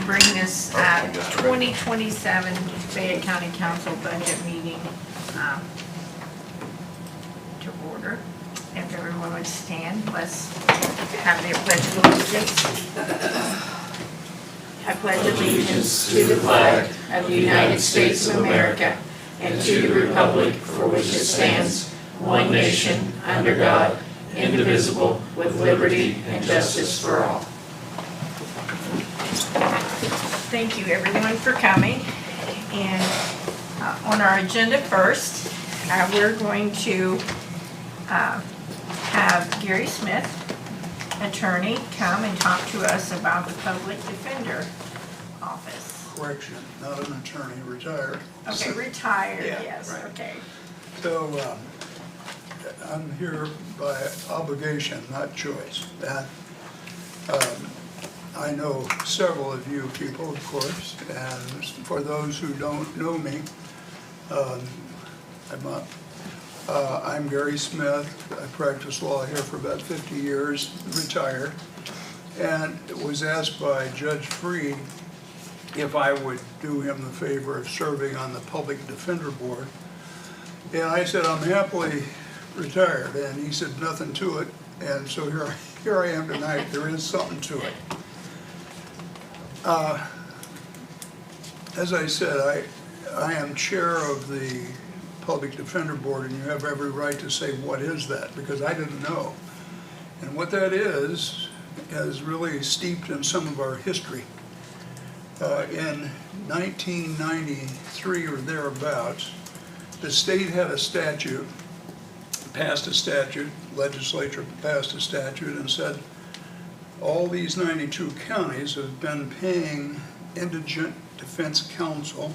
bring this 2027 Fayette County Council budget meeting to order. If everyone would stand, let's have their pledge of allegiance. I pledge allegiance to the flag of the United States of America and to the republic for which it stands, one nation, under God, indivisible, with liberty and justice for all. Thank you everyone for coming. And on our agenda first, we're going to have Gary Smith, attorney, come and talk to us about the public defender office. Correction, not an attorney, retired. Okay, retired, Yeah, yes, right. okay. So I'm here by obligation, not choice. And I know several of you people, of course, and for those who don't know me, I'm Gary Smith. I practiced law here for about 50 years, retired, and was asked by Judge Freed if I would do him the favor of serving on the Public Defender Board. And I said, I'm happily retired, and he said, nothing to it. And so here I am tonight. There is something to it. As I said, I am chair of the Public Defender Board, and you have every right to say, what is that? Because I didn't know. And what that is really steeped in some of our history. In 1993 or thereabouts, the state had a statute, legislature passed a statute and said, all these 92 counties have been paying indigent defense counsel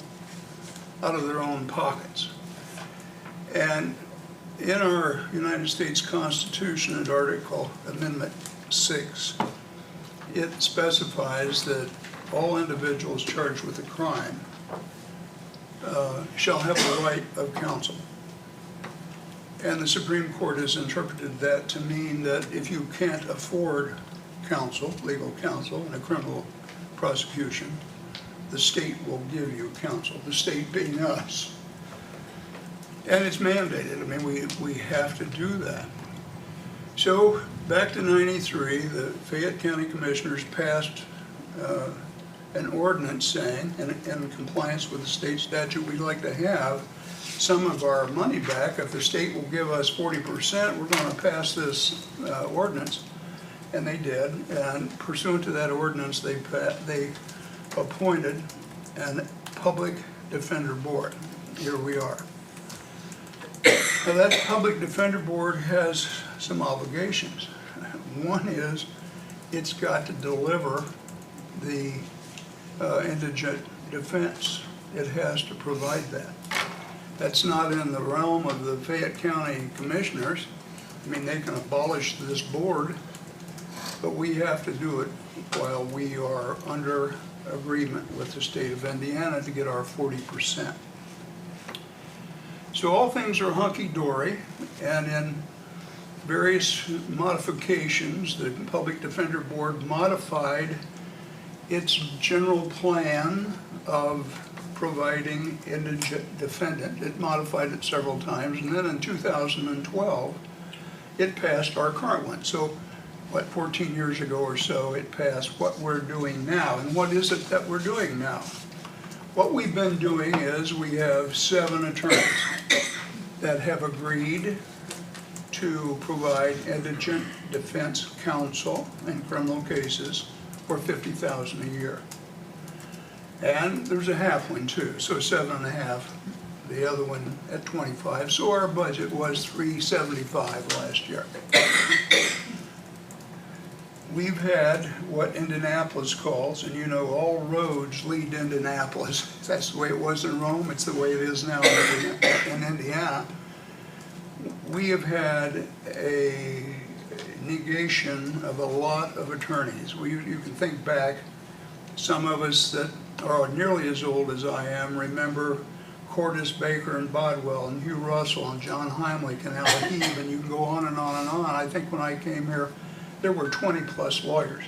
out of their own pockets. And in our United States Constitution, at Article Amendment 6, it specifies that all individuals charged with a crime shall have the right of counsel. And the Supreme Court has interpreted that to mean that if you can't afford counsel, legal counsel, in a criminal prosecution, the state will give you counsel, the state being us. And it's mandated. I mean, we have to do that. So back to '93, the Fayette County Commissioners passed an ordinance saying, in compliance with the state statute, we'd like to have some of our money back. If the state will give us 40%, we're going to pass this ordinance. And they did. And pursuant to that ordinance, they appointed a public defender board. Here we are. Now that public defender board has some obligations. One is it's got to deliver the indigent defense. It has to provide that. That's not in the realm of the Fayette County Commissioners. I mean, they can abolish this board, but we have to do it while we are under agreement with the state of Indiana to get our 40%. So all things are hunky-dory, and in various modifications, the Public Defender Board modified its general plan of providing indigent defendant. It modified it several times, and then in 2012, it passed our current one. So, 14 years ago or so, it passed what we're doing now. And what is it that we're doing now? What we've been doing is we have 7 attorneys that have agreed to provide indigent defense counsel in criminal cases for $50,000 a year. And there's a half one too, so 7.5, the other one at 25. So our budget was $375 last year. We've had what Indianapolis calls, and you know all roads lead to Indianapolis. That's the way it was in Rome, it's the way it is now in Indiana. We have had a negation of a lot of attorneys. You can think back, some of us that are nearly as old as I am remember Cordis Baker and Bodwell and Hugh Russell and John Heimlich and Al Heeb, and you can go on and on and on. I think when I came here, there were 20 plus lawyers.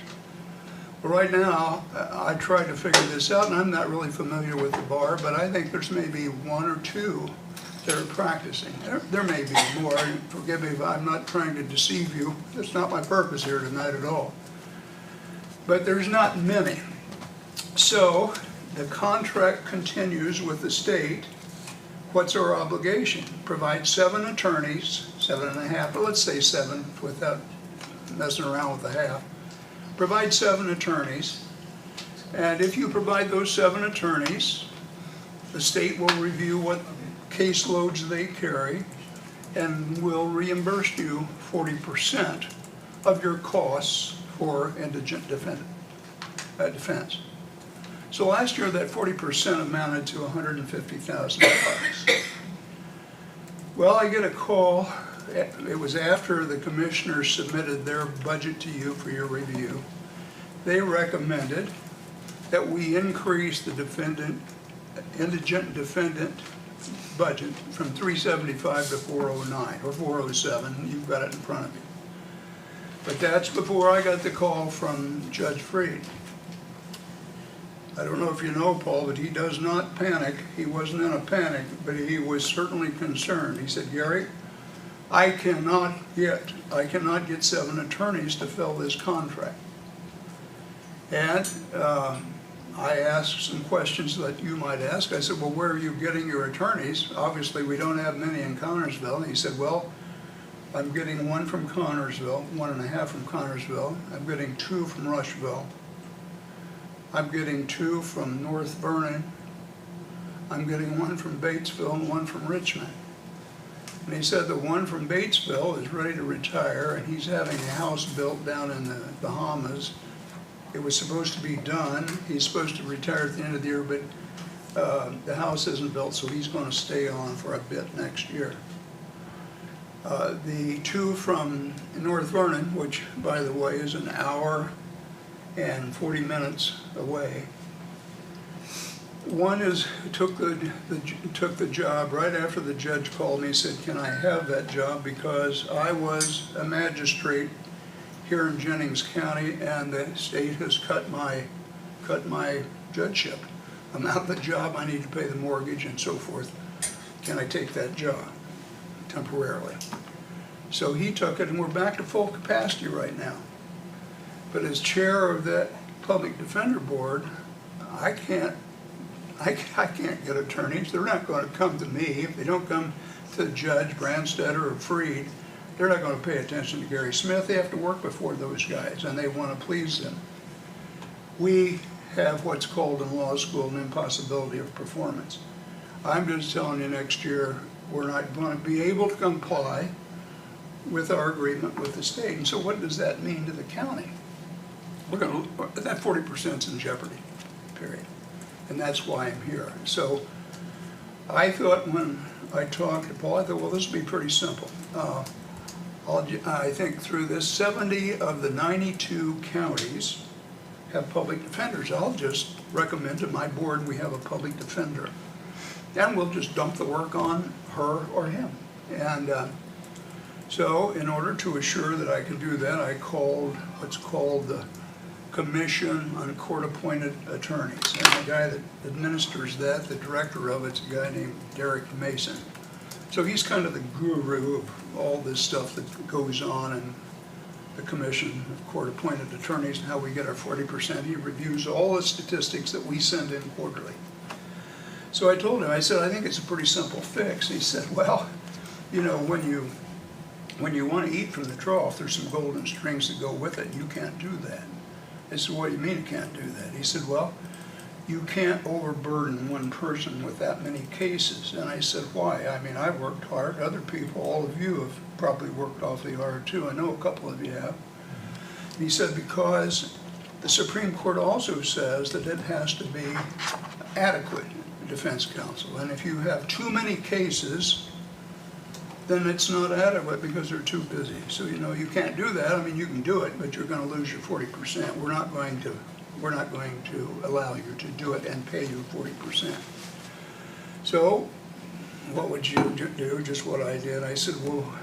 Right now, I tried to figure this out, and I'm not really familiar with the bar, but I think there's maybe one or two that are practicing. There may be more. Forgive me if I'm not trying to deceive you. That's not my purpose here tonight at all. But there's not many. So the contract continues with the state. What's our obligation? Provide 7 attorneys, 7.5, but let's say 7 without messing around with the half. Provide 7 attorneys, and if you provide those 7 attorneys, the state will review what caseloads they carry and will reimburse you 40% of your costs for indigent defense. So last year, that 40% amounted to $150,000. Well, I get a call. It was after the commissioners submitted their budget to you for your review. They recommended that we increase the indigent defendant budget from 375 to 409 or 407. You've got it in front of you. But that's before I got the call from Judge Freed. I don't know if you know Paul, but he does not panic. He wasn't in a panic, but he was certainly concerned. He said, Gary, I cannot get 7 attorneys to fill this contract. And I asked some questions that you might ask. I said, well, where are you getting your attorneys? Obviously, we don't have many in Connersville. And he said, well, I'm getting 1 from Connersville, 1.5 from Connersville. I'm getting 2 from Rushville. I'm getting 2 from North Vernon. I'm getting 1 from Batesville and 1 from Richmond. And he said the one from Batesville is ready to retire, and he's having a house built down in the Bahamas. It was supposed to be done. He's supposed to retire at the end of the year, but the house isn't built, so he's going to stay on for a bit next year. The 2 from North Vernon, which, by the way, is an hour and 40 minutes away. One took the job right after the judge called me and said, can I have that job, because I was a magistrate here in Jennings County and the state has cut my judgeship. I'm out of the job, I need to pay the mortgage and so forth. Can I take that job temporarily? So he took it, and we're back to full capacity right now. But as chair of that public defender board, I can't get attorneys. They're not going to come to me. If they don't come to Judge Brandstetter or Freed, they're not going to pay attention to Gary Smith. They have to work before those guys, and they want to please them. We have what's called in law school an impossibility of performance. I'm just telling you, next year we're not going to be able to comply with our agreement with the state. And so what does that mean to the county? That 40% is in jeopardy, period. And that's why I'm here. So I thought, when I talked to Paul, I thought, well, this will be pretty simple. I think through this, 70 of the 92 counties have public defenders. I'll just recommend to my board we have a public defender. And we'll just dump the work on her or him. And so in order to assure that I can do that, I called what's called the Commission on Court-Appointed Attorneys. And the guy that administers that, the director of it's a guy named Derek Mason. So he's kind of the guru of all this stuff that goes on in the Commission of Court-Appointed Attorneys and how we get our 40%. He reviews all the statistics that we send in quarterly. So I told him, I said, I think it's a pretty simple fix. He said, well, you know, when you want to eat from the trough, there's some golden strings that go with it. You can't do that. I said, what do you mean you can't do that? He said, well, you can't overburden one person with that many cases. And I said, why? I mean, I've worked hard. Other people, all of you have probably worked awfully hard too. I know a couple of you have. And he said, because the Supreme Court also says that it has to be adequate defense counsel. And if you have too many cases, then it's not adequate because they're too busy. So, you know, you can't do that. I mean, you can do it, but you're going to lose your 40%. We're not going to allow you to do it and pay you 40%. So what would you do? Just what I did. I said, well,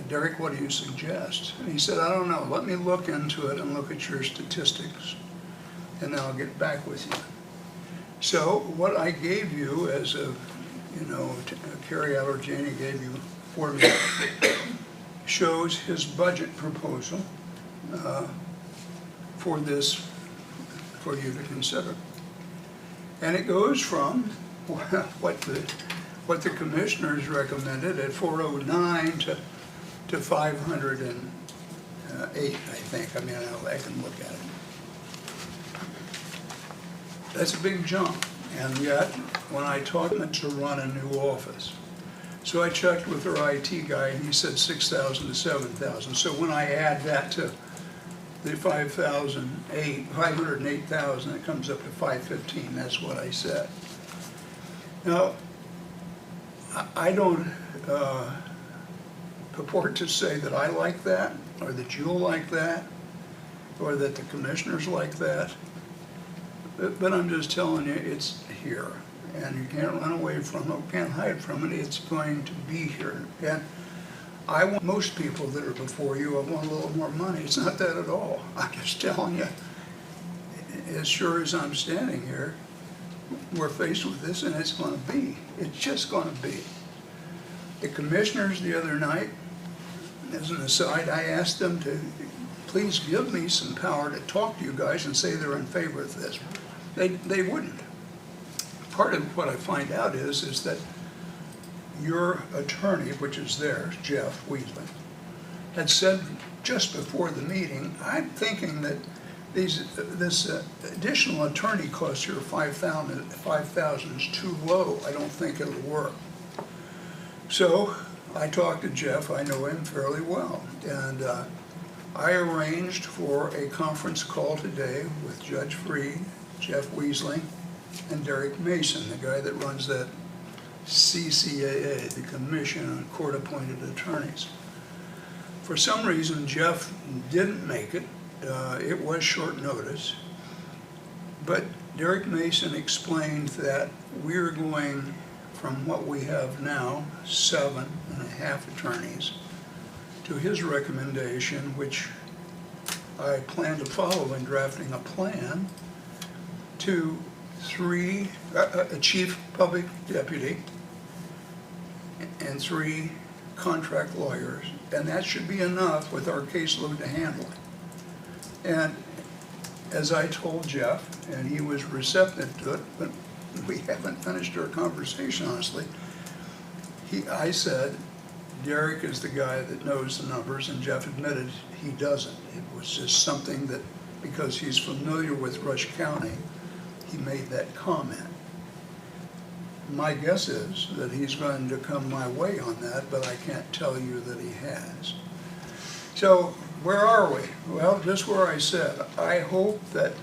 Derek, what do you suggest? And he said, I don't know, let me look into it and look at your statistics, and then I'll get back with you. So what I gave you as a, Carrie Allerjani gave you for me, shows his budget proposal for this, for you to consider. And it goes from what the commissioners recommended at 409 to 508, I think. I mean, I can look at it. That's a big jump. And yet, when I taught them to run a new office, so I checked with their IT guy, and he said 6,000 to 7,000. So when I add that to the 508,000, it comes up to 515. That's what I said. Now, I don't purport to say that I like that, or that you'll like that, or that the commissioners like that. But I'm just telling you, it's here. And you can't run away from it, can't hide from it. It's going to be here. And I want most people that are before you, I want a little more money. It's not that at all. I'm just telling you, as sure as I'm standing here, we're faced with this, and it's going to be. It's just going to be. The commissioners the other night, as an aside, I asked them to please give me some power to talk to you guys and say they're in favor of this. They wouldn't. Part of what I find out is that your attorney, which is theirs, Jeff Weasley, had said just before the meeting, I'm thinking that this additional attorney cost here, 5,000 is too low. I don't think it'll work. So I talked to Jeff. I know him fairly well, and I arranged for a conference call today with Judge Freed, Jeff Weasley, and Derek Mason, the guy that runs that CCAA, the Commission on Court-Appointed Attorneys. For some reason, Jeff didn't make it. It was short notice. But Derek Mason explained that we're going from what we have now, 7.5 attorneys, to his recommendation, which I plan to follow in drafting a plan, to a chief public deputy and 3 contract lawyers, and that should be enough with our caseload to handle it. And as I told Jeff, and he was receptive to it, but we haven't finished our conversation, honestly. I said, Derek is the guy that knows the numbers, and Jeff admitted he doesn't. It was just something that, because he's familiar with Rush County, he made that comment. My guess is that he's going to come my way on that, but I can't tell you that he has. So where are we? Well, just where I said. I hope that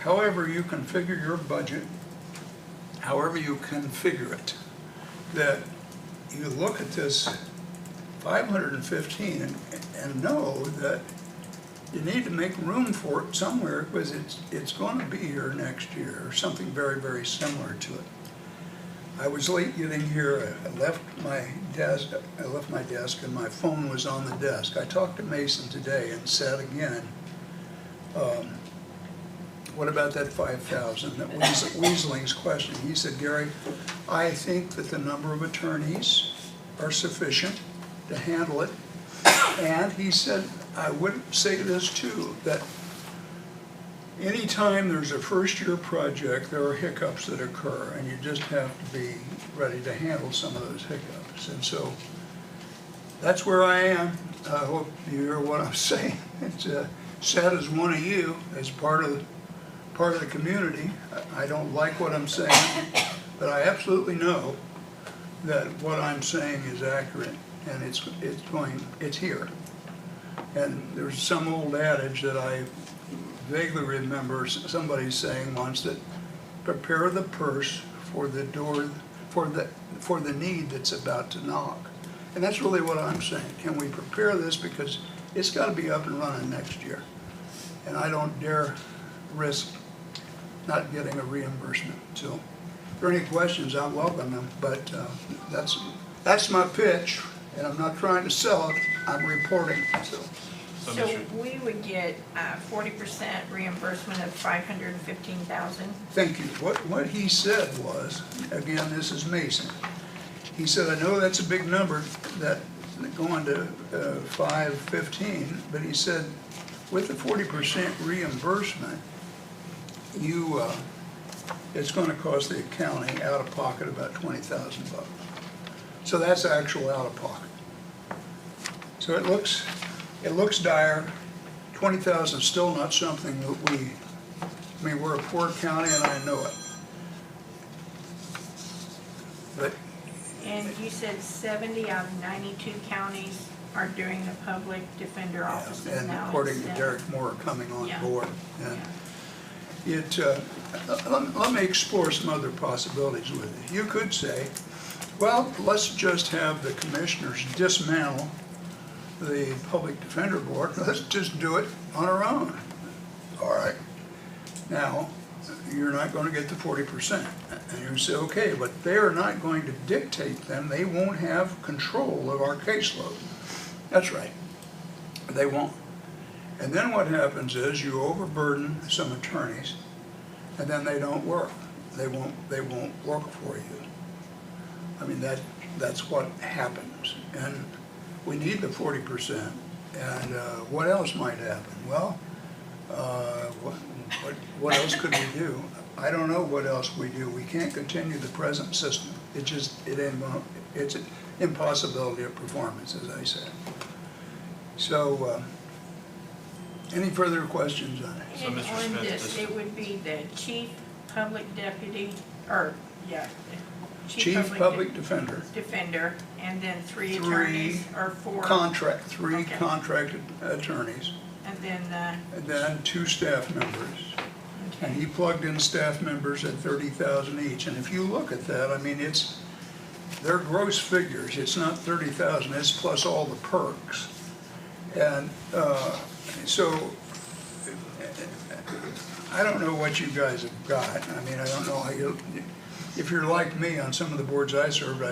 however you configure your budget, however you configure it, that you look at this 515 and know that you need to make room for it somewhere, because it's going to be here next year, or something very, very similar to it. I was late getting here. I left my desk and my phone was on the desk. I talked to Mason today and said again, what about that 5,000? That was Weasling's question. He said, Gary, I think that the number of attorneys are sufficient to handle it. And he said, I would say this too, that anytime there's a first-year project, there are hiccups that occur, and you just have to be ready to handle some of those hiccups. And so that's where I am. I hope you hear what I'm saying. It's sad as one of you, as part of the community. I don't like what I'm saying, but I absolutely know that what I'm saying is accurate, and it's here. And there's some old adage that I vaguely remember somebody saying once, that prepare the purse for the door, for the need that's about to knock. And that's really what I'm saying. Can we prepare this, because it's got to be up and running next year, and I don't dare risk not getting a reimbursement. So if there are any questions, I'll welcome them, but that's my pitch, And I'm not trying to sell it, I'm reporting, so. So Mr. we would get 40% reimbursement of $515,000. Thank you. What he said was, again, this is Mason. He said, I know that's a big number, that going to 515, but he said, with the 40% reimbursement, it's gonna cost the county out of pocket about $20,000. So that's actual out of pocket. So it looks dire. 20,000 is still not something that I mean, we're a poor county and I know it. But And you said 70 out of 92 counties are doing the public defender offices and now. according to instead. Derek Moore coming on Yeah. board. And Yeah. let me explore some other possibilities with it. You could say, well, let's just have the commissioners dismantle the public defender board. Let's just do it on our own. All right. Now, you're not going to get the 40%. And you say, okay, but they're not going to dictate them. They won't have control of our caseload. That's right. They won't. And then what happens is you overburden some attorneys, and then they don't work. They won't work for you. I mean, that's what happens. And we need the 40%. And what else might happen? Well, what else could we do? I don't know what else we do. We can't continue the present system. It ain't gonna, it's an impossibility of performance, as I said. So, any further questions on it? So, And Mr. on Smith, this, this- it would be the chief public deputy, or, yeah. the Chief Public Defender, Defender, and then three Three attorneys, or four. three Okay. contracted attorneys, And then, and then 2 staff members. And he plugged in staff members at 30,000 each. And if you look at that, I mean, they're gross figures. It's not 30,000, it's plus all the perks. And so, I don't know what you guys have got. I mean, I don't know how if you're like me on some of the boards I served,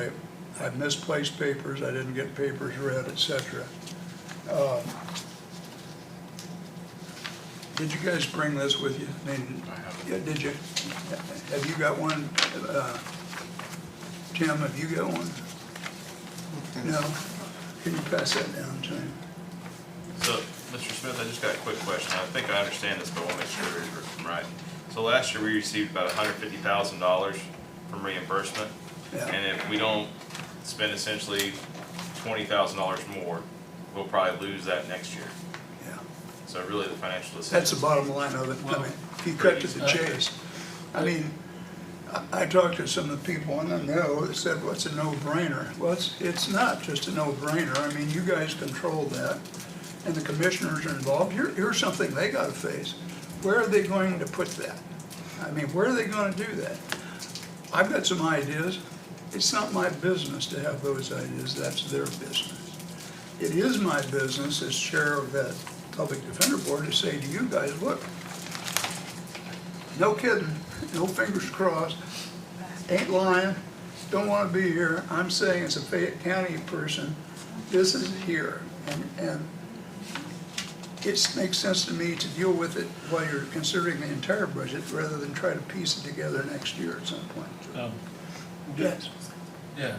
I've misplaced papers, I didn't get papers read, etc. Did you guys bring this with you? I mean, I have yeah, did you? Have you got one? Tim, have you got one? No? Can you pass that down to him? So, Mr. Smith, I just got a quick question. I think I understand this, but I want to make sure I'm right. So last year, we received about $150,000 from reimbursement. Yeah. And if we don't spend essentially $20,000 more, we'll probably lose that next year. Yeah. So really, the financial decision. That's the bottom line of it. I mean, if you cut to the chase. I mean, I talked to some of the people and I know they said, well, it's a no-brainer. Well, it's not just a no-brainer. I mean, you guys control that and the commissioners are involved. Here's something they gotta face. Where are they going to put that? I mean, where are they gonna do that? I've got some ideas. It's not my business to have those ideas. That's their business. It is my business as chair of that public defender board to say to you guys, look, no kidding, no fingers crossed, ain't lying, don't want to be here. I'm saying as a Fayette County person, this is here. And it makes sense to me to deal with it while you're considering the entire budget rather than try to piece it together next year at some point. Yes. Yeah,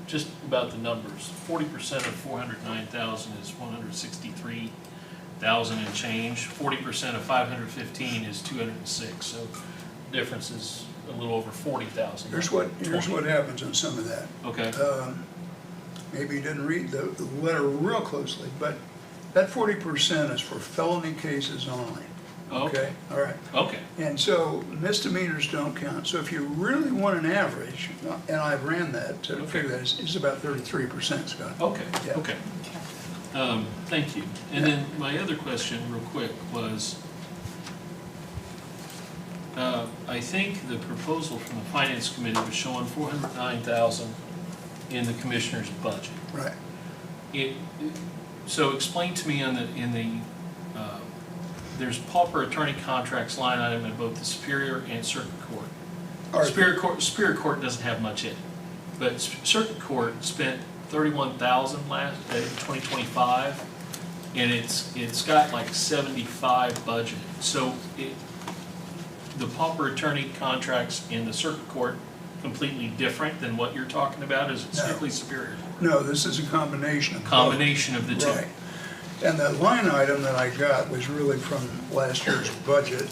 just about the numbers, 40% of 409,000 is 163,000 and change. 40% of 515 is 206, so difference is a little over 40,000. Here's what happens on some of that. Okay, Maybe you didn't read the letter real closely, but that 40% is for felony cases only. Okay, all right. okay, And so misdemeanors don't count. So if you really want an average, and I ran that to figure that, it's about 33%, Scott. okay, Yeah. okay. Thank you. And then my other question, real quick, was, I think the proposal from the Finance Committee was showing 409,000 in the commissioner's budget. Right. So explain to me there's pauper attorney contracts line item in both the Superior and Circuit Court. Or- Superior Court doesn't have much in it. but circuit court spent 31,000 in 2025, and it's got like 75 budget. So the pauper attorney contracts in the circuit court completely different than what you're talking about? Is it No. strictly Superior? No, this is a combination of both. Combination of the two? Right. And the line item that I got was really from last year's budget,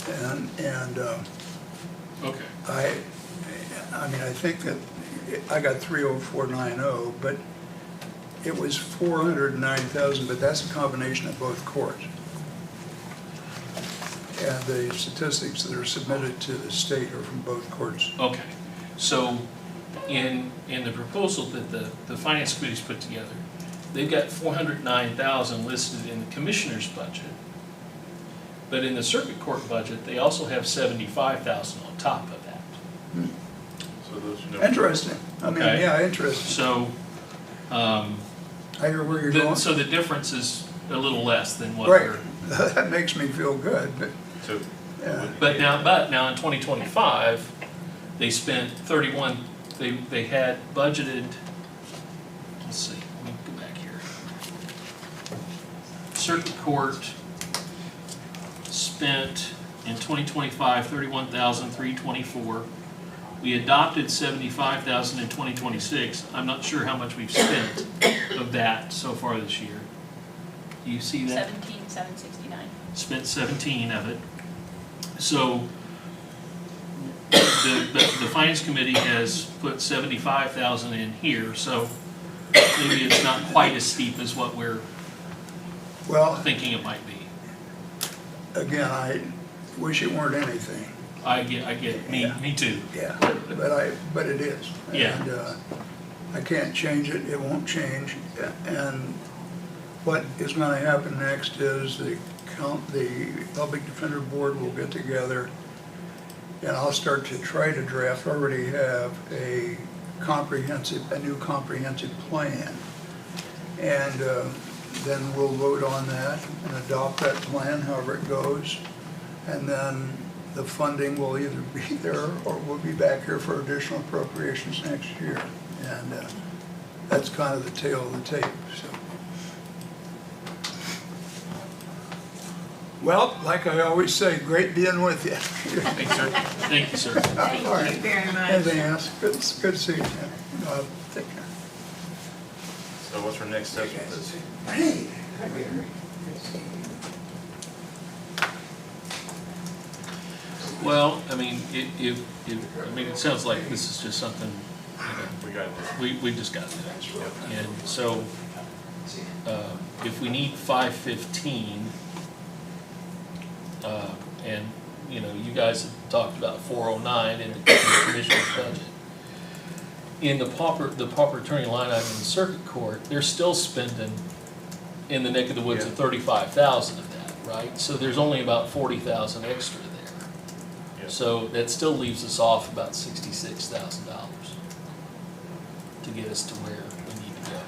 and Okay. I mean, I think that I got 30490, but it was 409,000, but that's a combination of both courts. And the statistics that are submitted to the state are from both courts. Okay, so in the proposal that the finance committee's put together, they've got 409,000 listed in the commissioner's budget. But in the circuit court budget, they also have 75,000 on top of that. So those are no. Interesting. I mean, Okay. yeah, interesting. So, I hear where you're going. so the difference is a little less than what Right. we're. That makes me feel good, but So. Yeah. But now in 2025, they spent 31, they had budgeted, let's see, let me go back here. Circuit court spent in 2025, 31,324. We adopted 75,000 in 2026. I'm not sure how much we've spent of that so far this year. Do you see that? 17,769. Spent 17 of it. So the finance committee has put 75,000 in here, so maybe it's not quite as steep as what we're well, thinking it might be. again, I wish it weren't anything. I get, me too. Yeah, but it is. Yeah. And I can't change it, it won't change. And what is gonna happen next is the Public Defender Board will get together, and I'll start to try to draft, already have a new comprehensive plan. And then we'll vote on that and adopt that plan, however it goes. And then the funding will either be there or we'll be back here for additional appropriations next year. And that's kind of the tale of the tape, so. Well, like I always say, great being with you. Thanks, sir. Thank you, sir. Thank All right. you very much. Anything else? Good to see you, Tim. Take care. So what's our next step with this? Hey. Well, I mean, it sounds like this is just something, We got this. we just got to do. And so, if we need 515, and, you guys have talked about 409 in the commissioner's budget. In the pauper attorney line item in the circuit court, they're still spending in the neck of the woods of 35,000 of that, right? So there's only about 40,000 extra there. Yeah. So that still leaves us off about $66,000 to get us to where we need to go.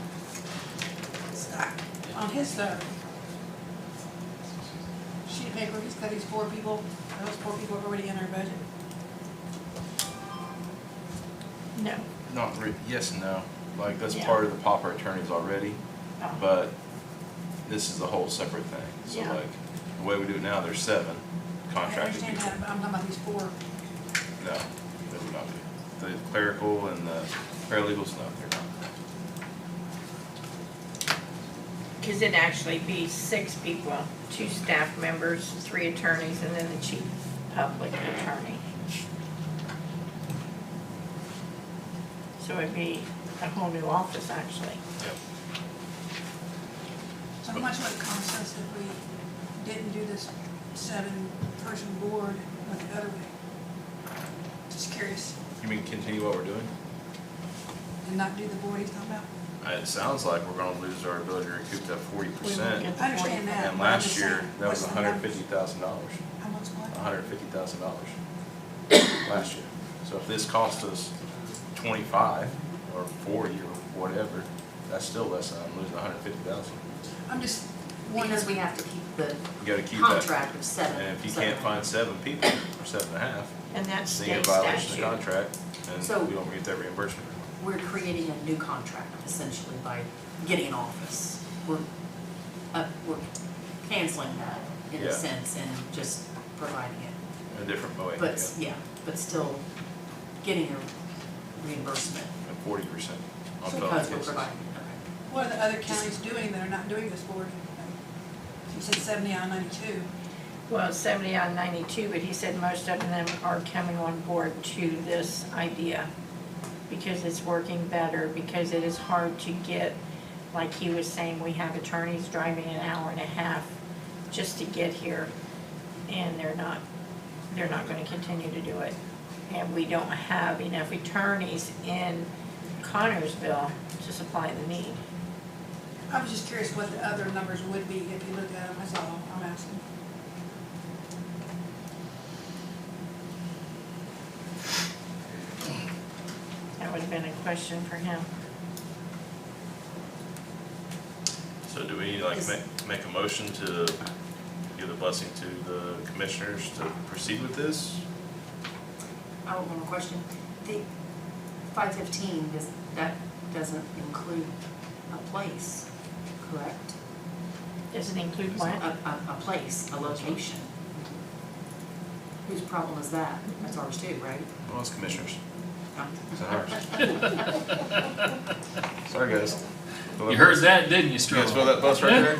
On his sheet of paper, he's got these 4 people, those 4 people are already in our budget. No. Not re, yes and no. Like, that's Yeah. part of the pauper attorneys already, Oh. but this is a whole separate thing. So Yeah. like, the way we do it now, there's 7 I contracted understand people. that, but I'm talking about these 4. No, they would not be. The clerical and the paralegals, no, they're not. Because it'd actually be 6 people, 2 staff members, 3 attorneys, and then the chief public attorney. So it'd be a whole new office, actually. Yep. So how much would it cost us if we didn't do this 7-person board with the other way? Just curious, You mean continue what we're doing? and not do the board he's talking about? It sounds like we're gonna lose our ability to recoup that 40%. get- I understand that. And but I'm last just year, saying, that was what's the number? $150,000. How much what? $150,000 last year. So if this cost us 25 or 40 or whatever, that's still less than I'm losing 150,000. I'm just wondering. Because we have to keep the You gotta keep that. contract of 7. And if you can't find 7 people or 7.5, And that's then you state get a violation of statute. contract and So- we don't get that reimbursement. we're creating a new contract essentially by getting an office. We're canceling that in Yeah. a sense and just providing it. In a different way. But, yeah, but still getting a reimbursement And 40% on both because we're cases. providing it, okay. What are the other counties doing that are not doing this board? You said 70 out of 92. Well, 70 on 92, but he said most of them are coming on board to this idea because it's working better, because it is hard to get, like he was saying, we have attorneys driving an hour and a half just to get here, and they're not gonna continue to do it. And we don't have enough attorneys in Connersville to supply the need. I was just curious what the other numbers would be if you looked at them, that's all I'm asking. That would have been a question for him. So do we like make a motion to give the blessing to the commissioners to proceed with this? I have one more question. The 515, that doesn't include a place, correct? Does it include what? A place, a location. Whose problem is that? That's ours too, right? Well, it's commissioners. Um, It's ours. Sorry, guys. You heard that, didn't you, You Strong? guys feel that bus right there?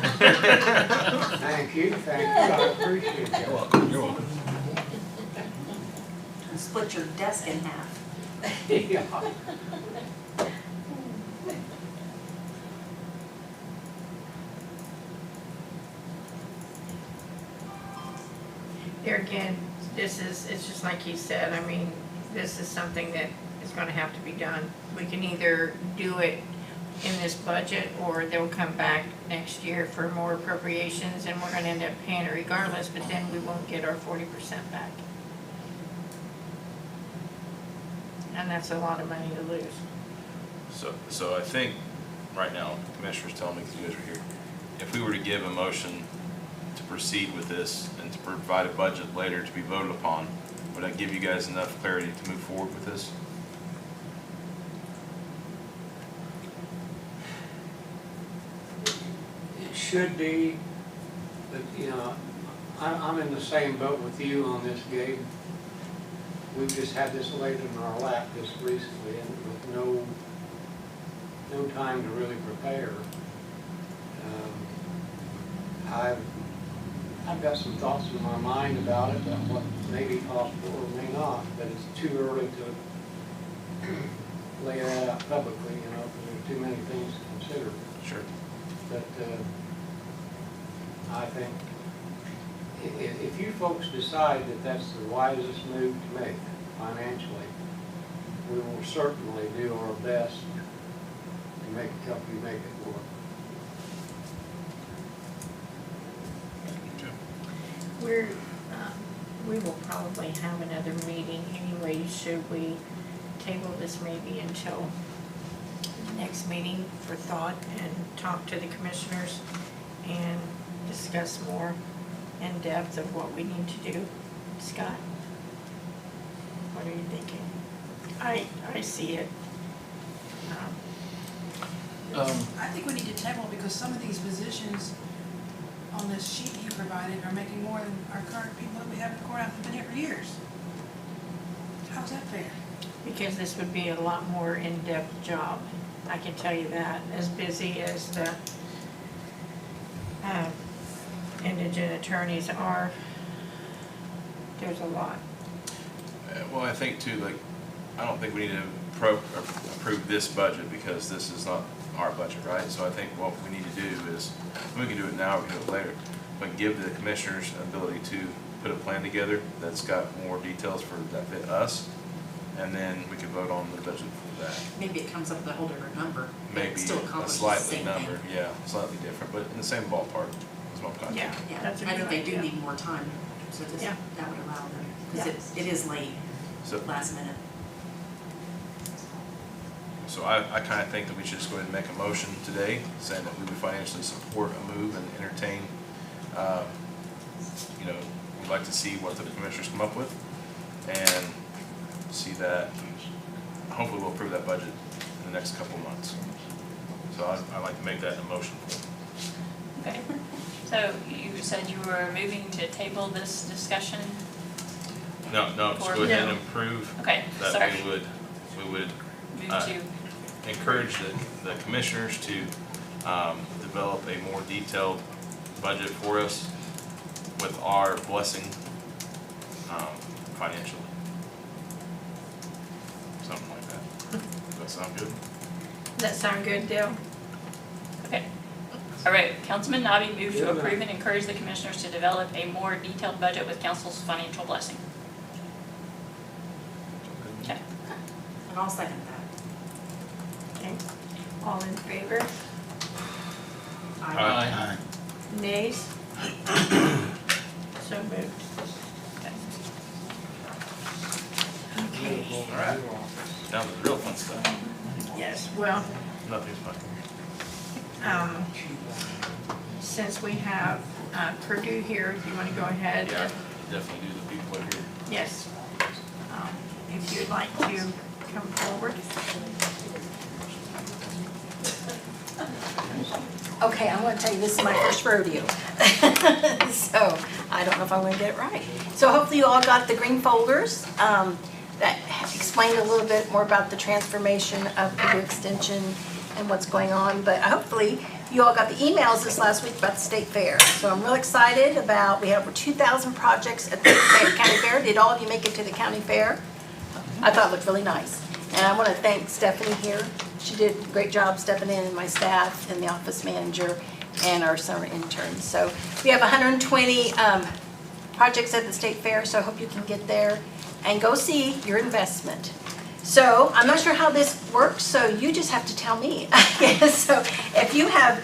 Thank you, I appreciate You're it. welcome, you're welcome. Split your desk in half. Yeah. There again, it's just like he said, I mean, this is something that is gonna have to be done. We can either do it in this budget, or they'll come back next year for more appropriations, and we're gonna end up paying it regardless, but then we won't get our 40% back. And that's a lot of money to lose. So I think, right now, the commissioners tell me, because you guys are here, if we were to give a motion to proceed with this and to provide a budget later to be voted upon, would that give you guys enough clarity to move forward with this? It should be, but, you know, I'm in the same boat with you on this, Gabe. We've just had this laid in our lap just recently and with no time to really prepare. I've got some thoughts in my mind about it, about what may be possible or may not, but it's too early to lay that out publicly, you know, because there are too many things to consider. Sure. But I think if you folks decide that that's the wisest move to make financially, we will certainly do our best to help you make it work. We will probably have another meeting anyway, should we table this maybe until the next meeting for thought and talk to the commissioners and discuss more in depth of what we need to do. Scott? What are you thinking? I see it. I think we need to table because some of these positions on this sheet you provided are making more than our current people that we have in the courthouse have been here for years. How's that fair? Because this would be a lot more in-depth job, I can tell you that. As busy as the indigent attorneys are, there's a lot. Well, I think too, like, I don't think we need to approve this budget because this is not our budget, right? So I think what we need to do is, we can do it now, we can do it later, but give the commissioners an ability to put a plan together that's got more details that fit us, and then we can vote on the budget for that. Maybe it comes up with a whole different number. Maybe Still a accomplishes the slightly same number, thing. yeah, slightly different, but in the same ballpark is what I'm kind of Yeah. thinking. Yeah, That's a I good think they do idea. need more time, so just, Yeah. that would allow them, Yeah. because it is late, So, last minute. so I kind of think that we should just go ahead and make a motion today, saying that we would financially support a move and entertain, we'd like to see what the commissioners come up with, and see that, hopefully we'll approve that budget the next couple of months. So I'd like to make that a motion. Okay, so you said you were moving to table this discussion? No, just go ahead and approve Okay, that sorry. we would Move to, encourage the commissioners to develop a more detailed budget for us with our blessing financially. Something like that. Does that sound good? That sound good, Dale? okay. All right, Councilman Nabi moved to Yeah. approve and encourage the commissioners to develop a more detailed budget with council's financial blessing. Okay, And I'll second that. Okay. All in favor? Aye. Nays? So moved. Okay. All right. Now the real fun stuff. Yes, well, Nothing's fun. since we have Purdue here, do you want to go ahead? Yeah, definitely do the people over here. Yes. If you'd like to come forward. Okay, I'm gonna tell you, this is my first rodeo. So, I don't know if I'm gonna get it right. So hopefully you all got the green folders, that explained a little bit more about the transformation of Purdue Extension and what's going on. But hopefully you all got the emails this last week about the state fair. So I'm real excited about, we had over 2,000 projects at the county fair. Did all of you make it to the county fair? I thought it looked really nice. And I want to thank Stephanie here. She did a great job stepping in, and my staff, and the office manager, and our summer interns. So we have 120 projects at the state fair, so I hope you can get there and go see your investment. So I'm not sure how this works, so you just have to tell me. So if you have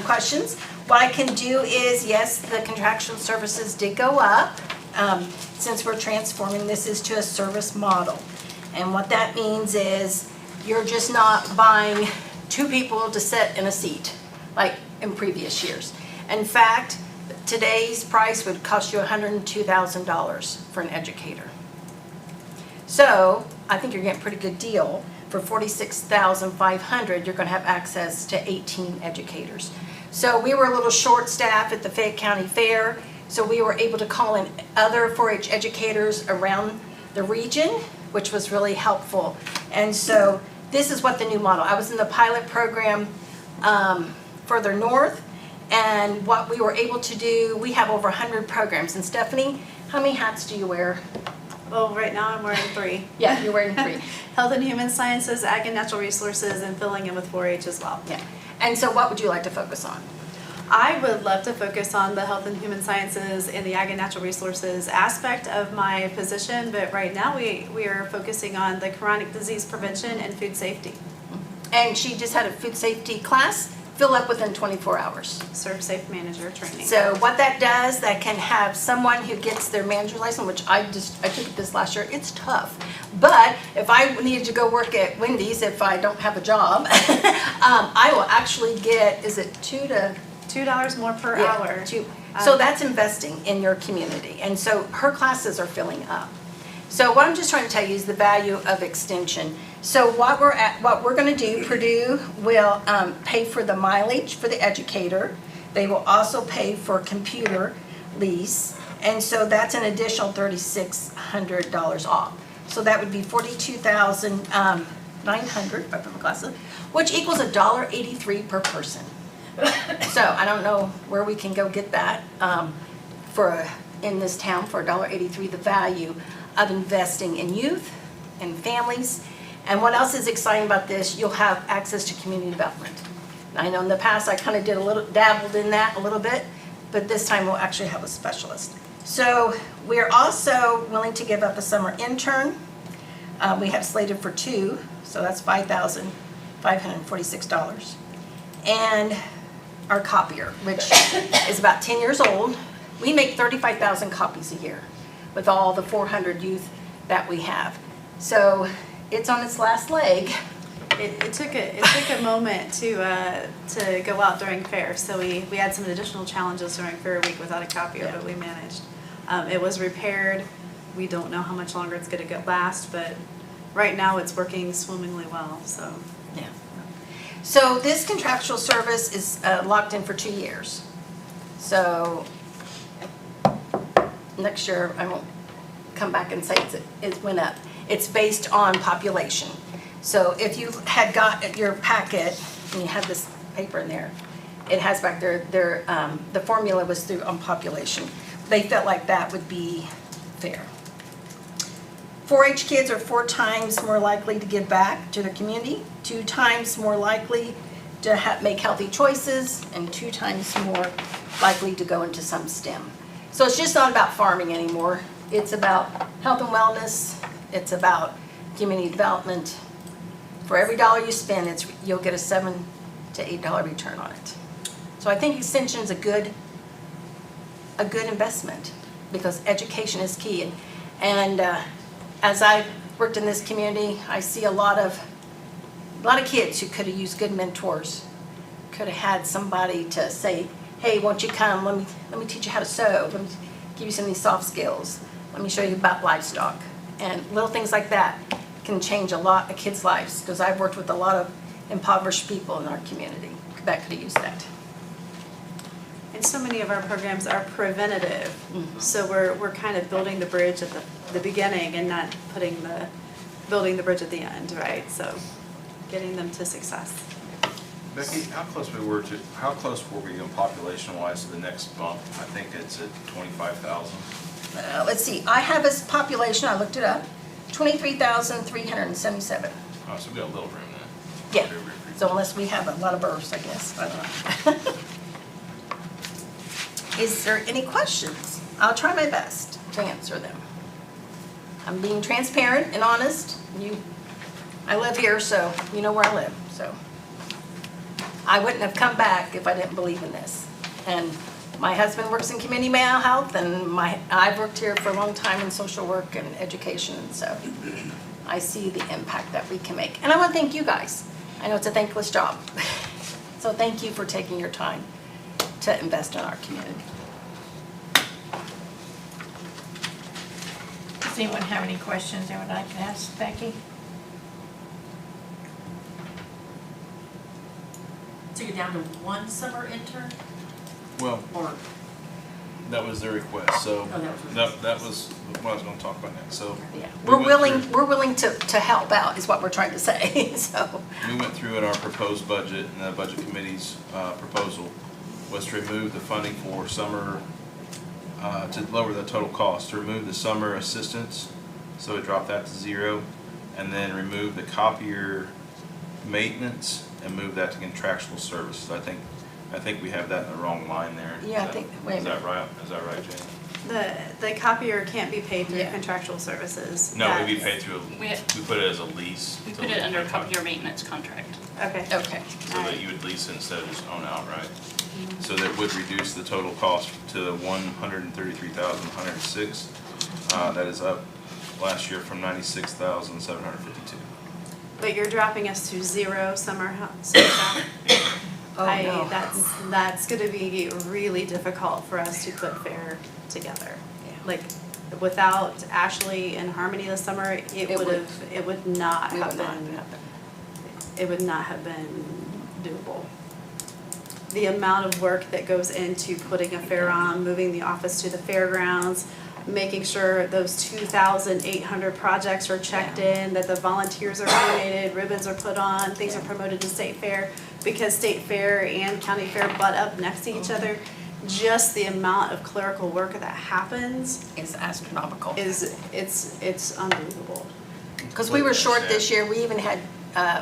questions, what I can do is, yes, the contractual services did go up. Since we're transforming this is to a service model. And what that means is you're just not buying two people to sit in a seat like in previous years. In fact, today's price would cost you $102,000 for an educator. So I think you're getting a pretty good deal. For $46,500, you're going to have access to 18 educators. So we were a little short-staffed at the Fayette County Fair, so we were able to call in other 4-H educators around the region, which was really helpful. And so this is what the new model. I was in the pilot program further north, and what we were able to do, we have over 100 programs. And Stephanie, how many hats do you wear? Well, right now I'm wearing 3. Yeah, you're wearing 3. Health and Human Sciences, Ag and Natural Resources, and filling in with 4-H as well. Yeah. And so what would you like to focus on? I would love to focus on the Health and Human Sciences and the Ag and Natural Resources aspect of my position, but right now we are focusing on the chronic disease prevention and food safety. And she just had a food safety class, fill up within 24 hours. Serve Safe Manager training. So what that does, that can have someone who gets their manager's license, which I took it this last year, it's tough. But if I needed to go work at Wendy's, if I don't have a job, I will actually get, is it $2 more per Yeah, hour. So that's investing in your community. And so her classes are filling up. So what I'm just trying to tell you is the value of extension. So what we're going to do, Purdue will pay for the mileage for the educator. They will also pay for computer lease. And so that's an additional $3,600 off. So that would be $42,900, if I put my glasses, which equals $1.83 per person. So I don't know where we can go get that in this town for $1.83, the value of investing in youth and families. And what else is exciting about this, you'll have access to community development. Now, I know in the past I kind of dabbled in that a little bit, but this time we'll actually have a specialist. So we're also willing to give up a summer intern. We have slated for 2, so that's $5,546. And our copier, which is about 10 years old. We make 35,000 copies a year with all the 400 youth that we have. So it's on its last leg. It took a moment to go out during fair, so we had some additional challenges during fair week without a copier, Yeah. but we managed. It was repaired. We don't know how much longer it's going to last, but right now it's working swimmingly well. So Yeah. So this contractual service is locked in for 2 years. So next year, I won't come back and say it went up. It's based on population. So if you had got your packet, and you have this paper in there, it has back there, the formula was through on population. They felt like that would be fair. 4-H kids are 4 times more likely to give back to their community, 2 times more likely to make healthy choices, and 2 times more likely to go into some STEM. So it's just not about farming anymore. It's about health and wellness. It's about community development. For every dollar you spend, you'll get a $7 to $8 return on it. So I think Extension's a good investment because education is key. And as I've worked in this community, I see a lot of kids who could have used good mentors, could have had somebody to say, hey, won't you come, let me teach you how to sew, let me give you some of these soft skills, let me show you about livestock. And little things like that can change a lot of kids' lives, because I've worked with a lot of impoverished people in our community that could have used that. And so many of our programs are preventative, so we're kind of building the bridge at the beginning and not building the bridge at the end, right? So getting them to success. Becky, how close were we in population-wise to the next bump? I think it's at 25,000. Let's see, I have as population, I looked it up, 23,377. Oh, so we got a little room then. Yeah, so unless we have a lot of births, I guess, I don't know. Is there any questions? I'll try my best to answer them. I'm being transparent and honest. I live here, so you know where I live, so. I wouldn't have come back if I didn't believe in this. And my husband works in community mental health, and I've worked here for a long time in social work and education, and so I see the impact that we can make. And I want to thank you guys. I know it's a thankless job. So thank you for taking your time to invest in our community. Does anyone have any questions they would like to ask Becky? So you're down to 1 summer intern, Well, or? that was their request, so Oh, that was what I was gonna talk about next, so. Yeah, we went we're willing to help out is what we're trying to say, so. We went through in our proposed budget, and the budget committee's proposal was to remove the funding for summer, to lower the total cost, to remove the summer assistance, so we dropped that to 0, and then remove the copier maintenance and move that to contractual services. I think we have that in the wrong line there. Yeah, I think, wait a Is that minute. right? Is that right, Jane? The copier can't be paid through Yeah. contractual services. No, it'd be That's- paid through, We- we put it as a lease. We put it under copier maintenance contract. Okay. Okay. So that you would lease it instead of just own outright. So that would reduce the total cost to 133,106. That is up last year from 96,752. But you're dropping us to 0 summer staff. Oh, no. That's gonna be really difficult for us to put fair together. Yeah. Like, without Ashley and Harmony this summer, it It would would- not We have would not been, happen. it would not have been doable. The amount of work that goes into putting a fair on, moving the office to the fairgrounds, making sure those 2,800 projects are checked in, that the volunteers are donated, ribbons are put on, things are promoted to state fair, because state fair and county fair butt up next to each other. Just the amount of clerical work that happens It's astronomical. it's unbelievable. Because we were short this year, we even had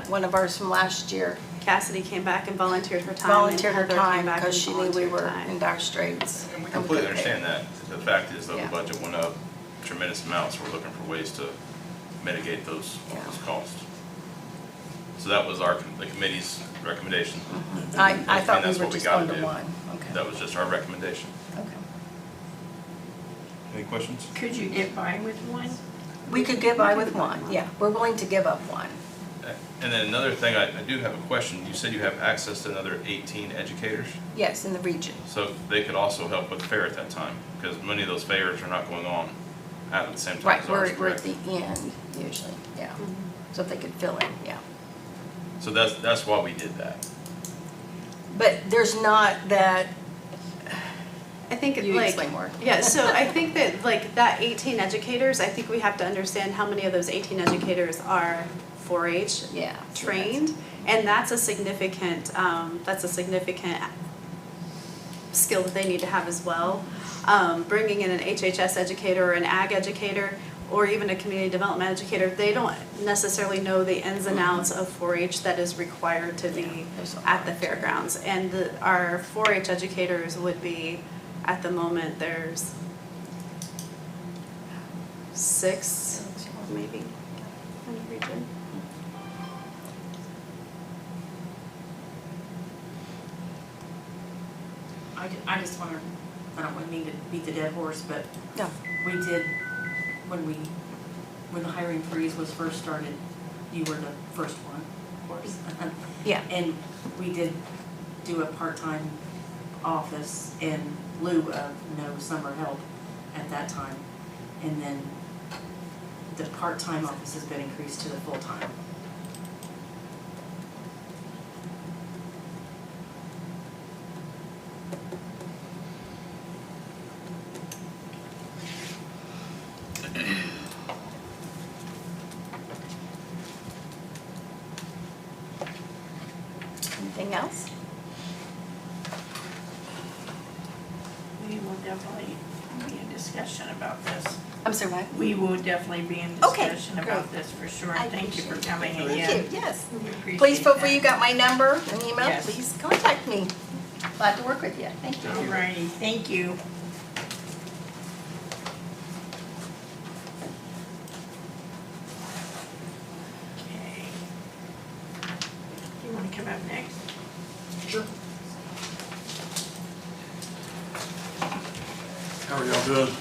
one of ours from last year Cassidy came back and volunteered her time. volunteered her and Heather came time back because and she knew we volunteered were time. in dire straits. And we we completely couldn't pay. understand that. The fact is, though, the Yeah. budget went up tremendous amounts. We're looking for ways to mitigate those Yeah. costs. So that was the committee's recommendation. I And thought we that's were what we just gotta under do. one. Okay. That was just our recommendation. Okay. Any questions? Could you get by with one? We could get by with one, yeah. We're willing to give up one. And then another thing, I do have a question. You said you have access to another 18 educators, Yes, in the region. so they could also help with the fair at that time, because many of those fairs are not going on at the same time Right, as ours, we're at correct? the end usually, yeah. So if they could fill in, yeah. So that's why we did that. But there's not that, I think you like, explain more. yeah, so I think that like that 18 educators, I think we have to understand how many of those 18 educators are 4-H Yeah. trained. And that's a significant skill that they need to have as well. Bringing in an HHS educator or an ag educator, or even a community development educator, they don't necessarily know the ins and outs of 4-H that is required to be at the fairgrounds. And our 4-H educators would be, at the moment, there's 6, maybe, in the region. I just wanna, I don't wanna mean to beat the dead horse, but No. we did, when the hiring freeze was first started, you were the first one, of course. Yeah. And we did do a part-time office in lieu of no summer help at that time. And then the part-time office has been increased to the full-time. Anything else? We will definitely be in discussion about this. I'm sorry, what? We will definitely be in Okay, discussion about great. this for sure. I Thank you for appreciate coming it. again. Thank you, yes. We appreciate Please feel free, that. you got my number and email, Yes. please contact me. Glad to work with you, thank you. All righty, thank you. Okay. You wanna come up next? Sure. How are y'all doing?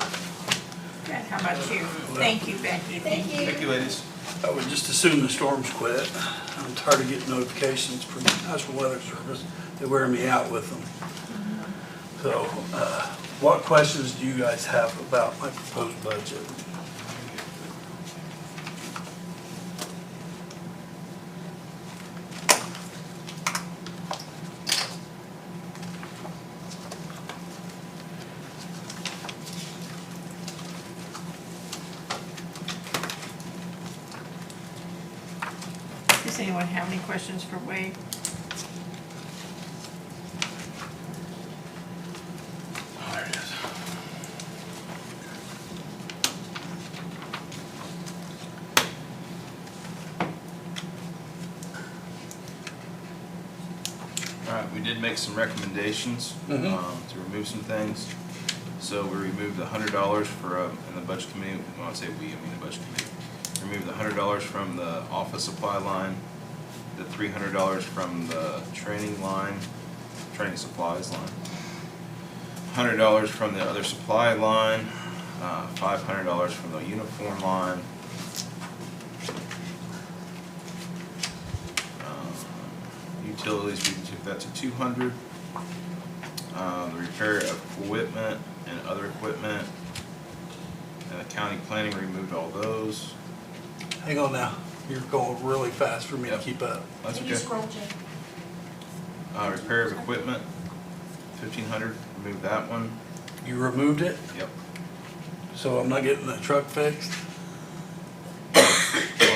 Good, how about you? Thank you, Becky, thank you. Thank you, ladies. I would just assume the storms quit. I'm tired of getting notifications from the National Weather Service. They wear me out with them. So, what questions do you guys have about my proposed budget? Does anyone have any questions for Wade? There it is. All right, we did make some recommendations Mhm. to remove some things. So we removed $100 for, in the budget committee, when I say we, I mean the budget committee. Removed $100 from the office supply line, the $300 from the training line, training supplies line. $100 from the other supply line, $500 from the uniform line. Utilities, we took that to 200. The repair of equipment and other equipment. And the county planning removed all those. Hang on now. You're going really fast for me to Yep. keep up. That's Can you okay. scroll, Jay? Repair of equipment, 1,500, remove that one. You removed it, Yep. so I'm not getting the truck fixed? Hold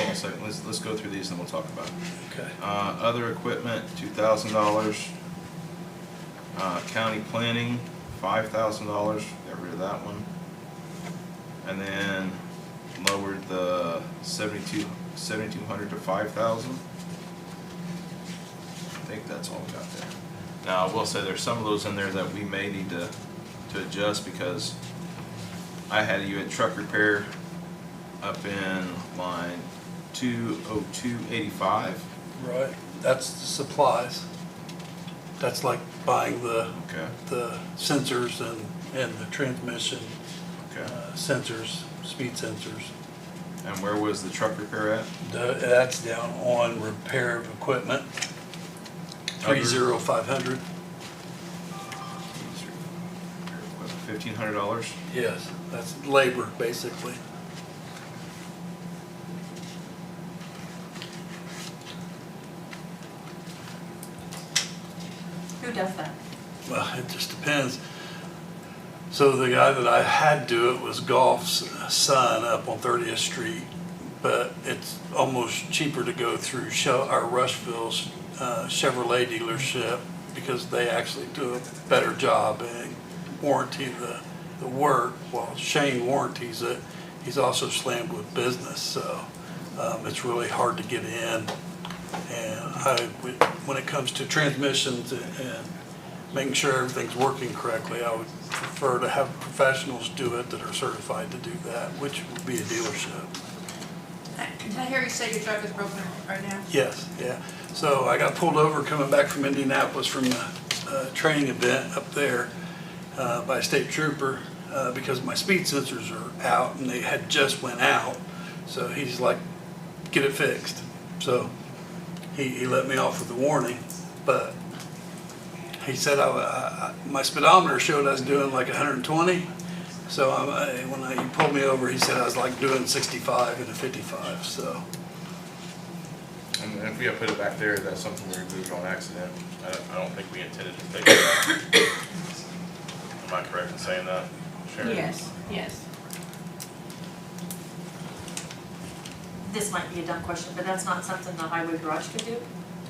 on a second, let's go through these and we'll talk about it. Okay. Other equipment, $2,000. County planning, $5,000, got rid of that one. And then lowered the 7,200 to 5,000. I think that's all we got there. Now, I will say there's some of those in there that we may need to adjust because I had you at truck repair up in line 20285. Right, that's the supplies. That's like buying the Okay, sensors and the transmission okay. sensors, speed sensors. And where was the truck repair at? That's down on repair of equipment, 30500. $1,500. Yes, that's labor, basically. Who does that? Well, it just depends. So the guy that I had do it was Golf's son up on 30th Street, but it's almost cheaper to go through our Rushville's Chevrolet dealership because they actually do a better job and warranty the work. While Shane warranties it, he's also slammed with business, so it's really hard to get in. And when it comes to transmissions and making sure everything's working correctly, I would prefer to have professionals do it that are certified to do that, which would be a dealership. Did I hear you say your truck is broken right now? Yes, yeah. So I got pulled over coming back from Indianapolis from a training event up there by a state trooper because my speed sensors are out and they had just went out. So he's like, get it fixed. So he let me off with a warning, but he said my speedometer showed I was doing like 120. So when he pulled me over, he said I was like doing 65 and a 55, so. And if we have put it back there, that's something we removed on accident. I don't think we intended to take it out. Am I correct in saying that, Sharon? Yes, yes. This might be a dumb question, but that's not something the highway garage could do?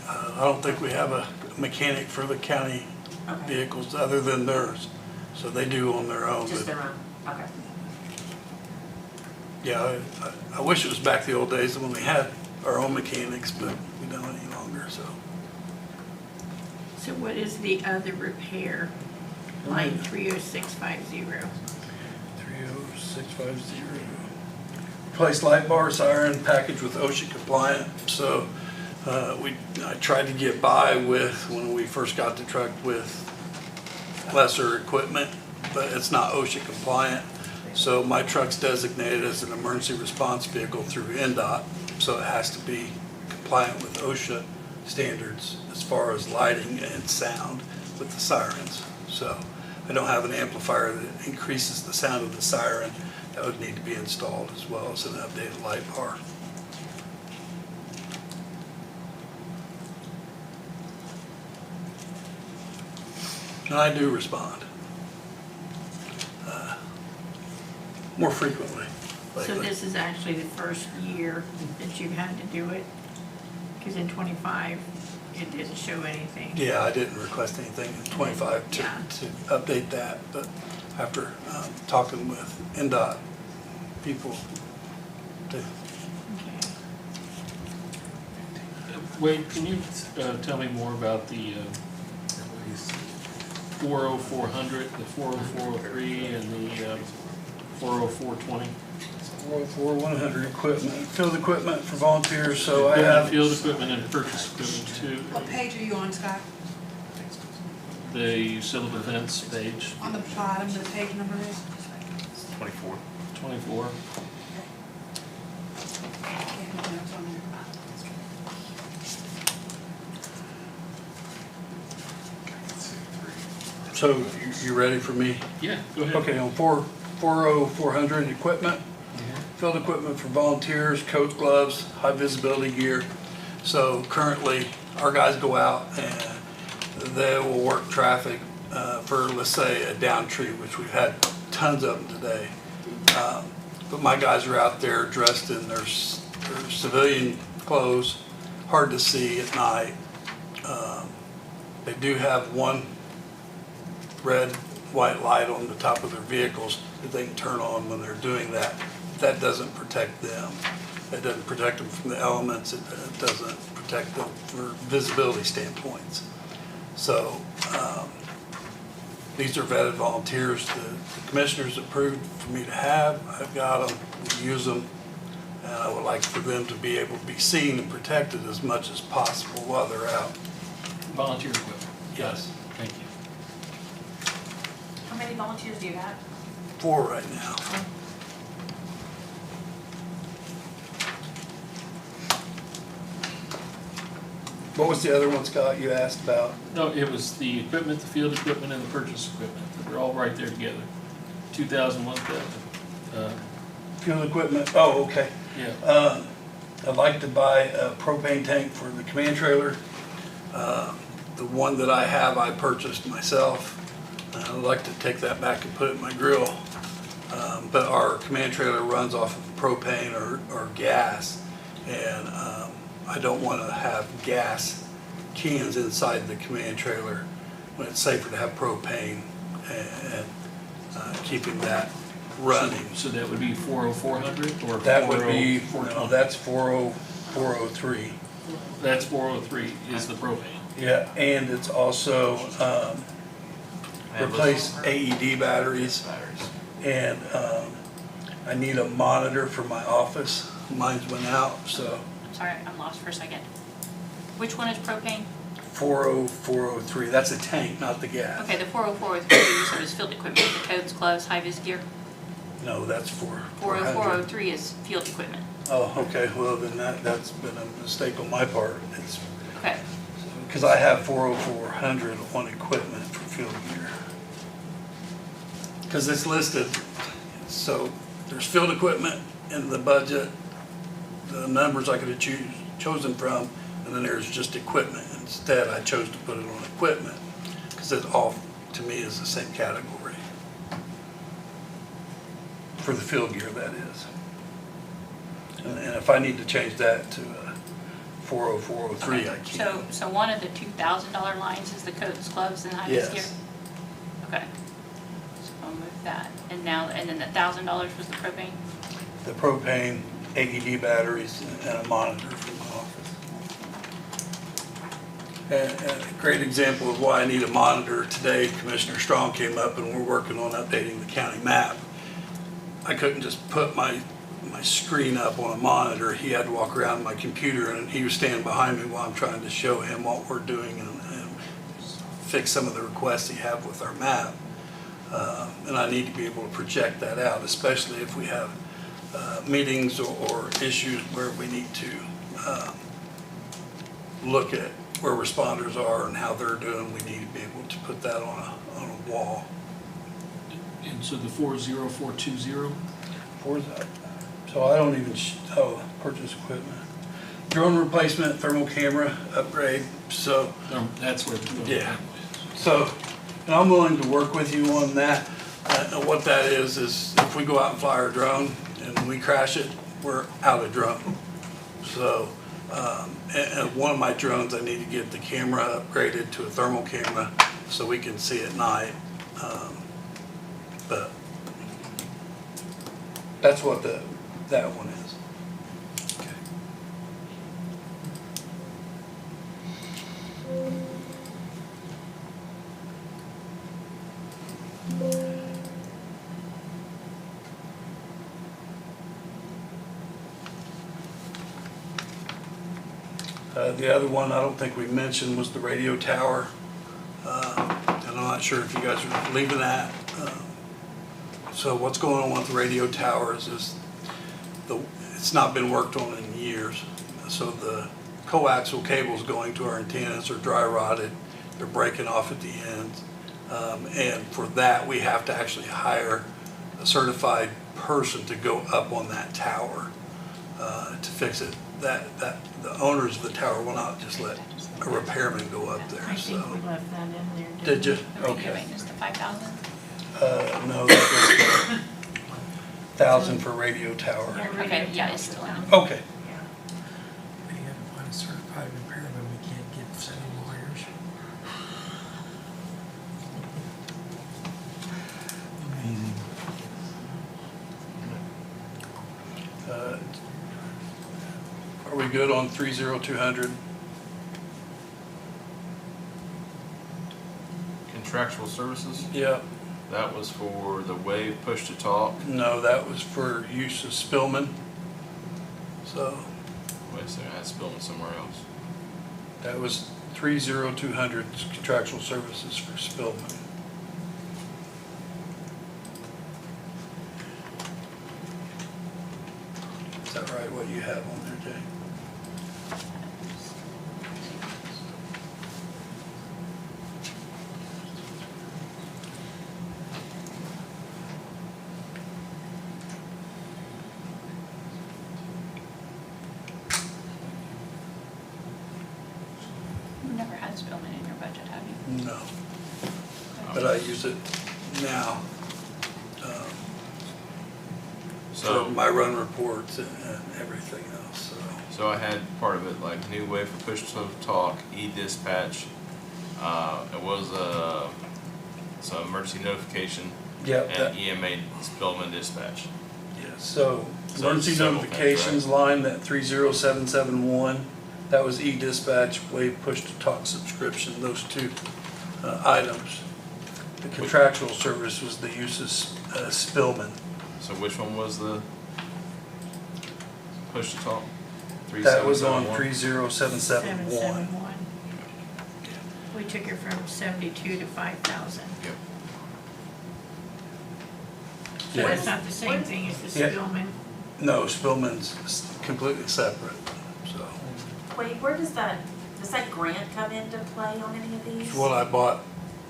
I don't think we have a mechanic for the county Okay, vehicles other than theirs. So they do on their own. just but- their own, okay. Yeah, I wish it was back the old days when we had our own mechanics, but we don't any longer, so. So what is the other repair? Line 30650. 30650. Replace light bar, siren, package with OSHA compliant. So I tried to get by with, when we first got the truck, with lesser equipment, but it's not OSHA compliant. So my truck's designated as an emergency response vehicle through NDOT, so it has to be compliant with OSHA standards as far as lighting and sound with the sirens. So I don't have an amplifier that increases the sound of the siren. That would need to be installed as well as an updated light bar. And I do respond. More frequently So lately. this is actually the first year that you've had to do it? Because in 25, it didn't show anything. Yeah, I didn't request anything in 25 Yeah. to update that, but after talking with NDOT people, Okay. Wade, can you tell me more about the 40400, the 40403, and the 40420? 404-100 equipment, field equipment for volunteers, so I Yeah, have. Field equipment and purchase equipment too. What page are you on, Scott? The civil defense page, On the bottom, the page number is? 24. 24. Yeah, no, it's on there. So you ready for me? Yeah, go ahead. Okay, on 40400 equipment, field equipment for volunteers, coat gloves, high visibility gear. So currently, our guys go out and they will work traffic for, let's say, a down tree, which we've had tons of them today. But my guys are out there dressed in their civilian clothes, hard to see at night. They do have one red, white light on the top of their vehicles that they can turn on when they're doing that. That doesn't protect them. That doesn't protect them from the elements. It doesn't protect them for visibility standpoints. So these are vetted volunteers. The commissioners approved for me to have. I've got them, we use them. And I would like for them to be able to be seen and protected as much as possible while they're out. Volunteer equipment. Yes. Thank you. How many volunteers do you have? 4 right now. What was the other one, Scott, you asked about? No, it was the equipment, the field equipment, and the purchase equipment. They're all right there together. 2,000, 1,000. Fuel equipment, oh, okay. Yeah. I'd like to buy a propane tank for the command trailer. The one that I have, I purchased myself. I'd like to take that back and put it in my grill. But our command trailer runs off of propane or gas, and I don't want to have gas cans inside the command trailer when it's safer to have propane and keeping that running. So that would be 40400 or That would be, 40420? no, that's 403. That's 403 is the propane. Yeah, and it's also replace AED batteries, and I need a monitor for my office. Mine's went out, so Sorry, I'm lost for a second. Which one is propane? 40403, that's a tank, not the gas. Okay, the 40403 you said is field equipment, the coats, gloves, high-vis gear. No, that's 400. 40403 is field equipment. Oh, okay, well then that's been a mistake on my part. It's, Okay, because I have 40400 on equipment for field gear. Because it's listed, so there's field equipment in the budget, the numbers I could have chosen from, and then there's just equipment. Instead, I chose to put it on equipment, because it all, to me, is the same category. For the field gear, that is. And if I need to change that to 40403, I can. so one of the $2,000 lines is the coats, gloves, and high-vis gear? Yes. Okay. So I'll move that. And then the $1,000 was the propane? The propane, AED batteries, and a monitor for my office. And a great example of why I need a monitor, today Commissioner Strong came up and we're working on updating the county map. I couldn't just put my screen up on a monitor. He had to walk around my computer, and he was standing behind me while I'm trying to show him what we're doing and fix some of the requests he have with our map. And I need to be able to project that out, especially if we have meetings or issues where we need to look at where responders are and how they're doing. We need to be able to put that on a wall. And so the 40420? So I don't even, purchase equipment. Drone replacement, thermal camera upgrade, so. That's where the Yeah. So, and I'm willing to work with you on that. And what that is if we go out and fly our drone and we crash it, we're out of drone. So, and one of my drones, I need to get the camera upgraded to a thermal camera so we can see at night. But that's what that one is. The other one I don't think we mentioned was the radio tower. And I'm not sure if you guys are leaving that. So what's going on with the radio towers is it's not been worked on in years. So the coaxial cables going to our antennas are dry rotted. They're breaking off at the ends. And for that, we have to actually hire a certified person to go up on that tower to fix it. The owners of the tower will not just let a repairman go up there, I think so. we left that in there. didn't Did you? The radio Okay. maintenance, the 5,000? No, that was 1,000 for radio tower. Okay, yeah, it's still in. Okay. We have to find a certified repairman, we can't get 7 lawyers. Amazing. Are we good on 30200? Contractual services, Yeah. that was for the wave push to talk. No, that was for use of Spillman. So Wait a second, I had Spillman somewhere else. that was 30200 contractual services for Spillman. Is that right, what you have on there, Jay? We've never had had Spillman in your budget, have you? No, but I use it now So, for my run reports and everything else, so. so I had part of it like New Wave for push to talk, e-dispatch. It was some emergency notification Yep, and EMA Spillman dispatch. yeah, so So emergency several things, notifications line, that 30771, that was e-dispatch, Wave push to talk subscription, those two items. The contractual service was the use of Spillman. So which one was the push to talk? That was on 3771? 30771. 771. We took it from 72 to 5,000. Yep. So Yeah. that's not the same thing as the Yeah. Spillman. No, Spillman's completely separate, so. Wait, where does that grant come into play on any of these? It's what I bought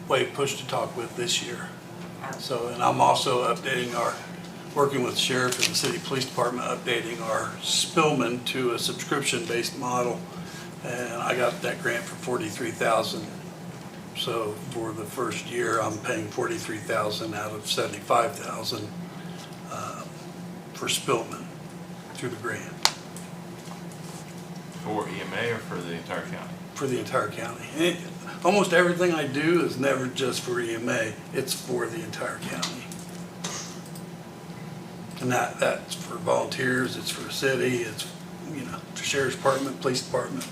Wave Push to Talk with this year. Oh. So, and I'm also updating working with the sheriff and the city police department, updating our Spillman to a subscription-based model. And I got that grant for $43,000. So for the first year, I'm paying $43,000 out of $75,000 for Spillman through the grant For EMA or for the entire county? for the entire county. And almost everything I do is never just for EMA, it's for the entire county. And that's for volunteers, it's for city, it's, the sheriff's department, police department.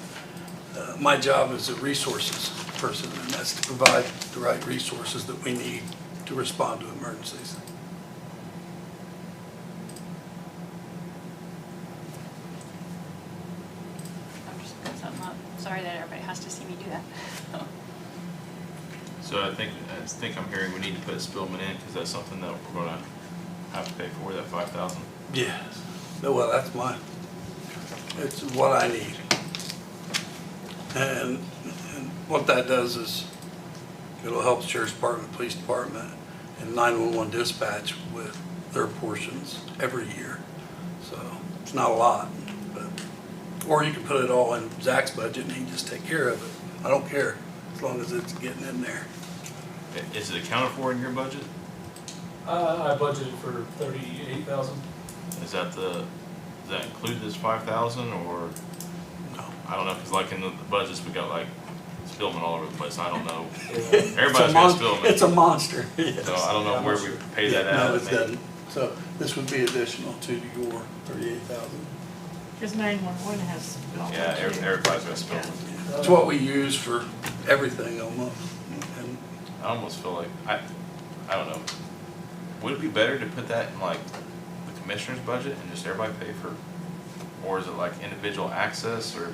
My job is a resources person, and that's to provide the right resources that we need to respond to emergencies. I'm just putting something up. Sorry that everybody has to see me do that. So I think I'm hearing we need to put Spillman in because that's something that we're gonna have to pay for, that 5,000. Yes. Well, that's it's what I need. And what that does is it'll help the sheriff's department, police department, and 911 dispatch with their portions every year. So it's not a lot, but, or you can put it all in Zach's budget and he can just take care of it. I don't care, as long as it's getting in there. Is it accounted for in your budget? I budgeted for 38,000. Does that include this 5,000 or? No. I don't know, because like in the budgets, we got like Spillman all over the place. I don't know. It's Everybody's a got Spillman. It's a monster, yes. So I don't know where we pay that out. No, it doesn't. So this would be additional to your 38,000. Because 911 has Spillman Yeah, too. everybody's got Spillman. It's what we use for everything almost. And I almost feel like, I don't know. Would it be better to put that in like the commissioner's budget and just everybody pay for, or is it like individual access or?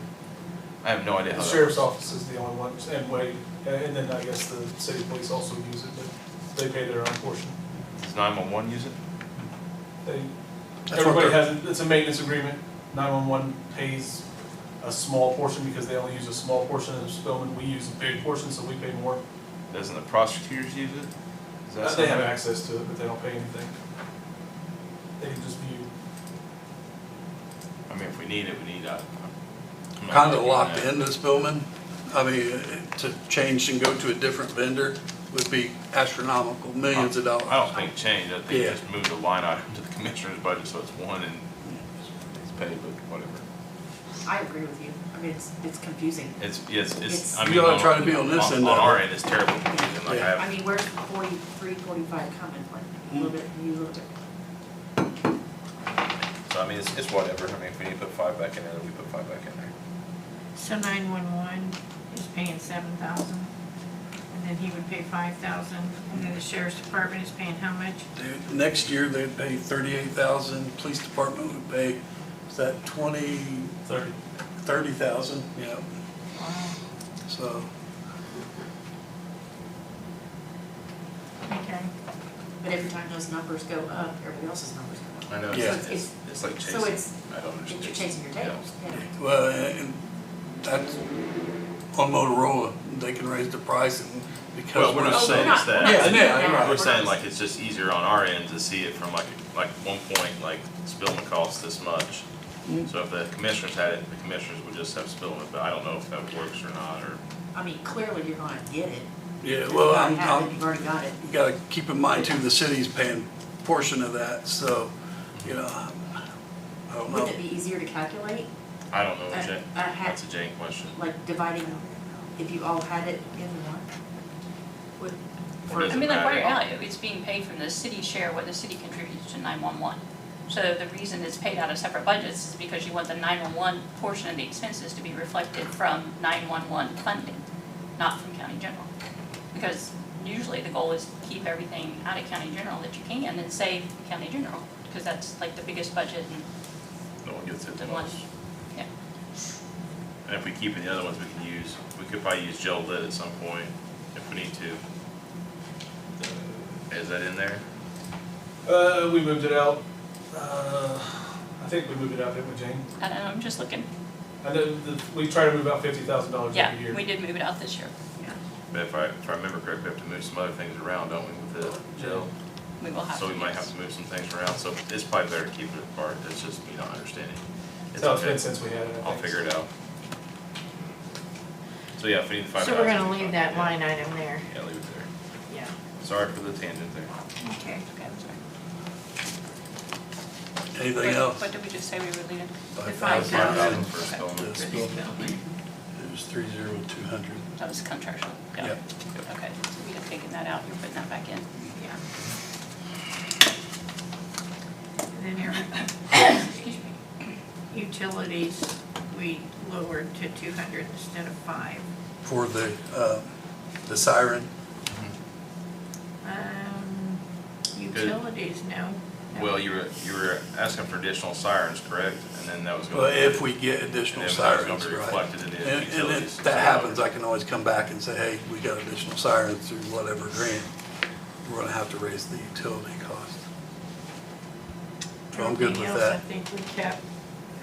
I have no idea how The that sheriff's works. office is the only one, and Wade, and then I guess the city police also use it, but they pay their own portion. Does 911 use it? That's what Everybody they're- has, it's a maintenance agreement. 911 pays a small portion because they only use a small portion of Spillman. We use a big portion, so we pay more. Doesn't the prosecutors use it? Is that They have something? access to it, but they don't pay anything. They can just view. I mean, if we need it, we need it. I'm not Kind of thinking locked that. into Spillman. I mean, to change and go to a different vendor would be astronomical, millions of dollars. I don't think change, I think Yeah. just move the line item to the commissioner's budget so it's one and it's paid, but whatever. I agree with you. I mean, it's confusing. It's, I You mean, gotta try to be on this end of On our it. end, it's terrible confusing, like Yeah. I mean, where's 43, 45 coming, like, a little bit, you little bit. so I mean, it's whatever, I mean, if we need to put 5 back in there, then we put 5 back in there. So 911 is paying 7,000, and then he would pay 5,000, and then the sheriff's department is paying how much? Next year, they'd pay 38,000. Police department would pay, is that 30,000, yeah. So, Okay. But every time those numbers go up, everybody else's numbers go up. I know, Yeah. it's like So chasing, it's, I don't understand. you're chasing your tails, yeah. well, and that's, on Motorola, they can raise the price and because Well, we're we're not Oh, saying we're it's not- that. we're not Yeah, saying yeah, that. you're right. We're We're saying not- like it's just easier on our end to see it from like one point, like Spillman costs this much. So if the commissioners had it, the commissioners would just have to spill it, but I don't know if that works or not, or. I mean, clearly you're gonna get it. Yeah, well, You have it, you've already got it. you gotta keep in mind too, the city's paying portion of that, so, you know, I don't know. Wouldn't it be easier to calculate, I don't know, Jane, I had- that's a Jane question. like dividing, if you all had it in one? Would, It for, I doesn't mean, like, matter. right now, it's being paid from the city share, what the city contributes to 911. So the reason it's paid out of separate budgets is because you want the 911 portion of the expenses to be reflected from 911 funding, not from county general. Because usually the goal is to keep everything out of county general that you can and save county general, because that's like the biggest budget and No one gets it the the one, most. yeah. And if we keep it, the other ones we can use, we could probably use gel lit at some point if we need to. Is that in there? We moved it out. I think we moved it out, didn't we, Jane? I don't know, I'm just looking. I know we try to move out $50,000 Yeah, every year. we did move it out this year. But if I remember correctly, we have to move some other things around, don't we, with the gel? We will have to. So we might yes. have to move some things around, so it's probably better to keep it apart, it's just me not understanding. It's That's how it's okay. been since we had it, I think. I'll figure it out. So yeah, if we need to find. So we're gonna leave that line item there. Yeah, leave it there. Yeah. Sorry for the tangent there. Okay. Okay, I'm sorry. Anything else? What did we just say we were leaving? The 5,000 5,000. for Okay. installment. This bill, it was 30200. That was contractual, yeah. Yep. Okay, so we have taken that out, you're putting that back in. Yeah. And then your Excuse me. utilities, we lowered to 200 instead of 5. For the siren. Utilities, no. No. Well, you were asking for additional sirens, correct? And then that was gonna. Well, if we get additional And then that was sirens, gonna be right. reflected in the And utilities. if that happens, I can always come back and say, hey, we got additional sirens through whatever grant. We're gonna have to raise the utility cost. So I'm good with Everything else, I that. think we kept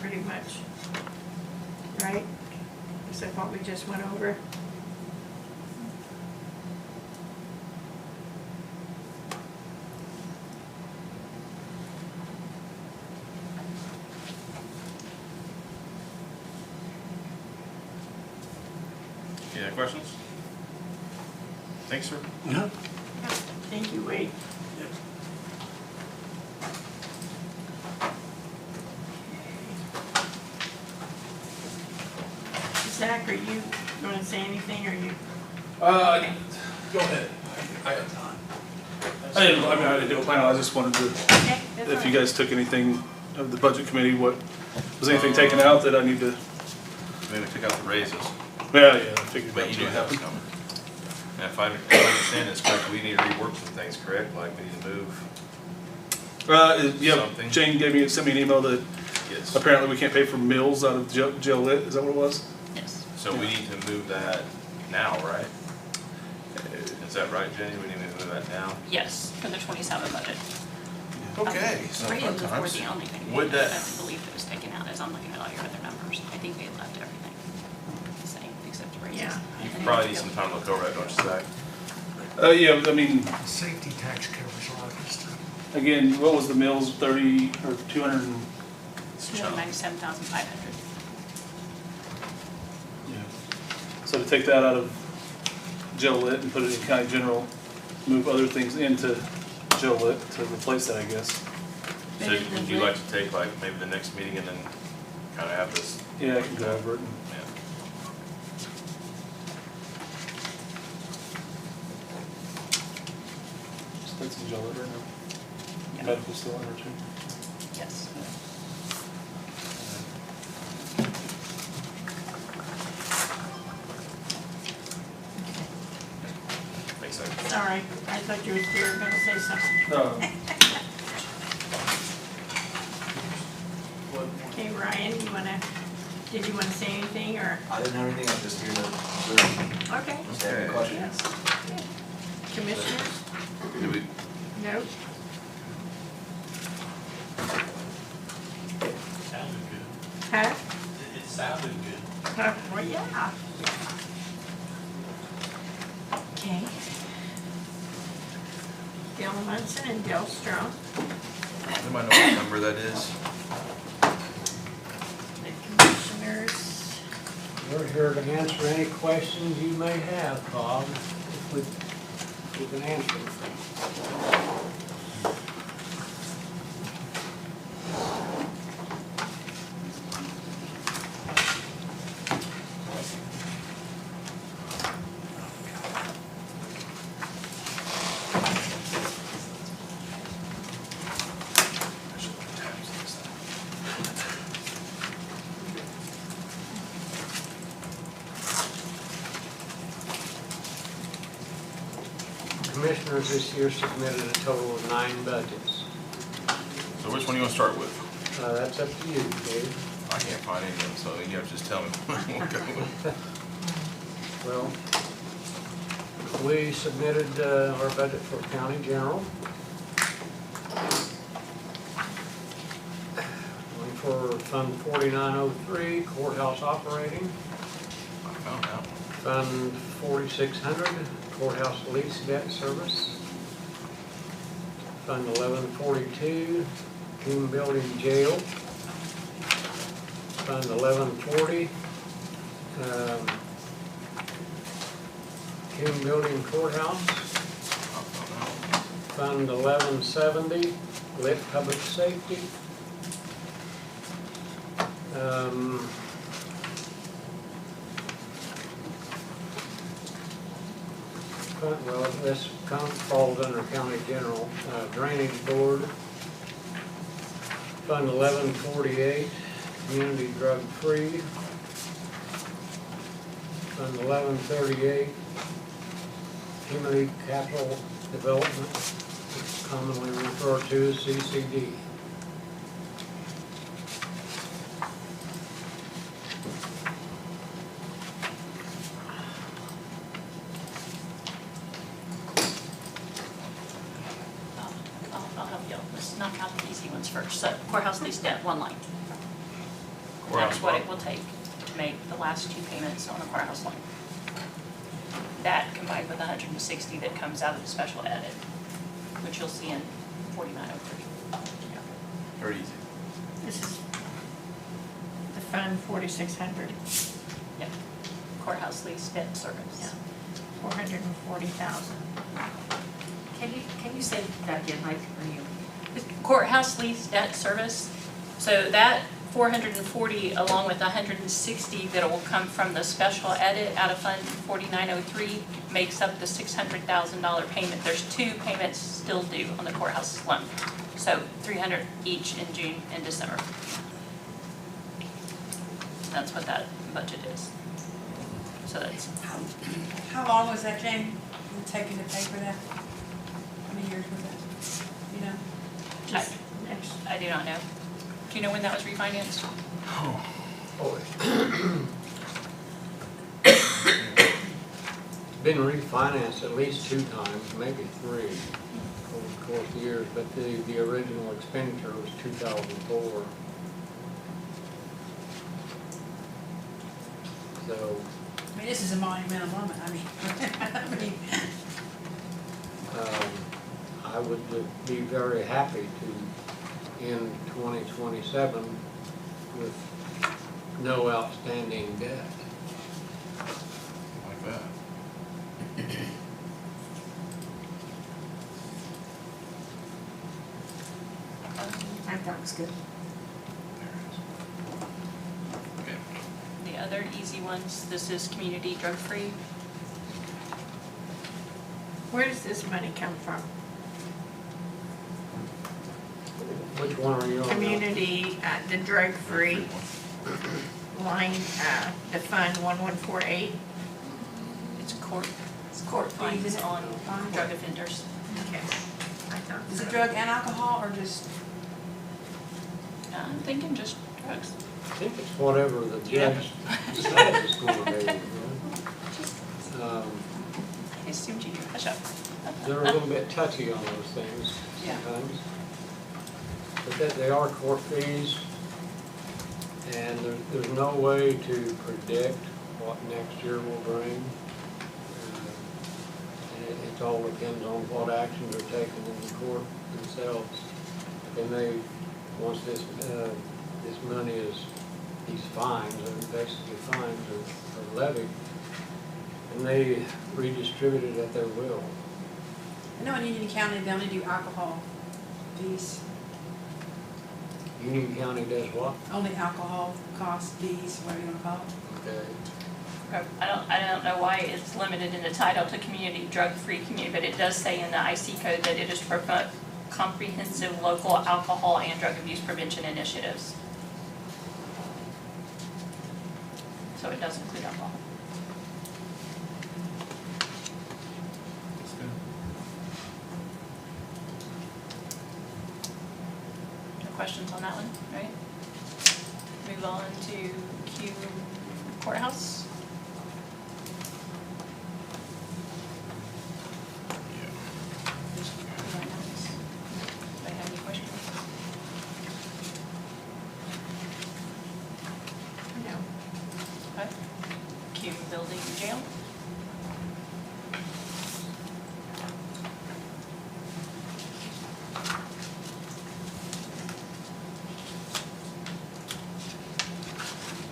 pretty much, right? Except what we just went over. Any other questions? Thanks, sir. Yeah. Thank you, Wade. Zach, are you going to say anything, or you? Go ahead. I got time. I didn't do a plan, I just wanted to, Okay, that's if all you right. guys took anything of the budget committee, was anything taken out that I need to, Maybe we took out the raises, yeah, I figured but that you was knew gonna that was happen. coming. And if I understand this correctly, we need to rework some things, correct? Like we need to move, Yeah, Something. Jane sent me an email that yes. apparently we can't pay for meals out of jail lit, is that what it was? Yes. So we need to move that now, right? Is that right, Jenny? We need to move that now? Yes, for the 27 budget. Okay, so Radios fun were times. the only thing Would that that- I believe that was taken out, as I'm looking at all your other numbers. I think they left everything the same, except raises. Yeah. You probably need some time to look over that, don't you, Zach? Yeah, I mean, The safety tax covers a lot of this stuff. again, what was the mills, 30 or 200 and? It's It's chunk. 97,500. So to take that out of jail lit and put it in county general, move other things into jail lit to replace that, I guess. So would you like to take like maybe the next meeting and then kind of have this, Yeah, I can go over it and. yeah. That's in jail lit right now. Yeah. Medical still under too. Yes. Makes sense. Sorry, I thought you were going to say something. No. Okay, Ryan, did you want to say anything, or? I didn't have anything, I'm just here to observe. Okay. Just have any questions? Yes. Commissioners? Do we, No? Sounded good. Huh? It sounded good. Well, yeah. Okay. Bill Munson and Bill Strong. anybody know what number that is? We're here to answer any questions you may have, Bob, if we can answer them. Commissioners this year submitted a total of 9 budgets. So which one do you want to start with? That's up to you, Dave. I can't find any of them, so you have to just tell me what you want to go with. Well, we submitted our budget for county general. One for Fund 4903, courthouse operating. I found out. Fund 4600, courthouse lease debt service. Fund 1142, King Building Jail. Fund 1140, King Building Courthouse. Fund 1170, Lit Public Safety. Well, this falls under county general, drainage board. Fund 1148, community drug free. Fund 1138, community capital development, commonly referred to as CCD. I'll help you. Let's knock out the easy ones first. So courthouse lease debt, one line. Courthouse That's what what? it will take to make the last 2 payments on the courthouse line. That combined with the 160 that comes out of the special edit, which you'll see in 4903. Very easy. This is the Fund 4600, Yep. Courthouse lease debt service. 440,000. Can you say that again, Mike, or you? Courthouse lease debt service, so that 440 along with 160 that will come from the special edit out of Fund 4903 makes up the $600,000 payment. There's 2 payments still due on the courthouse loan. So 300 each in June and December. That's what that budget is. So that's, How long was that, Jane, taking to pay for that? How many years was that? You know? Just next. I do not know. Do you know when that was refinanced? Been refinanced at least 2 times, maybe 3 over the course of years, but the original expenditure was 2004. So, I mean, this is a monumental moment, I mean, I would be very happy to end 2027 with no outstanding debt. Like that. I thought it was good. Okay. The other easy ones, this is community drug free. Where does this money come from? Which one are you on now? Community, the drug-free line, the Fund 1148. It's court fines on drug offenders. Okay. I thought is so. it drug and alcohol, or just, I'm thinking just drugs. I think it's whatever the Yeah. judge decides it's going to be. Right? I assumed you knew. Hush up. They're a little bit touchy on those things Yeah. sometimes. But they are court fees, and there's no way to predict what next year will bring. And it all depends on what actions are taken in the court themselves. They may, once this money is these fines, or basically fines are levied, and they redistribute it at their will. I know in Union County, they only do alcohol fees, Union County does what? only alcohol costs, fees, whatever you wanna call it. Okay. I don't know why it's limited in the title to community, drug-free community, but it does say in the IC code that it is to promote comprehensive local alcohol and drug abuse prevention initiatives. So it does include alcohol. That's good. No questions on that one, right? Move on to Q courthouse. Anybody have any questions? No. Okay. Q building jail.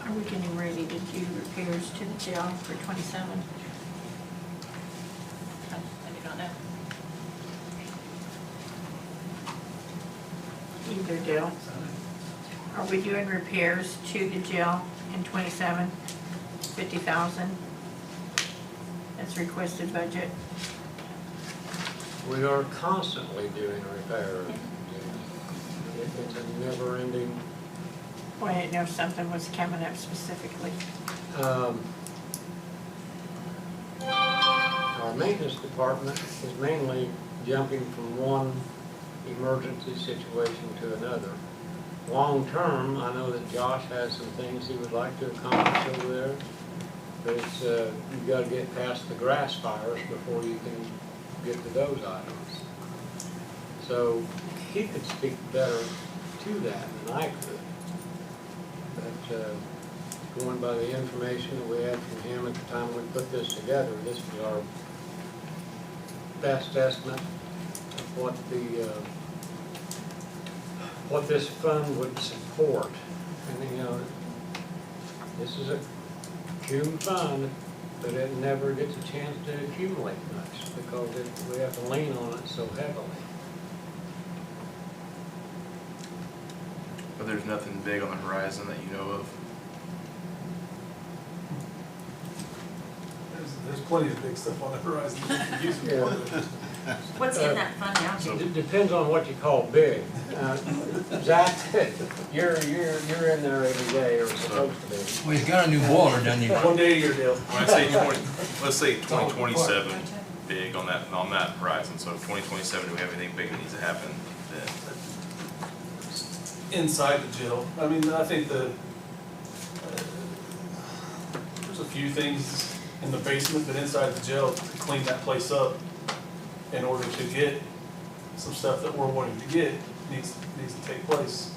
Are we getting ready to do repairs to the jail for 27? I do not know. Either do. Are we doing repairs to the jail in 27? 50,000? That's requested budget. We are constantly doing repairs. It's a never-ending. Well, I didn't know if something was coming up specifically. Our maintenance department is mainly jumping from one emergency situation to another. Long-term, I know that Josh has some things he would like to accomplish over there, but it's, you've got to get past the grass fires before you can get to those items. So he could speak better to that than I could. But going by the information that we had from him at the time we put this together, this was our best estimate of what this fund would support. And you know, this is a cum fund, but it never gets a chance to accumulate much because we have to lean on it so heavily. But there's nothing big on the horizon that you know of? There's plenty of big stuff on the horizon that we can use Yeah. for. What's in that fund now? It depends on what you call big. Zach, you're in there every day or supposed to be. Well, he's got a new boiler, doesn't he? 1 day a year deal. When I say 20, let's say 2027 big on that horizon, so 2027, do we have anything big that needs to happen then? Inside the jail. I mean, I think there's a few things in the basement, but inside the jail to clean that place up in order to get some stuff that we're wanting to get needs to take place.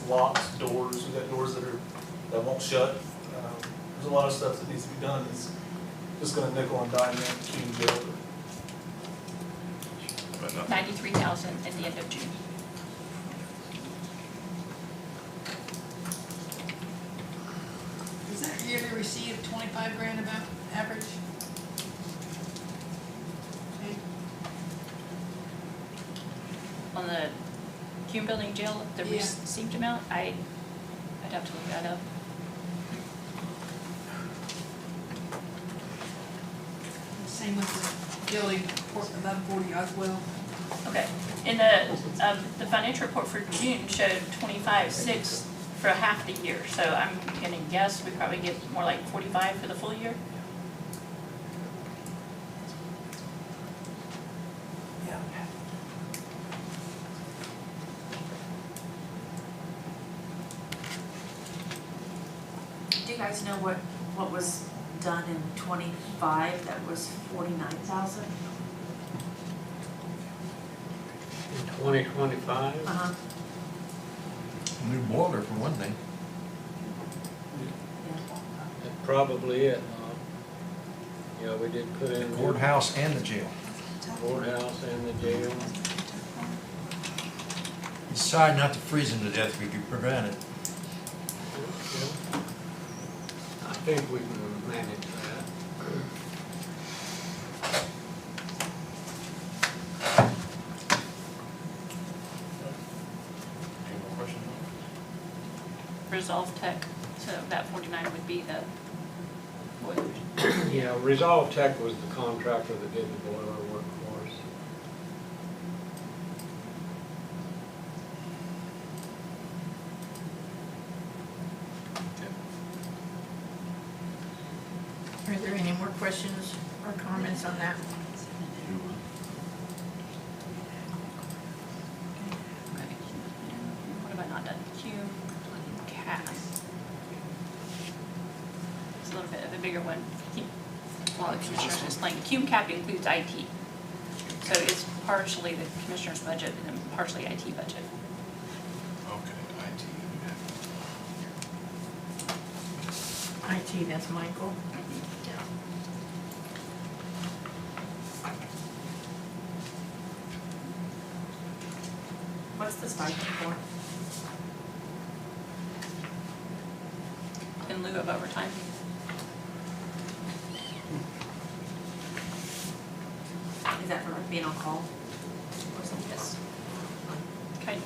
Locks, doors, we got doors that won't shut. There's a lot of stuff that needs to be done. It's just gonna nickel and dime that Cume jail. But nothing. 93,000 at the end of June. Is that yearly receipt of 25 grand about average? Okay. On the Cume building jail, the Yeah. received amount, I'd have to look that up. Same with the building, above 40 as well. Okay, in the financial report for June showed 25.6 for half the year, so I'm gonna guess we probably get more like 45 for the full year. Yeah. Do you guys know what was done in 25 that was 49,000? In 2025, Uh-huh. New boiler for one thing. that's probably it. You know, we did put in the Courthouse and the jail. courthouse and the jail. Decide not to freeze them to death if you can prevent it. think we can manage that. Any more questions? Resolve Tech, so that 49 would be the boilers. Yeah, Resolve Tech was the contractor that did the boiler work for us. Are there any more questions or comments on that? What have I not done? Cume Cap. It's a little bit of a bigger one. While the commissioners explain, Cume Cap includes IT. So it's partially the commissioner's budget and partially IT budget. Okay, IT. IT, that's Michael. What's the stipend for? In lieu of overtime. Is that for like being on call or something? Yes. Okay.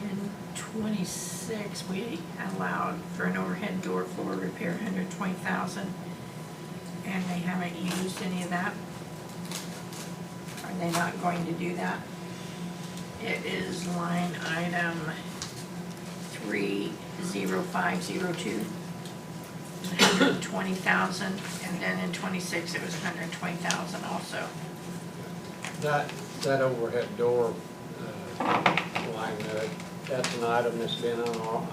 In 26, we allowed for an overhead door floor repair, 120,000, and they haven't used any of that. Are they not going to do that? It is line item 30502. 120,000, and then in 26 it was 120,000 also. That overhead door line, that's an item that's been on our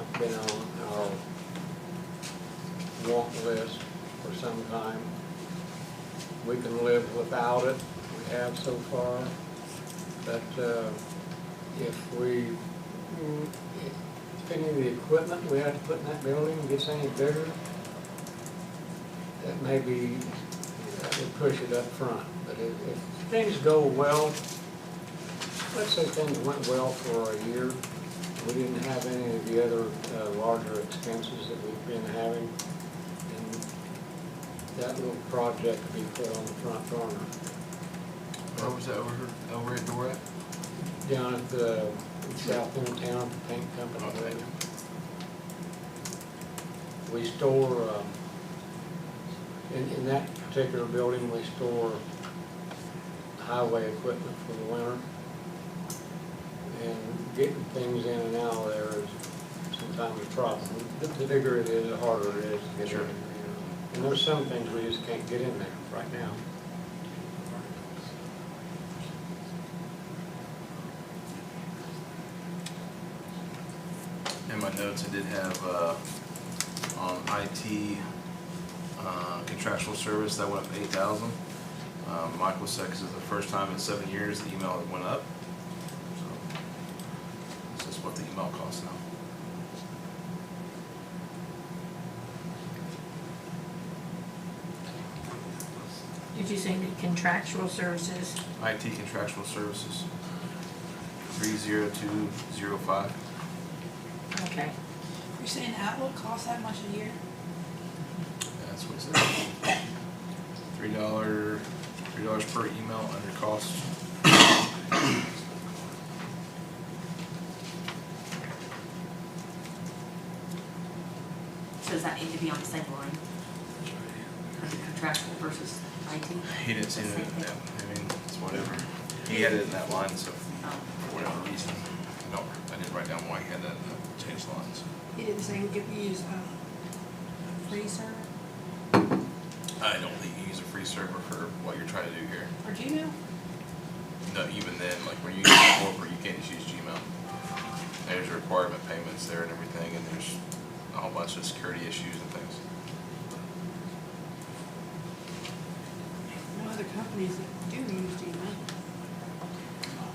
want list for some time. We can live without it, we have so far, but if any of the equipment we have to put in that building gets any bigger, that maybe would push it up front. But if things go well, let's say things went well for a year, we didn't have any of the other larger expenses that we've been having, and that little project could be put on the front burner. Where was that overhead door at? Down at the south end of town, paint company. Okay. We store, in that particular building, we store highway equipment for the winter. And getting things in and out of there is sometimes a problem. The bigger it is, the harder it is to get in there. And there's some things we just can't get in there right now. In my notes, I did have, on IT, contractual service, that went up 8,000. Michael said, because it's the first time in 7 years the email went up. So, this is what the email costs now. Did you say the contractual services? IT contractual services, 30205. Okay. You're saying Outlook costs that much a year? That's what it says. $3 per email under cost. So does that need to be on the same line? Contractual versus IT? He didn't see That's that. the same thing. I mean, it's whatever. He had it in that line, so for whatever reason, no, I didn't write down why he had that changed lines. He didn't say we could use free server I don't think you use a free server for what you're trying to do here. or Gmail? No, even then, like when you use corporate, you can't just use Gmail. There's requirement payments there and everything, and there's a whole bunch of security issues and things. No other companies that do use Gmail.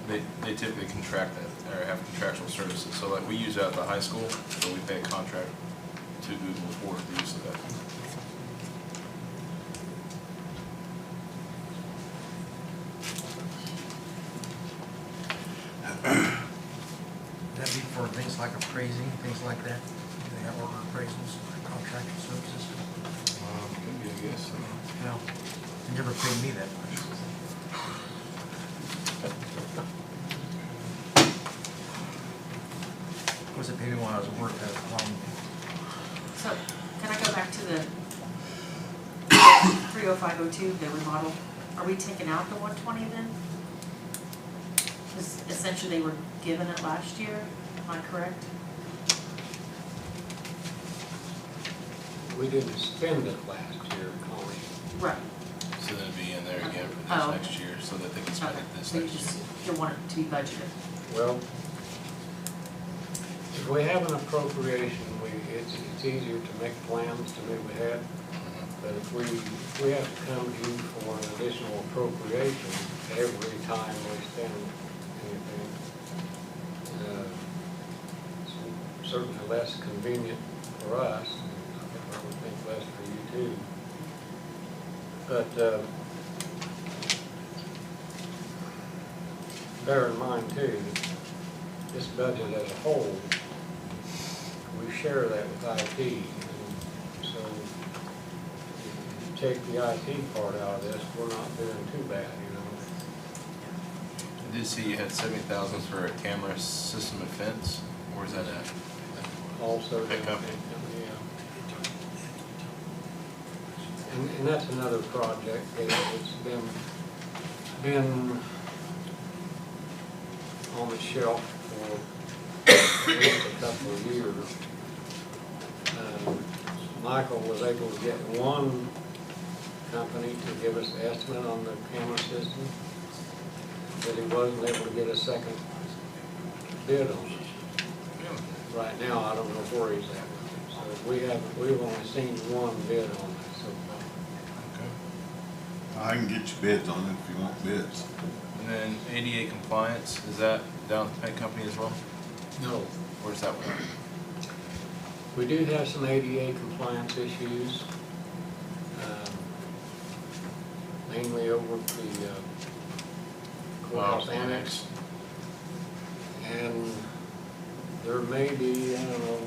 They typically contract that, or have contractual services, so like we use that at the high school, so we pay a contract to Google for the use of that. Would that be for things like appraising, things like that? Do they have order appraisals, contractual services? Could be, I guess. No, they never paid me that much. Of course, they paid me when I was at work, that's the problem. So, can I go back to the 30502, the remodel? Are we taking out the 120 then? Because essentially they were given it last year, am I correct? We didn't spend it last year, Colleen. Right. So that'd be in there again for Oh. this next year, so that they can spend Okay, it this so you next year. just, you want it to be budgeted? Well, if we have an appropriation, it's easier to make plans to move ahead. But if we have to come to you for an additional appropriation every time we spend anything, it's certainly less convenient for us, and I would think less for you too. But bear in mind too, that this budget as a whole, we share that with IT, and so if you take the IT part out of this, we're not doing too bad, you know. I did see you had 70,000 for a camera system of fence, where's that at? Also, Big company. yeah. And that's another project that's been on the shelf for at least a couple of years. Michael was able to get one company to give us an estimate on the camera system, but he wasn't able to get a second bid on it. Right now, I don't know where he's at with it, so we've only seen one bid on it so far. I can get you bids on it if you want bids. And then ADA compliance, is that down at the paint company as well? No. Where's that one? We do have some ADA compliance issues, mainly over at the courthouse annex. And there may be, I don't know,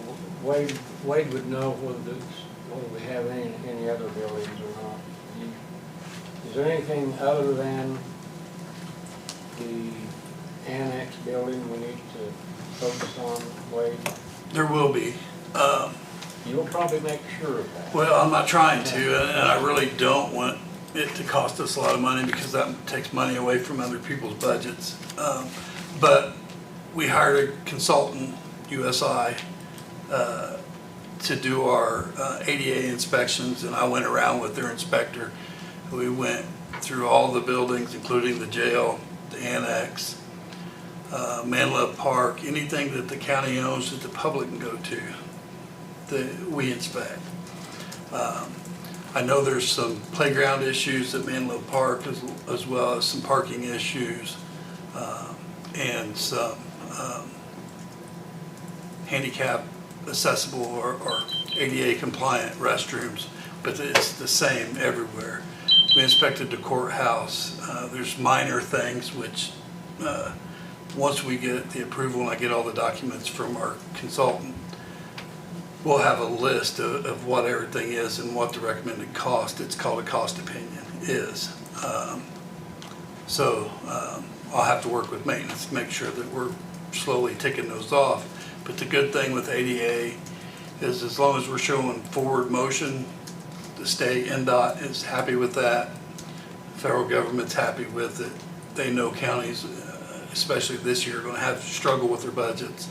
Wade would know whether we have any other buildings or not. Is there anything other than the annex building we need to focus on, Wade? There will be. You'll probably make sure of that. Well, I'm not trying to, and I really don't want it to cost us a lot of money because that takes money away from other people's budgets. But we hired a consultant, USI, to do our ADA inspections, and I went around with their inspector. We went through all the buildings, including the jail, the annex, Manlove Park, anything that the county owns that the public can go to, that we inspect. I know there's some playground issues at Manlove Park as well as some parking issues and some handicap accessible or ADA compliant restrooms, but it's the same everywhere. We inspected the courthouse. There's minor things which once we get the approval and I get all the documents from our consultant, we'll have a list of what everything is and what the recommended cost, it's called a cost opinion, is. I'll have to work with maintenance to make sure that we're slowly ticking those off. But the good thing with ADA is as long as we're showing forward motion, the state NDOT is happy with that. Federal government's happy with it. They know counties, especially this year, are going to have to struggle with their budgets.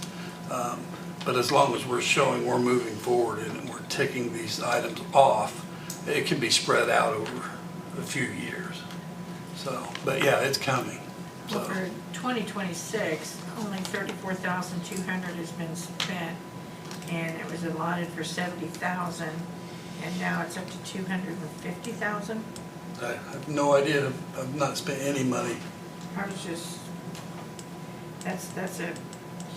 But as long as we're showing we're moving forward and we're ticking these items off, it can be spread out over a few years. So, but yeah, it's coming. Well, So, for 2026, only 34,200 has been spent, and it was allotted for 70,000, and now it's up to 250,000. I have no idea. I've not spent any money. I was just That's a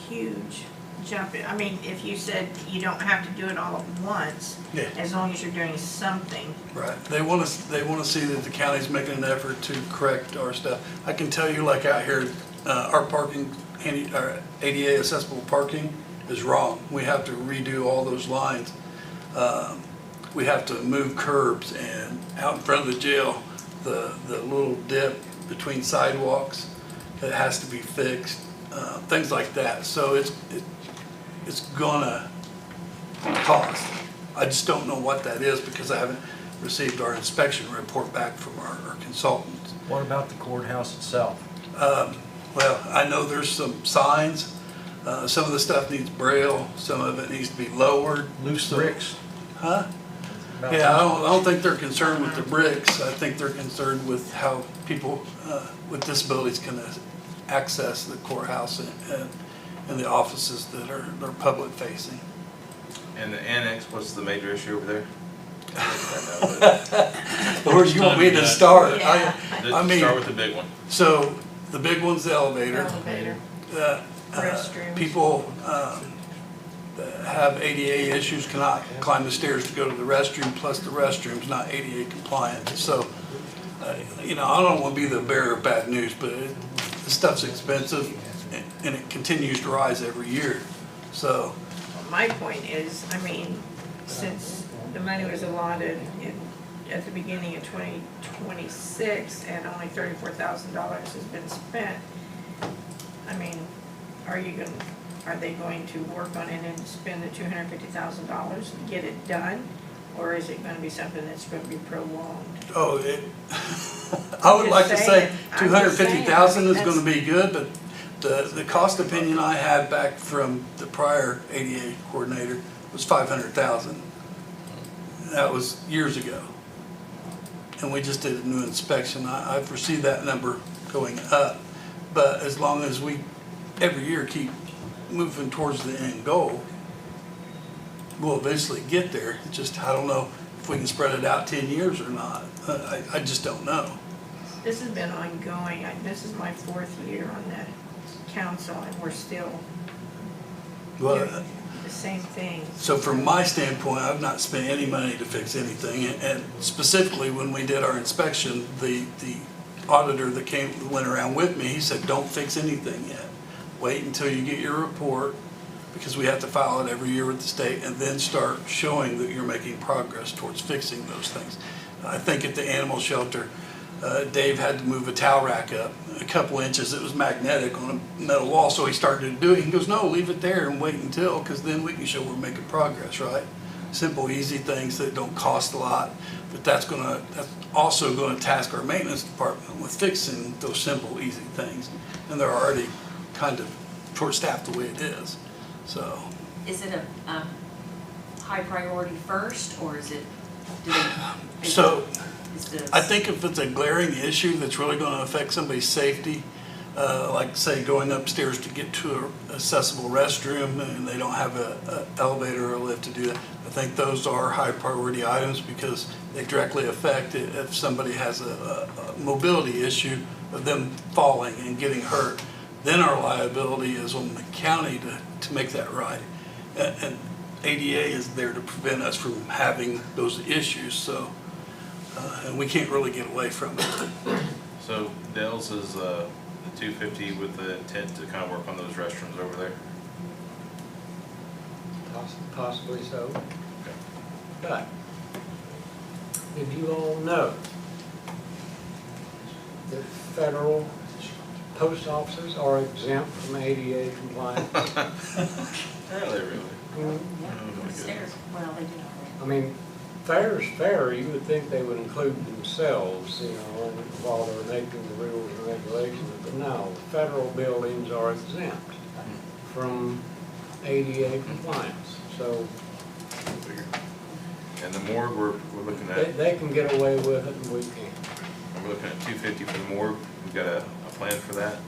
huge jump. I mean, if you said you don't have to do it all at once, Yeah. as long as you're doing something. Right, they want to see that the county's making an effort to correct our stuff. I can tell you, like out here, our parking, our ADA accessible parking is wrong. We have to redo all those lines. We have to move curbs, and out in front of the jail, the little dip between sidewalks, it has to be fixed, things like that. So it's gonna cost. I just don't know what that is because I haven't received our inspection report back from our consultants. What about the courthouse itself? Well, I know there's some signs. Some of the stuff needs braille, some of it needs to be lowered. Loose So- bricks? Huh? About Yeah, I loose- don't think they're concerned with the bricks. I think they're concerned with how people with disabilities can access the courthouse and the offices that are public facing. And the annex, what's the major issue over there? Where do you want me to start? Yeah. I mean, Start with the big one. so the big one's the elevator. Elevator. Restrooms. People that have ADA issues cannot climb the stairs to go to the restroom, plus the restroom's not ADA compliant. So, you know, I don't want to be the bearer of bad news, but this stuff's expensive and it continues to rise every year. So, My point is, I mean, since the money was allotted at the beginning of 2026 and only $34,000 has been spent, I mean, are they going to work on it and spend the $250,000 and get it done? Or is it gonna be something that's gonna be prolonged? I would like to say saying. I'm just saying. 250,000 is That's- gonna be good, but the cost opinion I had back from the prior ADA coordinator was 500,000. That was years ago. And we just did a new inspection. I foresee that number going up. But as long as we, every year, keep moving towards the end goal, we'll eventually get there. It's just, I don't know if we can spread it out 10 years or not. I just don't know. This has been ongoing. This is my 4th year on the council and we're still Well, doing the same thing. so from my standpoint, I've not spent any money to fix anything. And specifically, when we did our inspection, the auditor that went around with me, he said, don't fix anything yet. Wait until you get your report, because we have to file it every year with the state, and then start showing that you're making progress towards fixing those things. I think at the animal shelter, Dave had to move a towel rack up a couple inches. It was magnetic on a metal wall, so he started to do it. He goes, no, leave it there and wait until, because then we can show we're making progress, right? Simple, easy things that don't cost a lot, but that's also gonna task our maintenance department with fixing those simple, easy things. And they're already kind of short-staffed the way it is, so. Is it a high priority first, or is it, So, I think if it's a glaring issue that's really gonna affect somebody's safety, like say going upstairs to get to an accessible restroom and they don't have a elevator or a lift to do that, I think those are high priority items because they directly affect it if somebody has a mobility issue of them falling and getting hurt. Then our liability is on the county to make that right. And ADA is there to prevent us from having those issues, so, and we can't really get away from it. So Dell's is the 250 with the intent to kind of work on those restrooms over there? Possibly so. But, did you all know that federal post offices are exempt from ADA compliance? Are they really? yeah, Oh, my stairs, well, they do. I mean, fair is fair, you would think they would include themselves, you know, while they're making the rules and regulations, but no, federal buildings are exempt from ADA compliance, so And the morgue, we're looking at, they can get away with it and we can't. we're looking at 250 for the morgue. We've got a plan for that.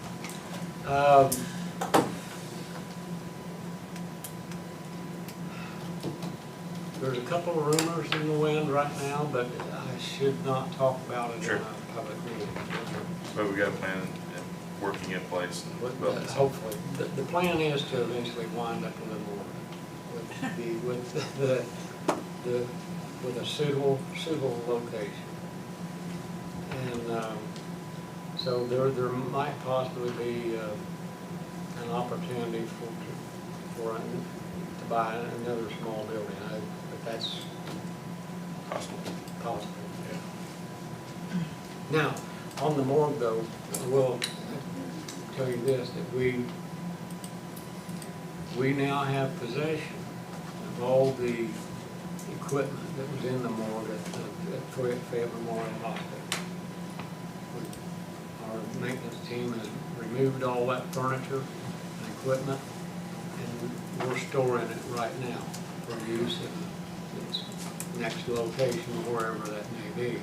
There's a couple of rumors in the wind right now, but I should not talk about it in Sure. a public meeting. But we got a plan, and working in place and But buildings. hopefully, the plan is to eventually wind up in Livermore, with a suitable location. And, so there might possibly be, an opportunity to buy another small building, but that's Possible. possible. Now, on the morgue though, I will tell you this, that we now have possession of all the equipment that was in the morgue at Fayette Memorial Hospital. Our maintenance team has removed all that furniture and equipment, and we're storing it right now for use in its next location, wherever that may be.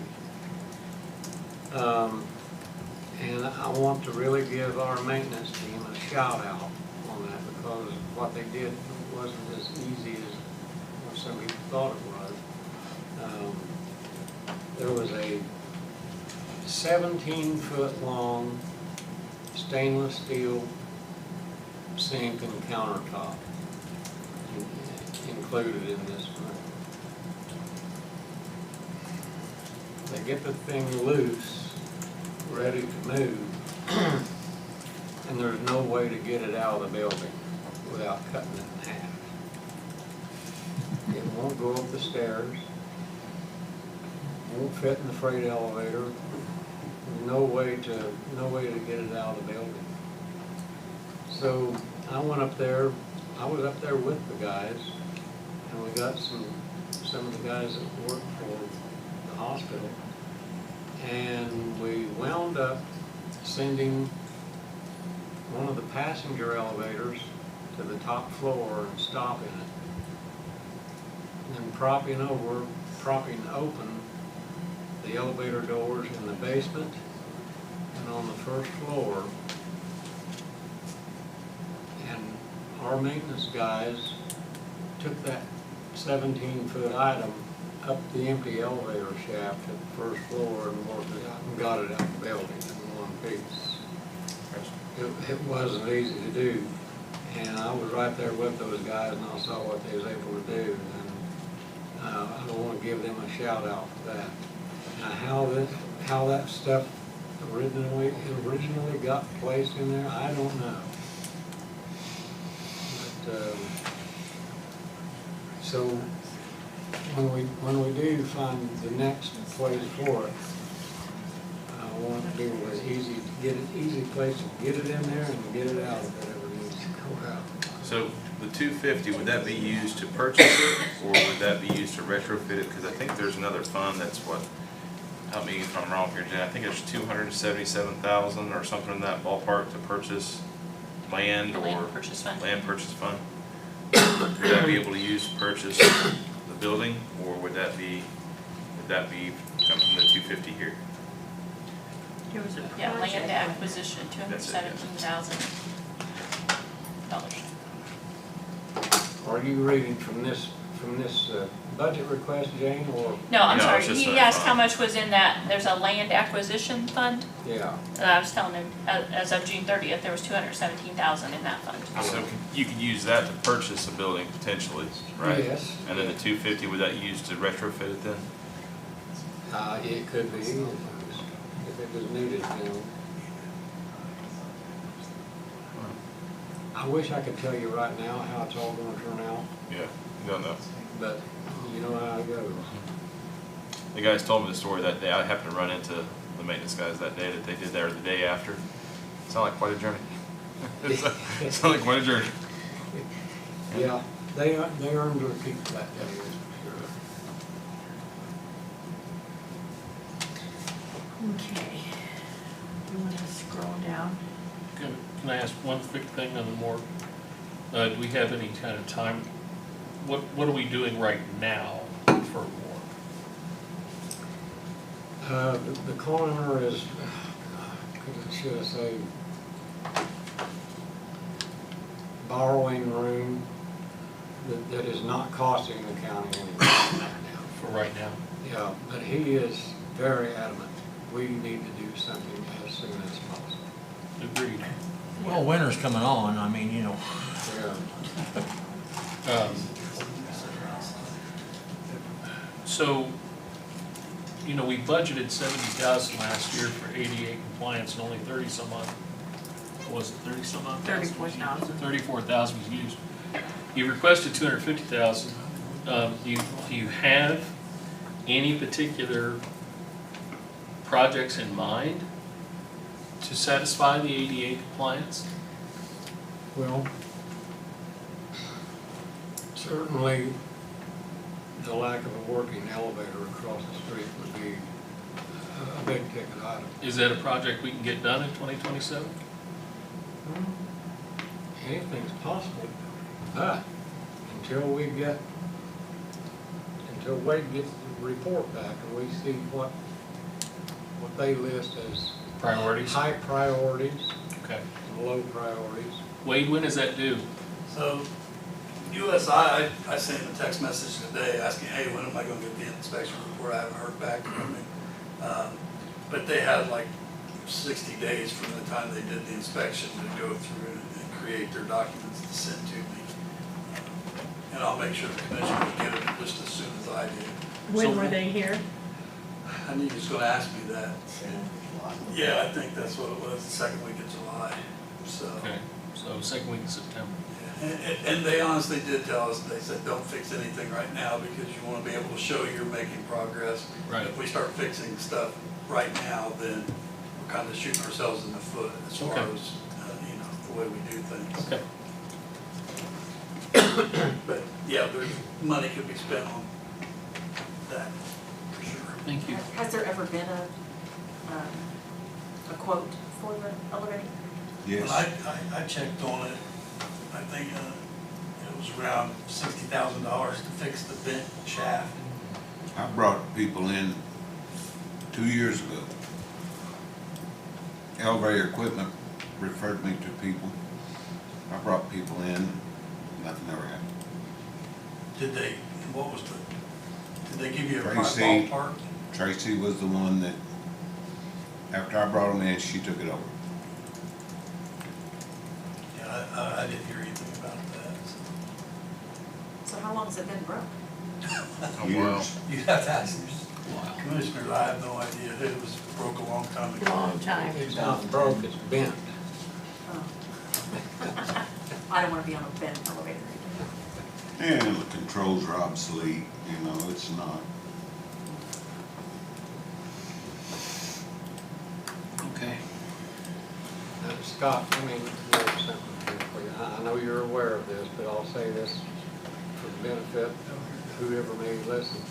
And I want to really give our maintenance team a shout out on that, because what they did wasn't as easy as what some people thought it was. There was a 17-foot long stainless steel sink and countertop included in this room. They get the thing loose, ready to move, and there's no way to get it out of the building without cutting it in half. It won't go up the stairs, won't fit in the freight elevator, no way to get it out of the building. So I went up there, I was up there with the guys, and we got some of the guys that work for the hospital, and we wound up sending one of the passenger elevators to the top floor and stopping it, and then propping open the elevator doors in the basement and on the first floor. And our maintenance guys took that 17-foot item up the empty elevator shaft at the first floor and worked it out and got it out of the building in one piece. It wasn't easy to do, and I was right there with those guys, and I saw what they was able to do, and I want to give them a shout out for that. Now, how that stuff originally got placed in there, I don't know. But, so when we do find the next place for it, I want it to be an easy place to get it in there and get it out if it ever needs to go out. So the 250, would that be used to purchase it, or would that be used to retrofit it? Because I think there's another fund that's what, help me if I'm wrong here, Jen, I think it's 277,000 or something in that ballpark to purchase land or Land purchase fund. land purchase fund. Would that be able to use to purchase the building, or would that be coming from the 250 here? There was a Yeah, land project. acquisition, $217,000. Are you reading from this budget request, Jane, or? No, I'm No, sorry, it's just he a asked fund. how much was in that, there's a land acquisition fund. Yeah. I was telling him, as of June 30th, there was $217,000 in that fund. So you could use that to purchase a building potentially, right? Yes. And then the 250, would that use to retrofit it then? It could be, if it was needed, you know. I wish I could tell you right now how it's all gonna turn out, Yeah, you don't know. but you know how it goes. The guys told me the story that day. I happened to run into the maintenance guys that day that they did there the day after. Sounded like quite a journey. It sounded like quite a journey. Yeah, they earned their keep that day, that's for sure. Okay. You want to scroll down? Can I ask one quick thing on the morgue? Do we have any kind of time, what are we doing right now for a morgue? The coroner is, should I say, borrowing room that is not costing the county anything right now. For right now? Yeah, but he is very adamant, we need to do something as soon as possible. Agreed. Well, winter's coming on, I mean, you know, So, you know, we budgeted 70,000 last year for ADA compliance and only 30 some odd, was it 30 some odd? 34,000. 34,000 was used. You requested 250,000. Do you have any particular projects in mind to satisfy the ADA compliance? Well, certainly the lack of a working elevator across the street would be a big ticket item. Is that a project we can get done in 2027? Anything's possible, but until Wade gets the report back and we see what they list as Priorities? high priorities Okay. and low priorities. Wade, when is that due? So USI, I sent him a text message today asking, hey, when am I gonna get the inspection report? I haven't heard back from him. But they had like 60 days from the time they did the inspection to go through and create their documents to send to me. And I'll make sure the commission will get it just as soon as I do. When were they here? I knew you was gonna ask me that. Yeah, I think that's what it was, the second week of July, so. Okay, so second week of September. And they honestly did tell us, they said, don't fix anything right now because you want to be able to show you're making progress. Right. If we start fixing stuff right now, then we're kind of shooting ourselves in the foot as far Okay. as, the way we do things. Okay. But, yeah, there's, money could be spent on that, for sure. Thank you. Has there ever been a quote for the elevator? Yes. I checked on it, I think, it was around $60,000 to fix the bent shaft. I brought people in 2 years ago. Elevator equipment referred me to people. I brought people in, nothing ever happened. Did they, did they give you a Tracy. ballpark? Tracy was the one that, after I brought them in, she took it over. Yeah, I didn't hear anything about that. So how long has it been broke? Oh, wow. Years. You have to ask Commissioner, I have no idea. It was broke a long time ago. Long time. It's not broke, it's bent. Oh. I don't wanna be on a bent elevator. And the controls are obsolete, it's not. Okay. Scott, let me know something here for you. I know you're aware of this, but I'll say this for the benefit of whoever may listen.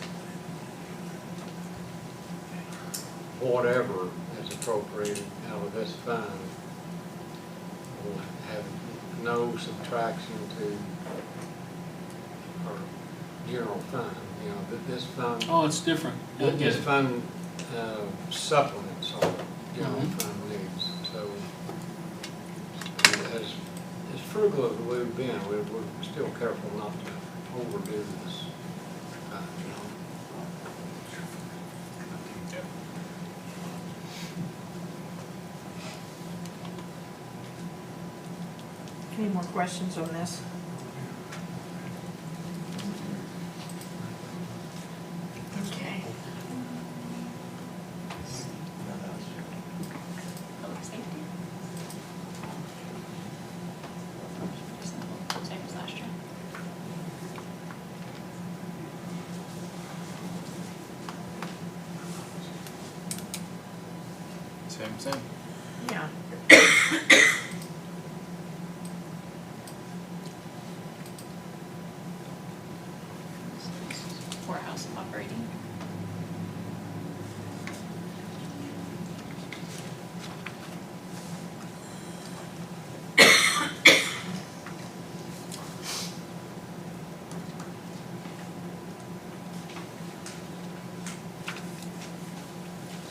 Whatever is appropriated out of this fund will have no subtraction to our general fund. This fund. Oh, it's different. I get This it. fund supplements our general Mhm. fund needs, so as frugal as we've been, we're still careful not to overdo this. Any more questions on this? Okay. Public safety. Same as last year. Same. Yeah. Warehouse operating.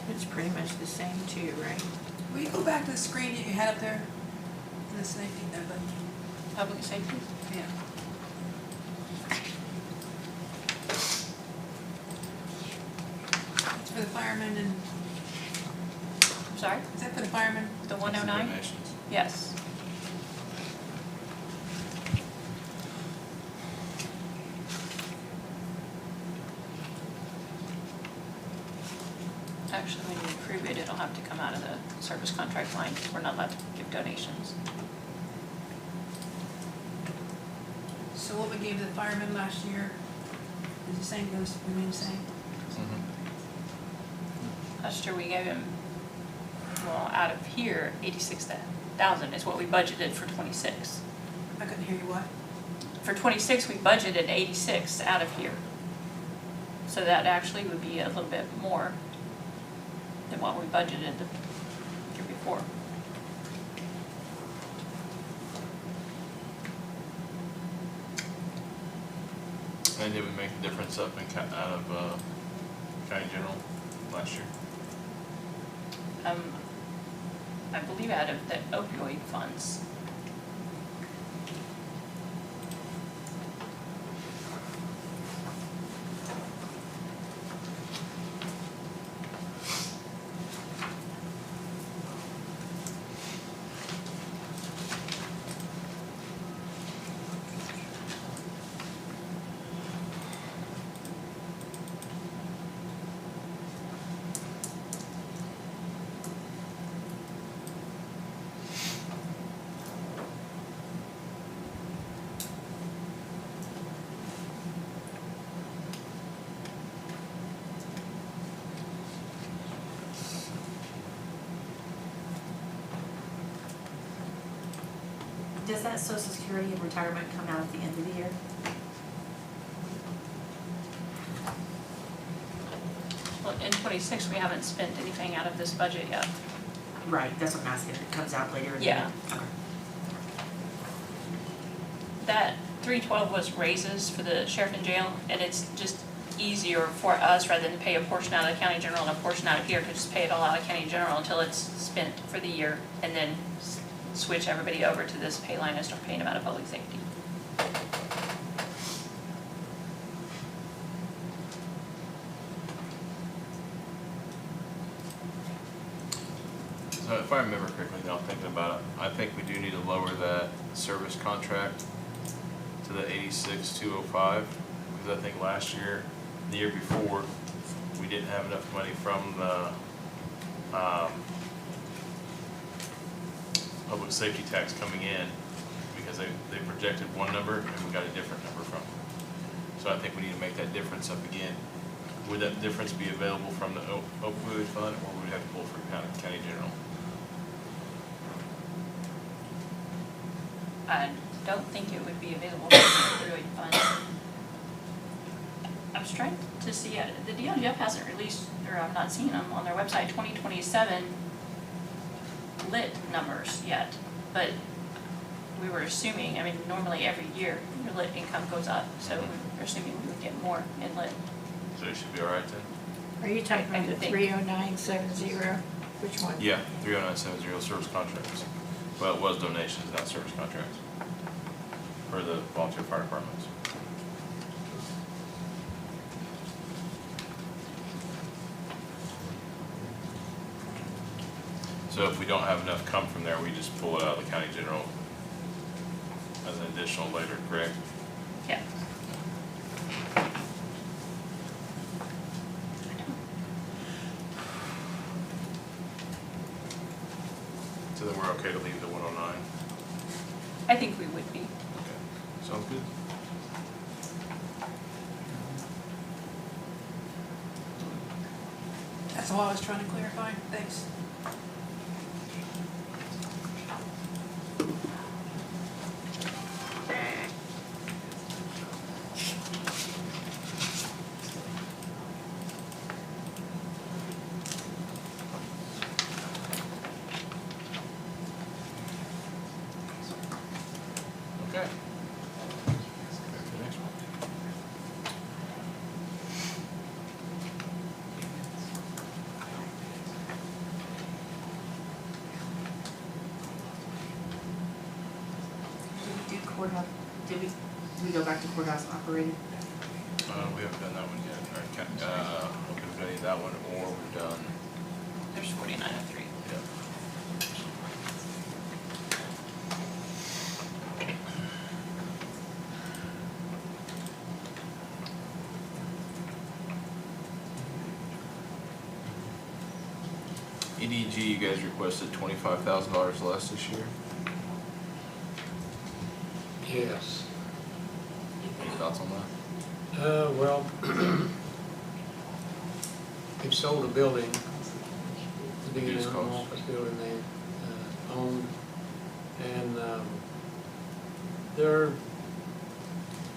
It's pretty much the same too, right? Will you go back to the screen that you had up there? The safety, there, but, Public safety. yeah. It's for the firemen and, I'm sorry, is that for the firemen? the 109? Donations. Yes. Actually, when you approve it, it'll have to come out of the service contract line, because we're not allowed to give donations. So what we gave the firemen last year is the same, goes, remain the same? Last year, we gave him, well, out of here, 86,000 is what we budgeted for 26. I couldn't hear you, what? For 26, we budgeted 86 out of here. So that actually would be a little bit more than what we budgeted the year before. And did we make a difference up in, out of, county general last year? I believe out of the opioid funds. Does that social security and retirement come out at the end of the year? Well, in 26, we haven't spent anything out of this budget yet. Right, that's what I'm asking, it comes out later in the Yeah. year? Okay. That 312 was raises for the sheriff and jail, and it's just easier for us, rather than pay a portion out of the county general and a portion out of here, to just pay it all out of county general until it's spent for the year, and then switch everybody over to this pay line and start paying them out of public safety. So if I remember correctly, now thinking about it, I think we do need to lower that service contract to the 86,205, because I think last year, the year before, we didn't have enough money from the, public safety tax coming in, because they projected one number and we got a different number from them. So I think we need to make that difference up again. Would that difference be available from the opioid fund, or would we have to pull from county general? I don't think it would be available for the opioid fund. I was trying to see, the DLGF hasn't released, or I've not seen them on their website, 2027 lit numbers yet, but we were assuming, I mean, normally every year your lit income goes up, so we were assuming we would get more in lit. So it should be all right then? Are you talking I about the think- 30970? Which one? Yeah, 30970 service contracts. Well, it was donations, not service contracts, for the volunteer fire departments. So if we don't have enough come from there, we just pull it out of the county general as an additional later, correct? Yeah. So then we're okay to leave the 109? I think we would be. Okay, sounds good. That's all I was trying to clarify, thanks. Okay. Back to the next one. Did we do courthouse, did we go back to courthouse operating? We haven't done that one yet. All right, we've done either that one, or we've done, There's 4903. yeah. CDG, you guys requested $25,000 less this year. Yes. Any thoughts on that? Well, they've sold a building, the beginning Used of an cars. office building they owned. And they're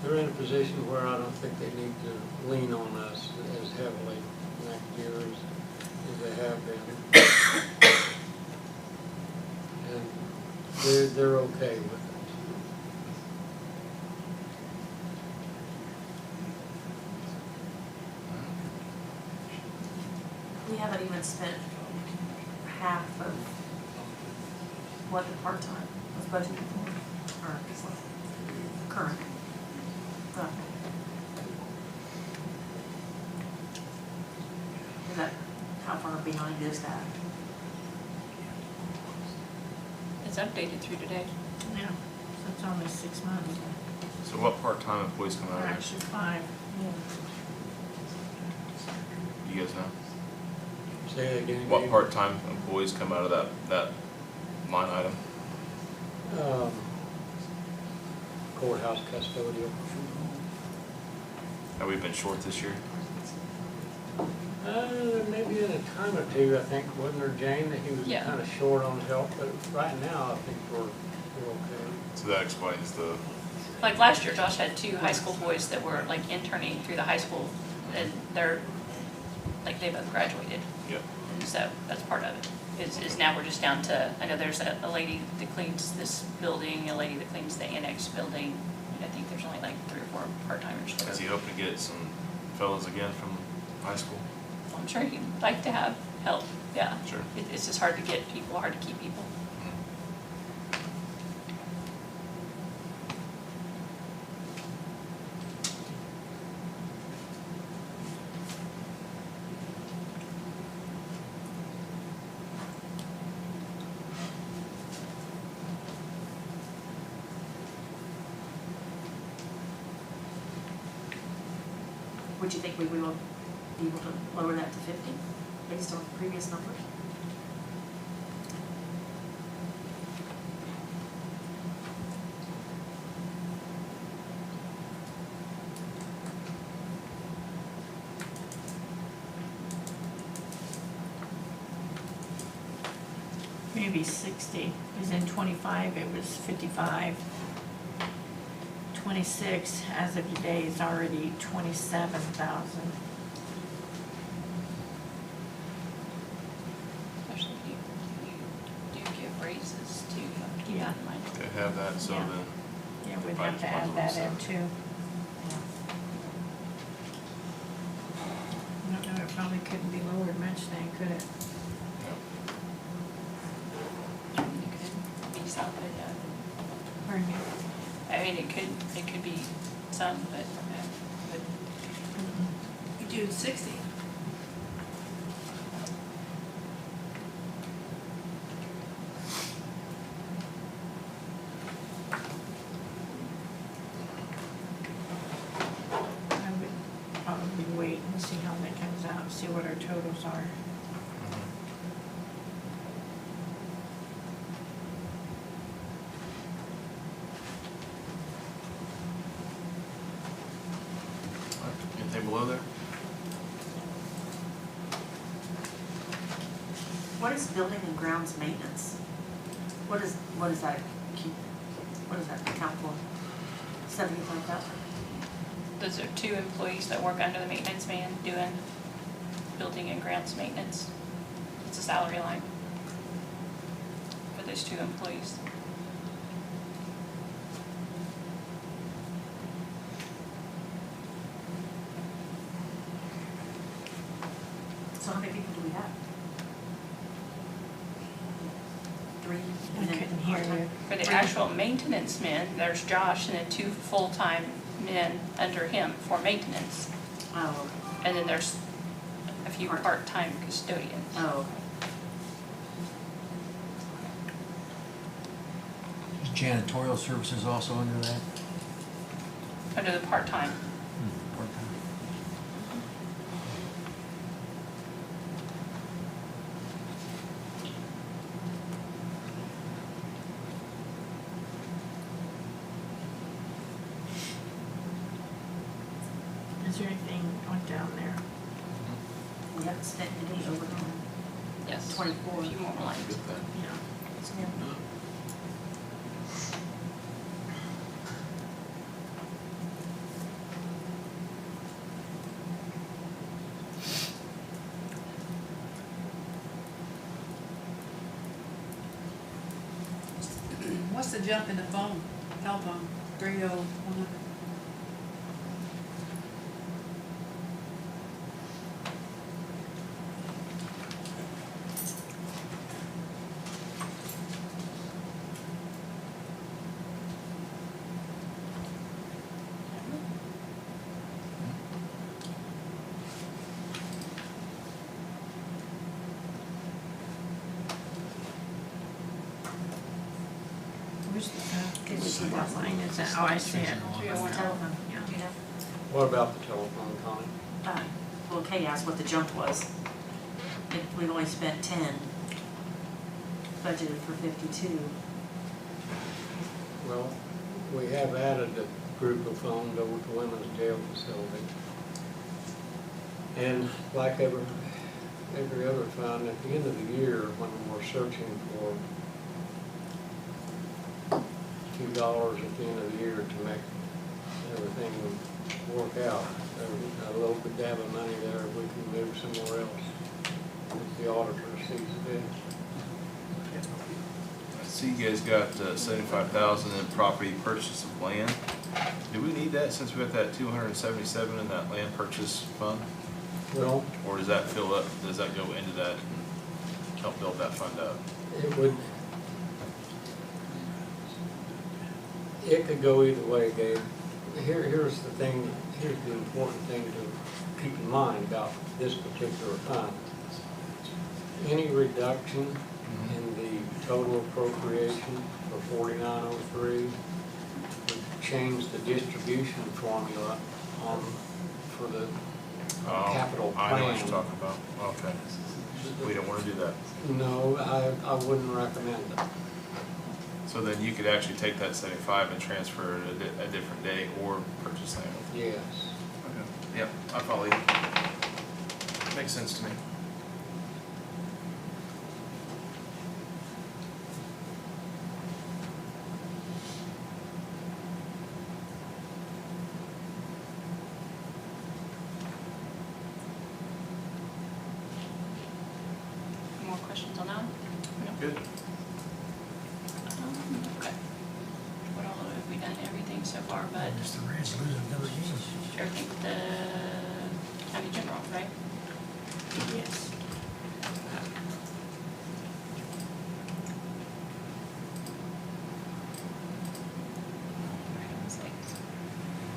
in a position where I don't think they need to lean on us as heavily next year as they have been. And they're okay with it. We haven't even spent half of what the part-time was budgeted for, or is like current. Is that, how far behind is that? It's updated through today. Yeah, so it's only 6 months, So what part-time employees come out or of there? actually 5, You guys know? Say that again. What Dave. part-time employees come out of that line item? Courthouse custodial. Have we been short this year? Maybe in a time or two, I think, wasn't there, Jane, that he was Yeah. kind of short on help, but right now, I think we're okay. So that explains the, Like last year, Josh had 2 high school boys that were like interning through the high school, and they're, like, they both graduated. yep. And so that's part of it, is now we're just down to, I know there's a lady that cleans this building, a lady that cleans the annex building. And I think there's only like 3 or 4 part-timers there. Is he hoping to get some fellows again from high school? I'm sure he'd like to have help, yeah. Sure. It's just hard to get people, hard to keep people. Would you think we will be able to lower that to 50 based on previous numbers? maybe 60, because in 25 it was 55. 26 as of today is already 27,000. Especially if you do give raises too, you have to keep that in mind. They have that, so Yeah. then, Yeah, we'd Right, have to add that in so. too. I don't know, it probably couldn't be lowered much then, could it? It could be some, but, Pardon me? I mean, it could be some, but You do 60. I would probably wait and see how that comes out, see what our totals are. anything below there? What is building and grounds maintenance? What is that keep, what does that account for? 75,000? those are 2 employees that work under the maintenance man doing building and grounds maintenance. It's a salary line for those 2 employees. So how many people do we have? 3? I couldn't hear you. For the actual maintenance men, there's Josh and then 2 full-time men under him for maintenance. Oh, And then there's a few part-time custodians. oh, Is janitorial services also under that? Under the part-time. Part-time. Is there anything on down there? We haven't spent any overtime. Yes. 24. A few more lines. Good thing. Yeah. What's the jump in the phone, telephone, 30100? What line is that? Oh, I see it. 301 telephone. Yeah. Do you know? What about the telephone, Connie? Well, Kay asked what the jump was. We've only spent 10, budgeted for 52. Well, we have added a group of phones over to women's jail facility. And like every other fund, at the end of the year, when we're searching for $2 at the end of the year to make everything work out, there's a little bit dab of money there we can move somewhere else if the auditor sees fit. I see you guys got 75,000 in property purchase of land. Do we need that since we got that 277 in that land purchase fund? Well, Or does that fill up, does that go into that and help build that fund up? it could go either way, Gabe. Here's the thing, here's the important thing to keep in mind about this particular fund. Any reduction in the total appropriation for 4903 would change the distribution formula for the capital plan. I know what you're talking about, okay. We don't wanna do that. No, I wouldn't recommend it. So then you could actually take that 75 and transfer it a different day or purchase land. Yes. Okay. Yep, I follow you. Makes sense to me. More questions on that one? No? Good. Okay. What all have we done? Everything so far, but Just the Reds losing another game. everything with the county general, right? Yes.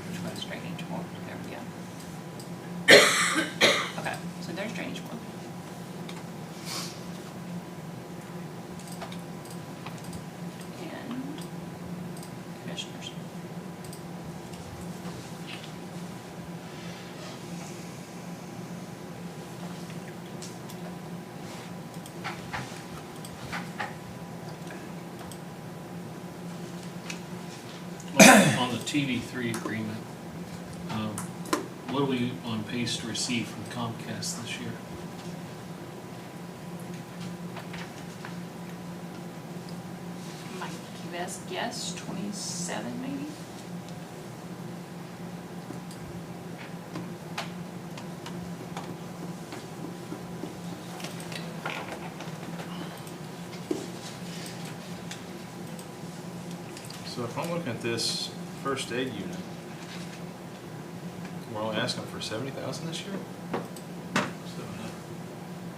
Which one's drainage board? There we go. Okay, so there's drainage board. And commissioners. On the TV3 agreement, what are we on pace to receive from Comcast this year? My best guess, 27 maybe? So if I'm looking at this first aid unit, we're only asking for 70,000 this year? So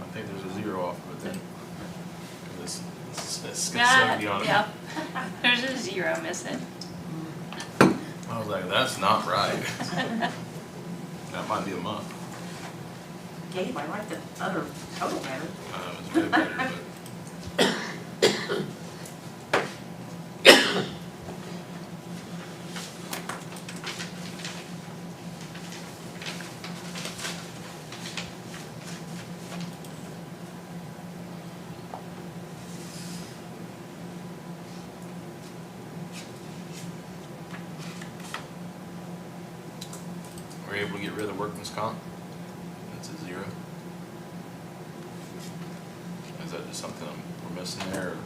I think there's a zero off of it then. It's got 70 on it. Yeah, there's a zero missing. I was like, that's not right. That might be a month. Gabe, I like the other total better. It's way better, but. Are we able to get rid of workman's comp? That's a 0. Is that just something we're missing there, or?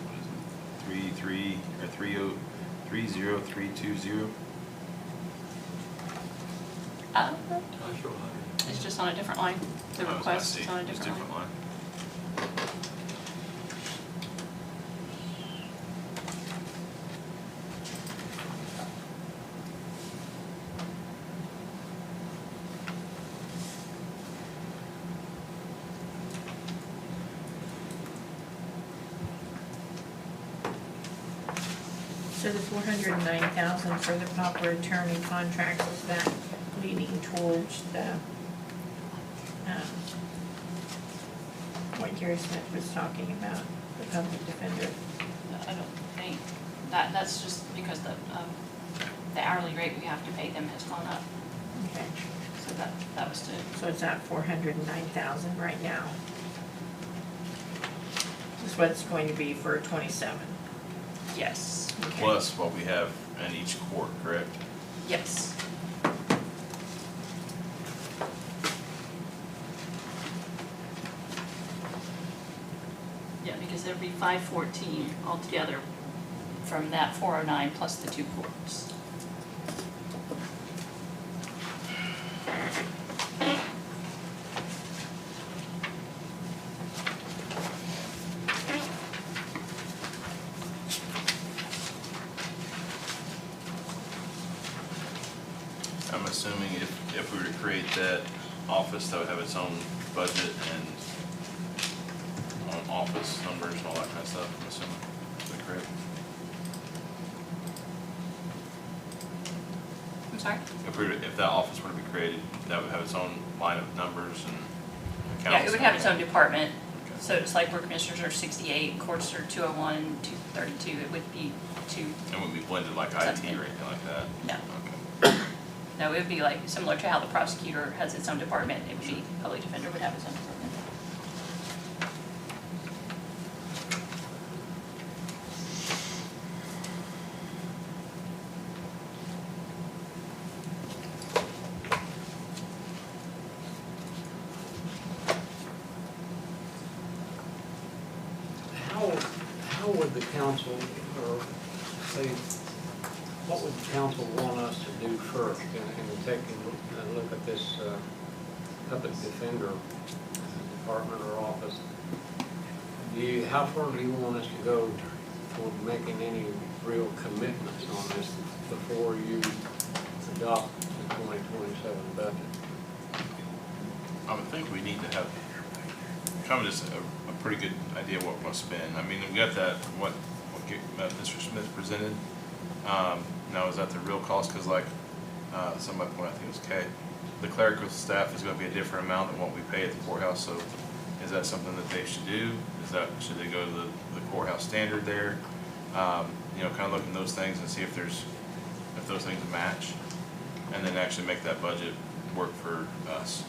What is it? 3 or 30320? It's just on a different line. The Oh, I request see. is on a It's different line. So the 409,000 for the proper attorney contracts, is that leading towards the, what Gary Smith was talking about, the public defender? I don't think, that's just because the hourly rate we have to pay them has gone up. Okay, So that was to, so it's at 409,000 right now. Is what it's going to be for 27. yes, Okay. Plus what we have in each court, correct? yes. Yeah, because there'd be 514 altogether from that 409 plus the 2 courts. I'm assuming if we were to create that office, that would have its own budget and office numbers and all that kind of stuff, I'm assuming. Is that correct? I'm sorry? If that office were to be created, that would have its own line of numbers and accounts? Yeah, it would have its own Okay. department. So it's like where commissioners are 68, courts are 201, 232, it would be two, It wouldn't be blended like IT or Something. anything like that? no. Okay. No, it would be like similar to how the prosecutor has its own department, it would be, public defender would have its own department. How would the council, or say, what would the council want us to do first in taking a look at this public defender department or office? How far do you want us to go toward making any real commitments on this before you adopt the 2027 budget? I would think we need to have kind of just a pretty good idea what we're gonna spend. I mean, we got that, what Mr. Smith presented. Now, is that the real cost? Cause like, somebody pointed out, I think it was Kay, the clerical staff is gonna be a different amount than what we pay at the courthouse, so is that something that they should do? Should they go to the courthouse standard there? You know, kind of look at those things and see if those things match, and then actually make that budget work for us.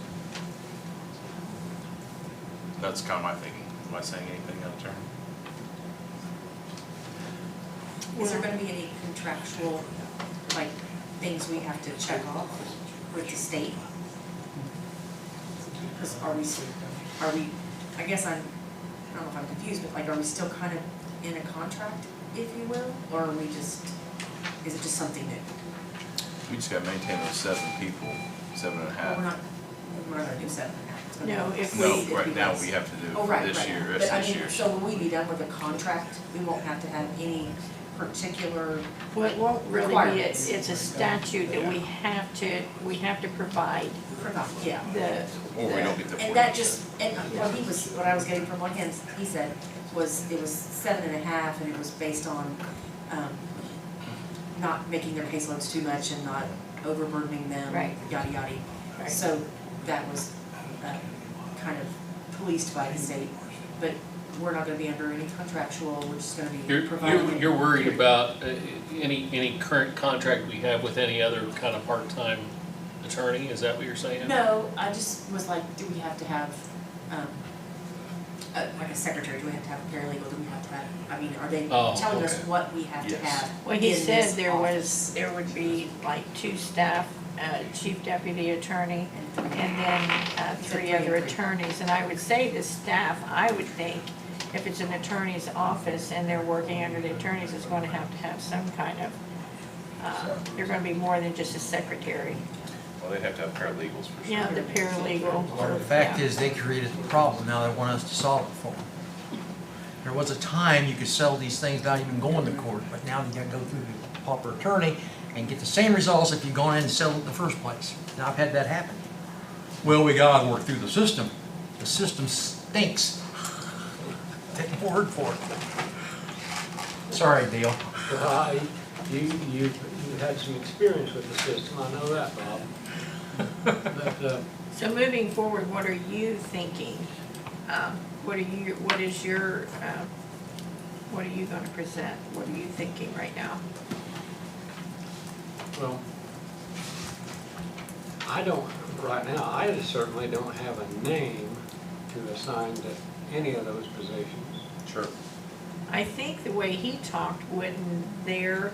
That's kind of my thinking. Am I saying anything out of turn? Is there gonna be any contractual, like, things we have to check off with the state? Because are we, I guess I don't know if I'm confused, but like, are we still kind of in a contract, if you will? Or are we just, is it just something that, We just gotta maintain those 7 people, 7 and a well, we're half. not gonna do 7.5. It's gonna be- No, if No, we, right now, we have to do it Oh, for right, this right. year, But rest I of this mean, year. so when we be done with the contract, we won't have to have any particular, well, it won't really be, Requirements. it's a statute that we have to provide yeah. the. Or we don't get the 40%. And that just, and what I was getting from what he said was, it was 7.5, and it was based on, not making their caseloads too much and not overburdening them. Right. Yada, yada. Right. So that was, kind of policed by the state, but we're not gonna be under any contractual, we're just gonna be providing. You're worried about any current contract we have with any other kind of part-time attorney, is that what you're saying? No, I just was like, do we have to have, like a secretary, do we have to have a paralegal, do we have to have, I mean, are they Oh, telling us okay. what we have to Yes. have Well, he in said this there office? there would be like 2 staff, chief deputy attorney, and then 3 other attorneys. And I would say the staff, I would think, if it's an attorney's office and they're working under the attorneys, it's going to have some kind of, they're going to be more than just a secretary. Well, they'd have to have paralegals for sure. Yeah, the paralegal. Well, the fact yeah. is, they created the problem, now they want us to solve it for them. There was a time you could sell these things without even going to court, but now you gotta go through the proper attorney and get the same results if you go in and sell it in the first place. Now, I've had that happen. Well, we gotta work through the system. The system stinks. Take my word for it. Sorry, Dale. You had some experience with the system, I know that, Bob. But, So moving forward, what are you thinking? What are you gonna present? What are you thinking right now? well, I don't, right now, I just certainly don't have a name to assign to any of those positions. Sure. I think the way he talked, wouldn't their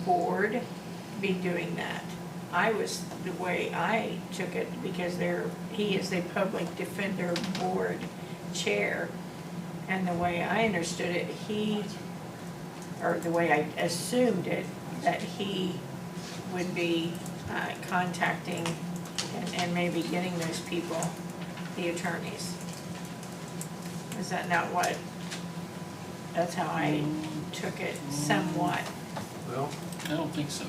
board be doing that? The way I took it, because he is the public defender board chair, and the way I understood it, or the way I assumed it, that he would be contacting and maybe getting those people, the attorneys. Is that not what, that's how I took it somewhat. Well, I don't think so.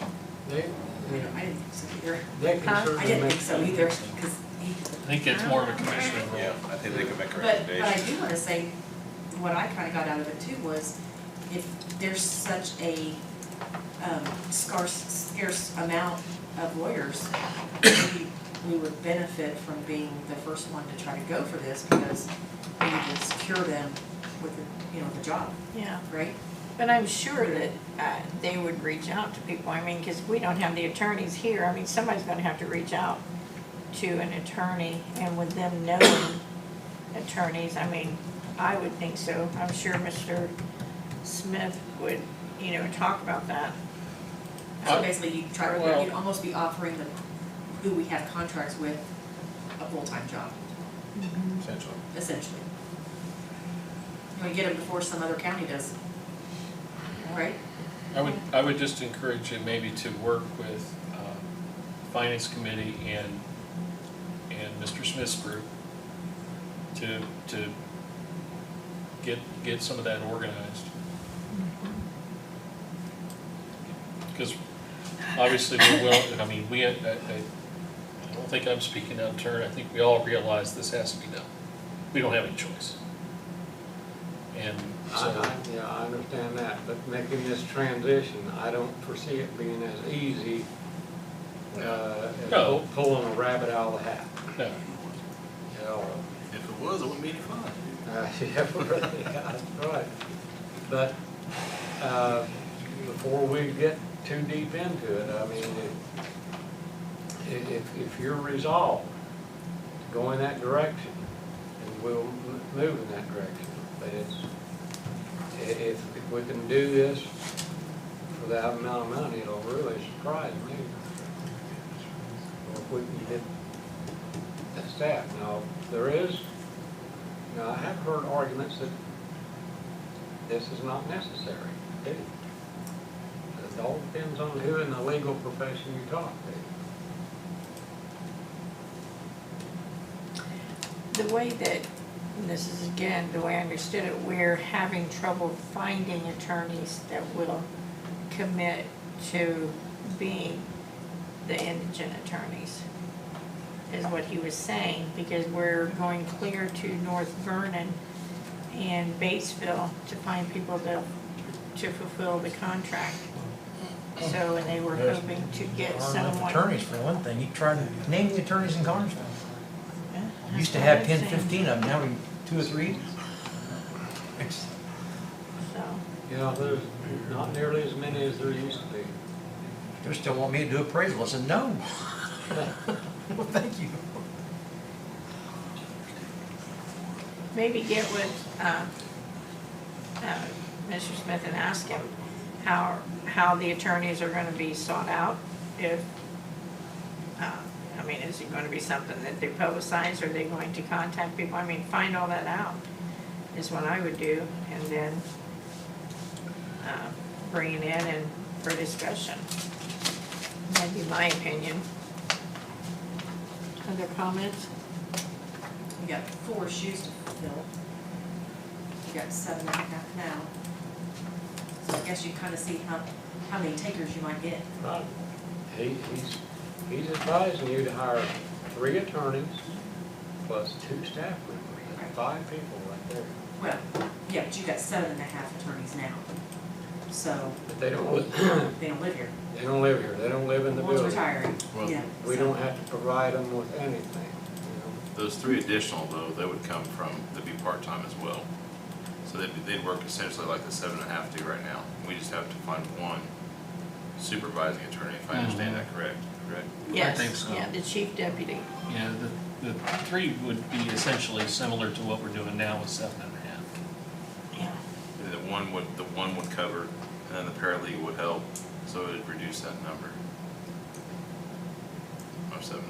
they, I didn't think so either. they can Huh? certainly I didn't make. think so either, because he. I think it's more of a commissioner role. Yeah, I think they could make a But I recommendation. do wanna say, what I kinda got out of it too was, if there's such a, scarce amount of lawyers, maybe we would benefit from being the first one to try to go for this, because we need to secure them with the job, Yeah, right? but I'm sure that they would reach out to people, I mean, because we don't have the attorneys here, I mean, somebody's gonna have to reach out to an attorney, and with them knowing attorneys, I mean, I would think so, I'm sure Mr. Smith would, talk about that. So basically, Well- you'd almost be offering them who we have contracts with a full-time job, Essentially. essentially. You wanna get them before some other county does, right? I would just encourage you maybe to work with Finance Committee and Mr. Smith's group to get some of that organized. Because obviously we're willing, I mean, I don't think I'm speaking out of turn, I think we all realize this has to be done. We don't have any choice. And so, Yeah, I understand that, but making this transition, I don't foresee it being as easy as No. pulling a rabbit out of the hat. no, You know, If it was, it wouldn't be any fun. yeah, right. But, before we get too deep into it, I mean, if you're resolved to go in that direction, then we'll move in that direction. But if we can do this for that amount of money, it'll really surprise me. Or if we can get that staff. Now, I have heard arguments that this is not necessary. It all depends on who in the legal profession you talk to. The way that, and this is again, the way I understood it, we're having trouble finding attorneys that will commit to being the indigent attorneys, is what he was saying, because we're going clear to North Vernon and Batesville to find people to fulfill the contract. So, and they were hoping to get There aren't enough someone. attorneys for one thing, you try to name the attorneys in Connersville. Yeah, Used to that's what have 10, I'm saying. 15 of them, now we 2 or 3. It's- So, There's not nearly as many as there used to be. They still want me to do appraisal, I said, no. Well, thank you. maybe get with, Mr. Smith and ask him how the attorneys are gonna be sought out, if, I mean, is it gonna be something that they publicize, or are they going to contact people? I mean, find all that out, is what I would do, and then, bring it in and for discussion. That'd be my opinion. Other comments? You got 4 shoes to fill. You got 7.5 now. So I guess you kind of see how many takers you might get. Right. He's advising you to hire 3 attorneys plus 2 staff members. That's 5 people right there. Well, yeah, but you got 7.5 attorneys now. So But they don't, they don't live here. they don't live here, they don't live in the One's building. retiring, Well, yeah. We so- don't have to provide them with anything, you Those 3 additional though, they would come from, they'd be part-time as well. So they'd work essentially like the 7.5 do right now. We just have to find one supervising attorney, if I understand that correct? Yes, think so. yeah, the chief deputy. Yeah, the 3 would be essentially similar to what we're doing now with 7.5. Yeah. And the one would cover, and then the paralegal would help, so it would reduce that number. Of 7.5.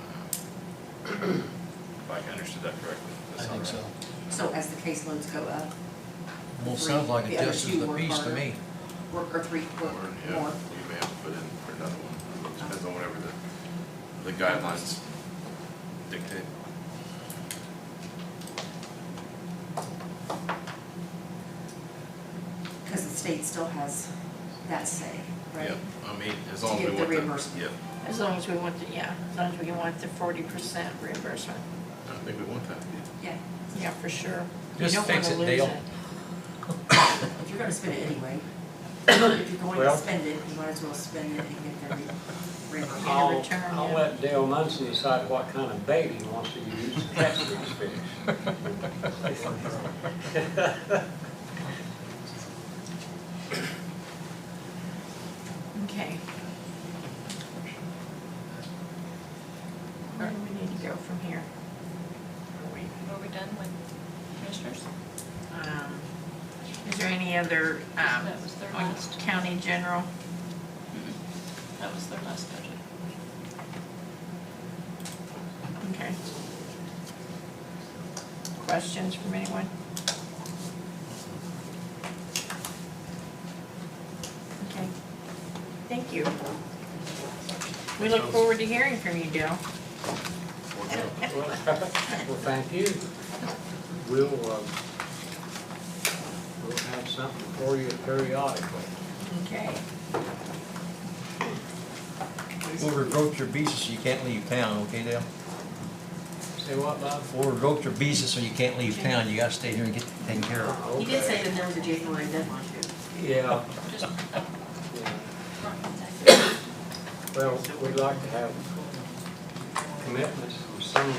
If I understood that correctly. I That's think all so. right. So as the caseloads go up, Well, sounds like The it other just two is the work piece to harder. me. work, or 3 work Or, yeah, more. you may have to put in for another one. Depends on whatever the guidelines dictate. Because the state still has that say, right? Yep, I mean, as To long as we get the want the. reimbursement. Yep, As long as we want the, yeah, as long as we want the 40% reimbursement. I think we want that. Yeah. Yeah, for sure. Just You don't fix wanna it, lose Dale. If you're gonna spend it anyway, if you're going Well- to spend it, you might as well spend it and get the reimbursement. know. return, I'll yeah. let Dale Munson decide what kind of bait he wants to use to catch these fish. Okay. Where do we need to go from here? Are we done with commissioners? Is there any other, That was their on last. county general? That was their last budget. Okay. Questions from anyone? Okay. Thank you. We look forward to hearing from you, Dale. Well, thank you. We'll have something for you periodically. Okay. We'll revoke your visa so you can't leave town, okay, Dale? Say what, Bob? We'll revoke your visa so you can't leave town, you gotta stay here and get taken care of. He did say that there was a January deadline too. Yeah. Just, Yeah. Well, we'd like to have commitments from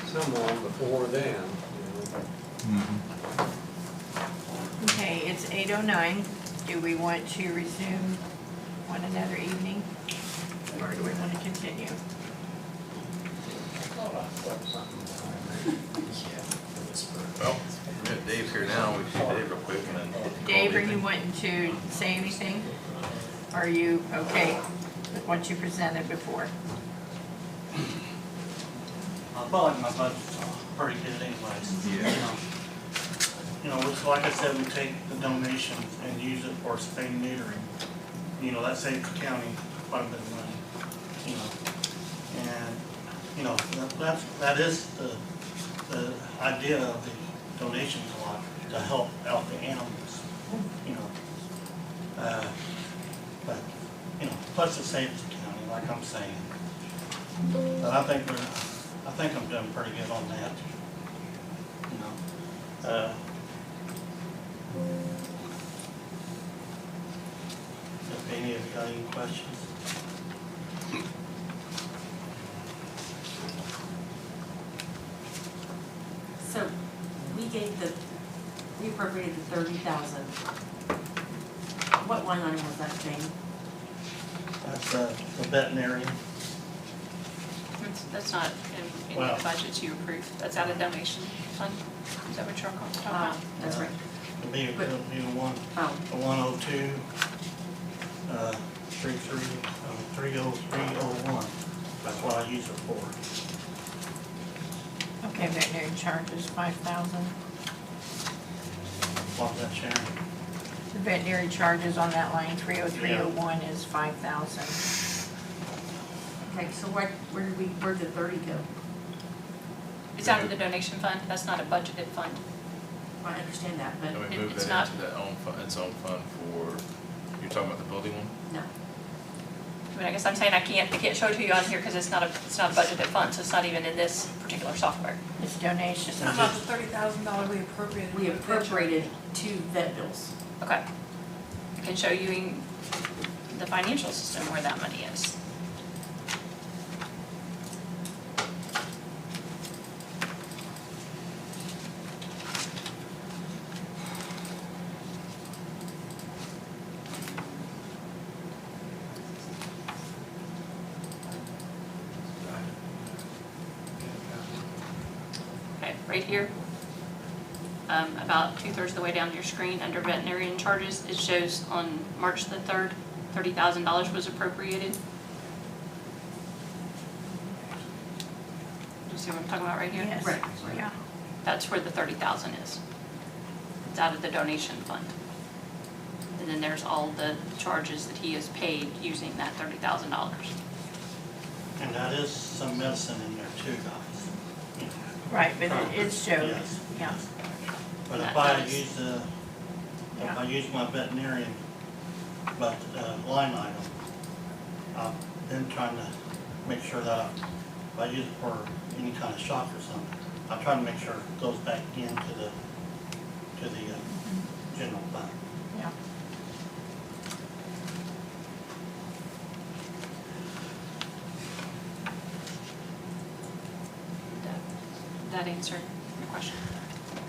someone before then, you know. Okay, it's 8:09. Do we want to resume one another evening? Or do we want to continue? Thought I put something on Well, we got Dave here now, we can do Dave real quick and then. Dave, are you wanting to say anything? Are you okay with what you presented before? I felt like my budget's pretty good anyways. You know, it's like I said, we take the donation and use it for spay and neutering. You know, that saves the county quite a bit of money, you know. And, you know, that is the idea of the donations a lot, to help out the animals, you know. But, you know, plus it saves the county, like I'm saying. But I think I'm doing pretty good on that, you know. If any of you got any questions? So we appropriated the 30,000. What line item was that, Jane? That's the veterinarian. That's not in Wow. the budgets you approved. That's out of donation fund. Is that what you're talking about? That's right. It'll be the one, Oh, the 102, 30301. That's what I use it for. Okay, veterinary charges, 5,000. What's that, Sharon? The veterinary charges on that line, 30301 is 5,000. okay, so where'd the 30 go? It's out of the donation fund. That's not a budgeted fund. I understand that, but And we It- move it's that not- into that own fund, its own fund for, you're talking about the building one? no. I mean, I guess I'm saying I can't show it to you on here because it's not a budgeted fund, so it's not even in this particular software. It's donations. It's not about the $30,000 we appropriated. We for the vet charge. appropriated to vet bills. Okay. I can show you in the financial system where that money is. Okay, right here. About 2/3 of the way down your screen, under veterinarian charges, it shows on March the 3rd, $30,000 was appropriated. Do you see what I'm talking about right here? Yes. Right. Yeah. That's where the 30,000 is. It's out of the donation fund. And then there's all the charges that he has paid using that $30,000. And that is some medicine in there too, guys. Right, but it shows, Yes. yeah. But That if I does. use if Yeah. I use my veterinarian, but, line item, I've been trying to make sure that if I use it for any kind of shock or something, I try to make sure it goes back into the general fund. Yeah. That answer your question?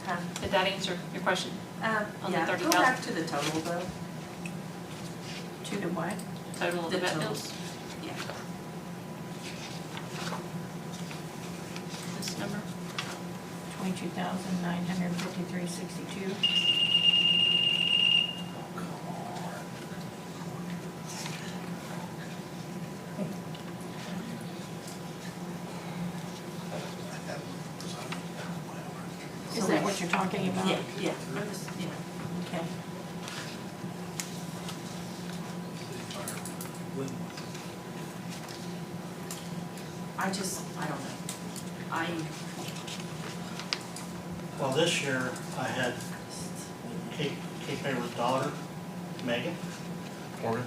Huh? Did that answer your question? On the Yeah, 30,000? go back to the total though. To the what? Total of the The vet total. bills? Yeah. This number? 22,953.62. Is that what you're talking about? Yeah, yeah, I'm just, yeah. Okay. I don't know. Well, this year I had Kate Favor's daughter, Megan. Morgan?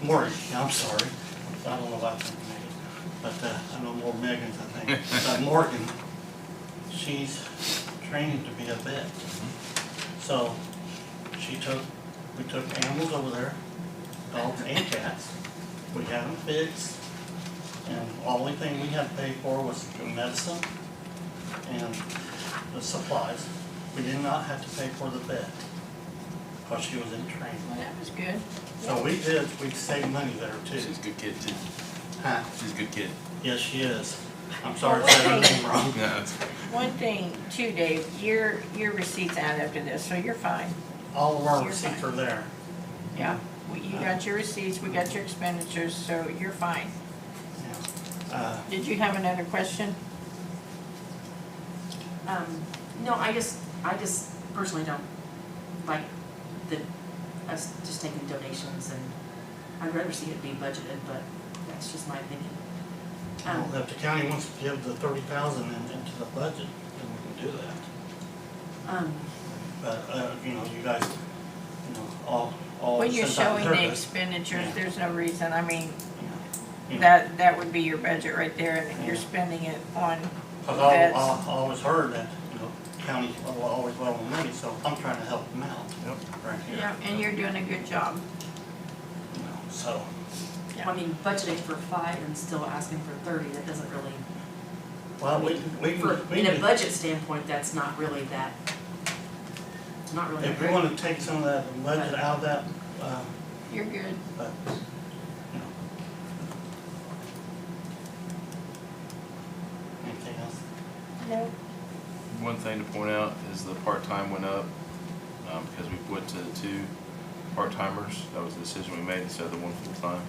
Morgan, yeah, I'm sorry. I don't know about Megan, but I know more Megans, I think. Morgan, she's training to be a vet. So we took animals over there, dogs and cats. We had them fixed. And the only thing we had to pay for was the medicine and the supplies. We did not have to pay for the vet because she was in training. Well, that was good. So we saved money there too. She's a good kid too. Huh? She's a good kid. Yes, she is. I'm sorry to say her name wrong. No, that's One thing too, Dave, your receipts add up to this, so you're fine. All of our You're receipts fine. are there. Yeah, you got your receipts, we got your expenditures, so you're fine. Did you have another question? No, I just personally don't like us just taking donations, and I'd rather see it be budgeted, but that's just my opinion. Well, if the county wants to give the 30,000 into the budget, then we can do that. But, you guys, all. When you're since I showing heard the it, expenditures, yeah. there's no reason, I mean, you know, that would be your budget right there, and you're spending it on Cause I vets. always heard that, county will always well on money, so I'm trying to help them out. Yep. Right here. Yeah, and you're doing a good job. So, I mean, budgeting for 5 and still asking for 30, that doesn't really, well, in a budget standpoint, that's not really that, it's not really that if we great. wanna take some of that budget out of that, You're good. but, thing to point out is the part-time went up, because we went to the 2 part-timers. That was the decision we made instead of the 1 full-time.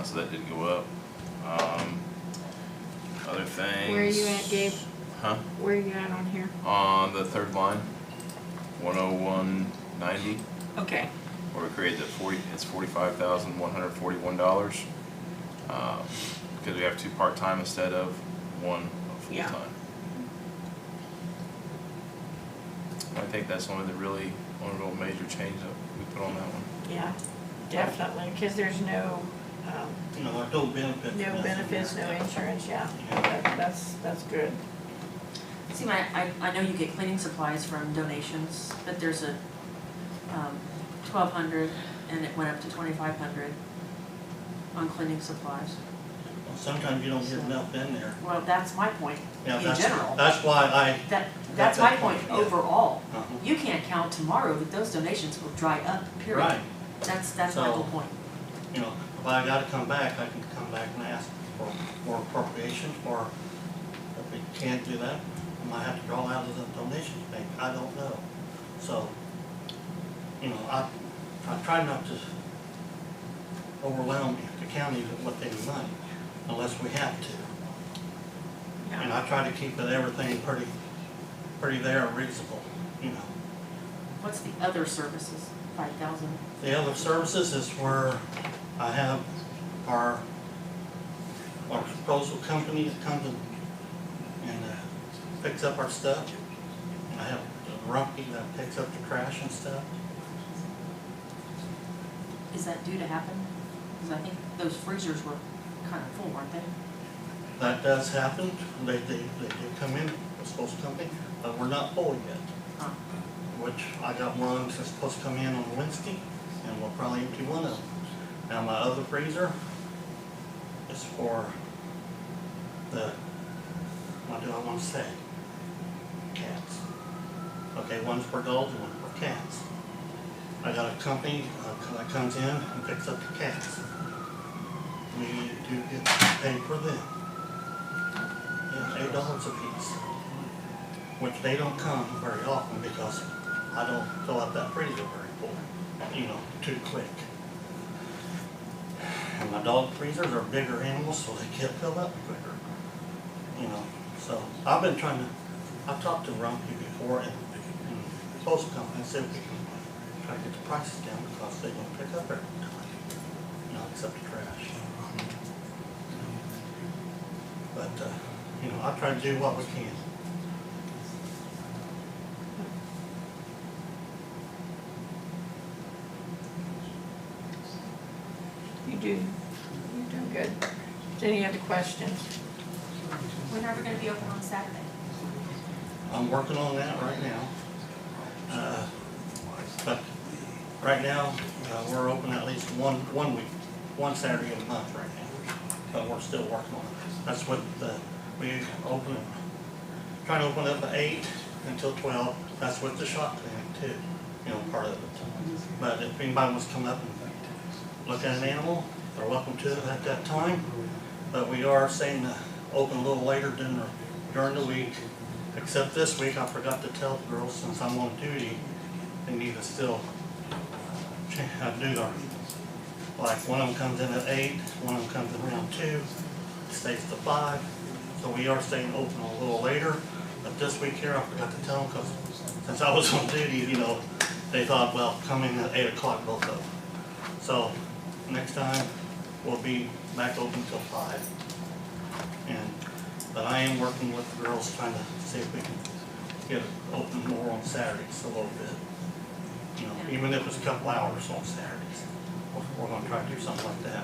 So that did go up. Other things. Where are you at, Gabe? Huh? Where are you at on here? On the 3rd line, 101.90, Okay. where we created it's $45,141. Because we have 2 part-time instead of 1 Yeah. full-time. I think that's one of the real major change that we put on that one. Yeah, definitely, because there's no, You know, there's no benefits. no nothing. benefits, no insurance, yeah. That's good. See, I know you get cleaning supplies from donations, but there's a, 1,200 and it went up to 2,500 on cleaning supplies. Well, sometimes you don't get enough in there. Well, that's my point, Yeah, in that's, general. that's why That's my point yeah. overall. Uh-huh. You can't count tomorrow that those donations will dry up, period. Right. That's my So- whole point. You know, if I gotta come back, I can come back and ask for more appropriations, or if we can't do that, I might have to draw out of the donations bank, I don't know. So, you know, I try not to overwhelm the county with any money, unless we have to. And I try to keep everything pretty there, reasonable, you know. What's the other services, 5,000? The other services is where I have our disposal company that comes and picks up our stuff. I have the Rumpke that picks up the trash and stuff. Is that due to happen? Because I think those freezers were kind of full, weren't they? That does happen. They do come in, the disposal company, but we're not full yet. Huh. Which I got one that's supposed to come in on Wednesday, and we'll probably empty one of them. Now my other freezer is for the, what do I want to say? Cats. Okay, one's for dogs and one's for cats. I got a company that comes in and picks up the cats. We do get paid for them. Yeah, $8 a piece. Which they don't come very often because I don't fill up that freezer very full, you know, too quick. And my dog freezers are bigger animals, so they get filled up quicker, you know. So I've been trying to, I've talked to Rumpke before and postal company and said we can try to get the prices down because they don't pick up every time, you know, except the trash. But, you know, I try to do what we can. You're doing good. Any other questions? We're never gonna be open on Saturday. I'm working on that right now. But right now, we're open at least one week, one Saturday a month right now. But we're still working on it. That's what we open, trying to open up at 8 until 12. That's with the shop clinic too, you know, part of it. But if anybody wants to come up and look at an animal, they're welcome to it at that time. But we are saying to open a little later during the week. Except this week, I forgot to tell the girls, since I'm on duty, they need to still do their, like one of them comes in at 8, one of them comes in around 2, stays to 5. So we are staying open a little later. But this week here, I forgot to tell them because since I was on duty, you know, they thought, well, come in at 8 o'clock both of them. So next time, we'll be back open till 5. But I am working with the girls trying to see if we can get it open more on Saturdays a little bit. You know, even if it's a couple hours on Saturdays. We're gonna try to do something like that.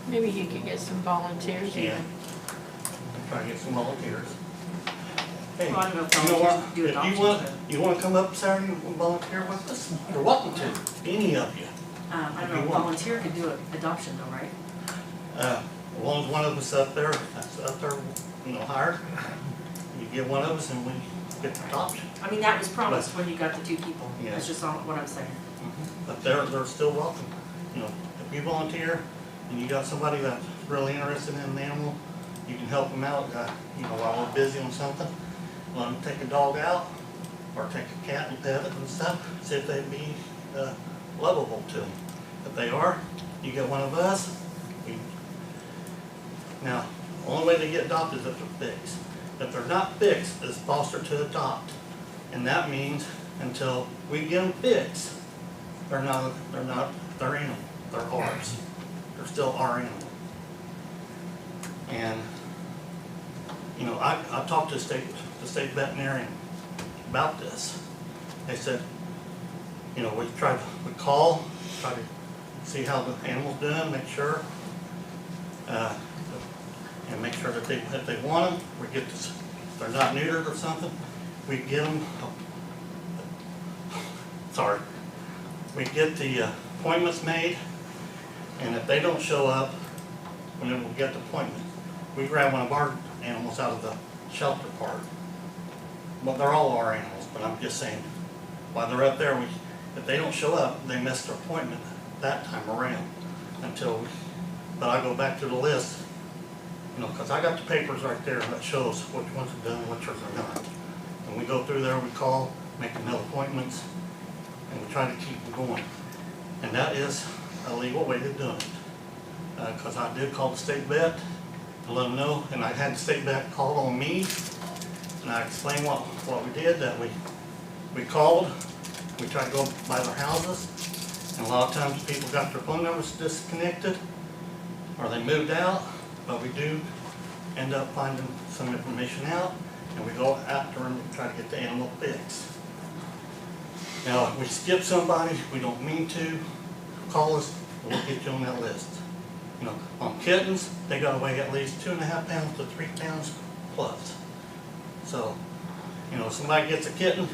Maybe you could get some volunteers Yeah. even. Try to get some volunteers. Hey, Well, I don't know if you know what? volunteers do If adoptions, you wanna come up Saturday and volunteer with us, you're welcome to, any of you. I don't know, you want. volunteer can do an adoption though, right? As long as one of us up there, that's up there, you know, hired, you get one of us and we get the adoption. I mean, that was promised when you got the 2 people. Yeah. That's just all what I'm saying. But they're still welcome. You know, if you volunteer and you got somebody that's really interested in an animal, you can help them out. You know, while we're busy on something, let them take a dog out, or take a cat and pet it and stuff, see if they'd be, lovable to them. If they are, you get one of us, now, the only way they get adopted is if they're fixed. If they're not fixed, it's foster to adopt. And that means until we get them fixed, they're not their animal, they're ours. They're still our animal. And, you know, I talked to the state veterinarian about this. They said, you know, we call, try to see how the animal's doing, make sure, and make sure that if they want them, we get this, if they're not neutered or something, we get them, we get the appointments made, and if they don't show up, whenever we get the appointment, we grab one of our animals out of the shelter part. But they're all our animals, but I'm just saying, while they're up there, if they don't show up, they miss their appointment that time around but I go back to the list, you know, because I got the papers right there that shows which ones are done and which ones are not. And we go through there, we call, make another appointments, and we try to keep them going. And that is a legal way to do it. Because I did call the state vet to let them know, and I had the state vet call on me, and I explained what we did, that we called, we tried to go by their houses, and a lot of times people got their phone numbers disconnected, or they moved out, but we do end up finding some information out, and we go after them and try to get the animal fixed. Now, if we skip somebody, we don't mean to, call us, and we'll get you on that list. You know, on kittens, they gotta weigh at least 2.5 pounds to 3 pounds plus. So, you know, if somebody gets a kitten,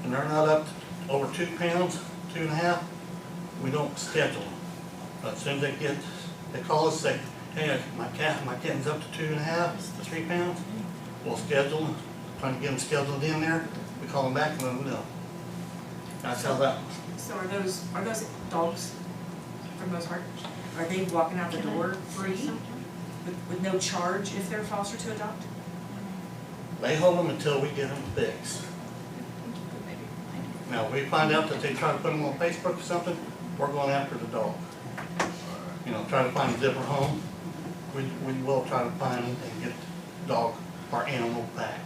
and they're not up to over 2 pounds, 2.5, we don't schedule them. But as soon as they call us, say, hey, my kitten's up to 2.5 to 3 pounds, we'll schedule them, trying to get them scheduled in there, we call them back and let them know. That's how that. So are those dogs, for the most part, are they walking out the door free with no charge if they're foster to adopt? They hold them until we get them fixed. Now, if we find out that they try to put them on Facebook or something, we're going after the dog. You know, try to find a different home. We will try to find and get the dog, our animal back.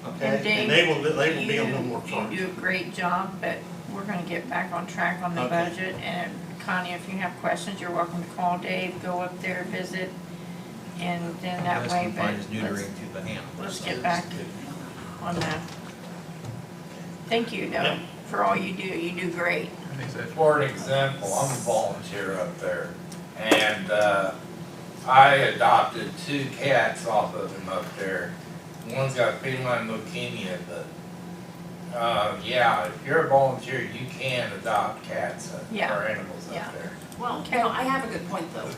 Okay? And Dave, they will be on no more charge. You do a great job, but we're gonna get back on track on the Okay. budget. And Connie, if you have questions, you're welcome to call Dave, go up there, visit, and then that Best way, we but find is neutering to the animal. let's get back on that. Thank you, though, Yep. for all you do. You do great. For an example, I'm a volunteer up there, and I adopted 2 cats off of him up there. One's got feline leukemia, but yeah, if you're a volunteer, you can adopt cats Yeah. or animals Yeah. up there. Well, you know, I have a good point though.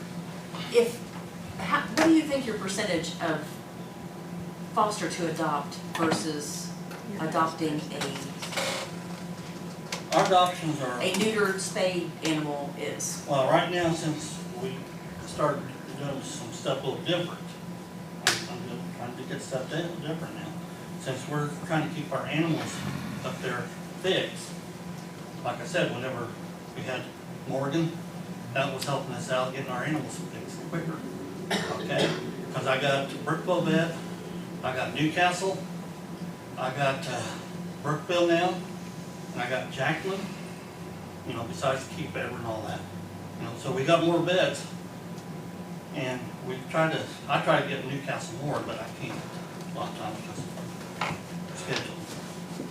What do you think your percentage of foster to adopt versus adopting Our adoptions are, a neutered spayed animal is? well, right now, since we started doing some stuff a little different, I'm trying to get stuff different now. Since we're trying to keep our animals up there fixed, like I said, whenever we had Morgan, that was helping us out getting our animals fixed quicker. Okay? Because I got Brookville vet, I got Newcastle, I got Brookville now, and I got Jacqueline, you know, besides Keep Ever and all that. You know, so we got more vets. And I try to get Newcastle more, but I can't a lot of times because schedule.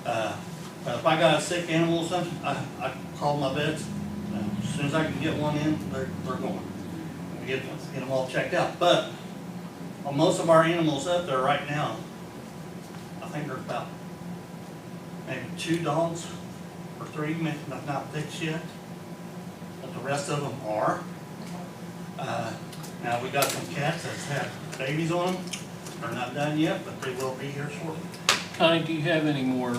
But if I got a sick animal or something, I call my vets. As soon as I can get one in, they're going. We get them all checked out. But on most of our animals up there right now, I think there's about maybe 2 dogs or 3, maybe not fixed yet. But the rest of them are. Now we got some cats that's had babies on them. They're not done yet, but they will be here shortly. Connie, do you have any more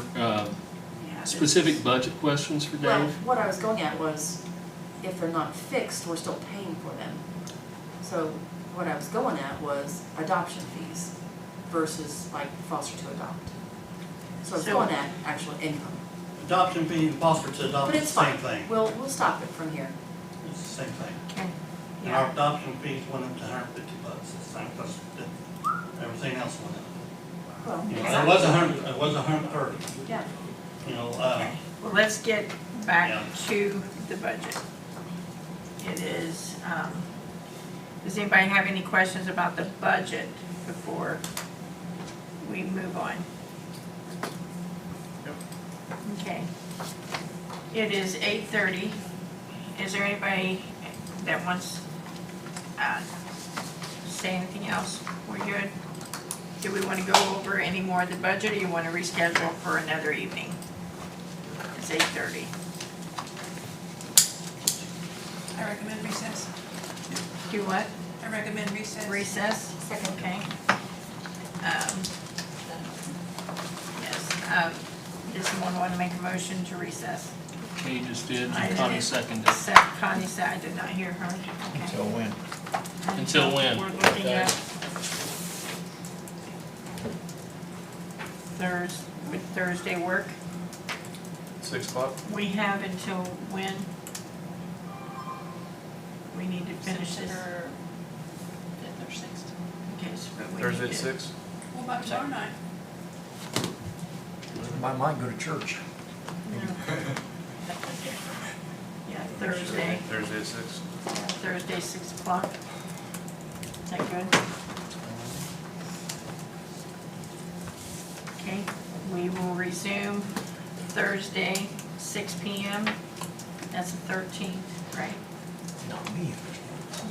specific budget questions for Well, Dave? what I was going at was, if they're not fixed, we're still paying for them. So what I was going at was adoption fees versus like foster to adopt. So it's So- going at actual income. Adoption fee and foster to adopt But is it's the same fine. thing. We'll stop it from here. It's the same thing. Okay. And our adoption fees went up to $150, it's the same, plus everything else went up. Well, You know, Okay. it was 100, it was 130, yeah. you know, Okay. Well, let's get back Yeah. to the budget. It is, does anybody have any questions about the budget before we move on? Okay. It is 8:30. Is there anybody that wants, to say anything else? We're good? Do we want to go over any more of the budget, or you want to reschedule for another evening? It's 8:30. I recommend recess. Do what? I recommend recess. Recess? Okay. Yes, does someone want to make a motion to recess? He just did, I and Connie did. seconded. Connie said, I did not hear her. Okay. Until when? Until when? We're looking at would Thursday work? 6 o'clock? We have until when? We need to finish this. September 5th or 6th. Okay, so but we Thursday need at to- 6? What about tomorrow night? I might go to church. Yeah, Thursday, Thursday at 6? Thursday, 6 o'clock. Is that good? Okay, we will resume Thursday, 6 PM. That's the 13th, right? Not me.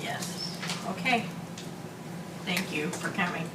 Yes. Okay. Thank you for coming.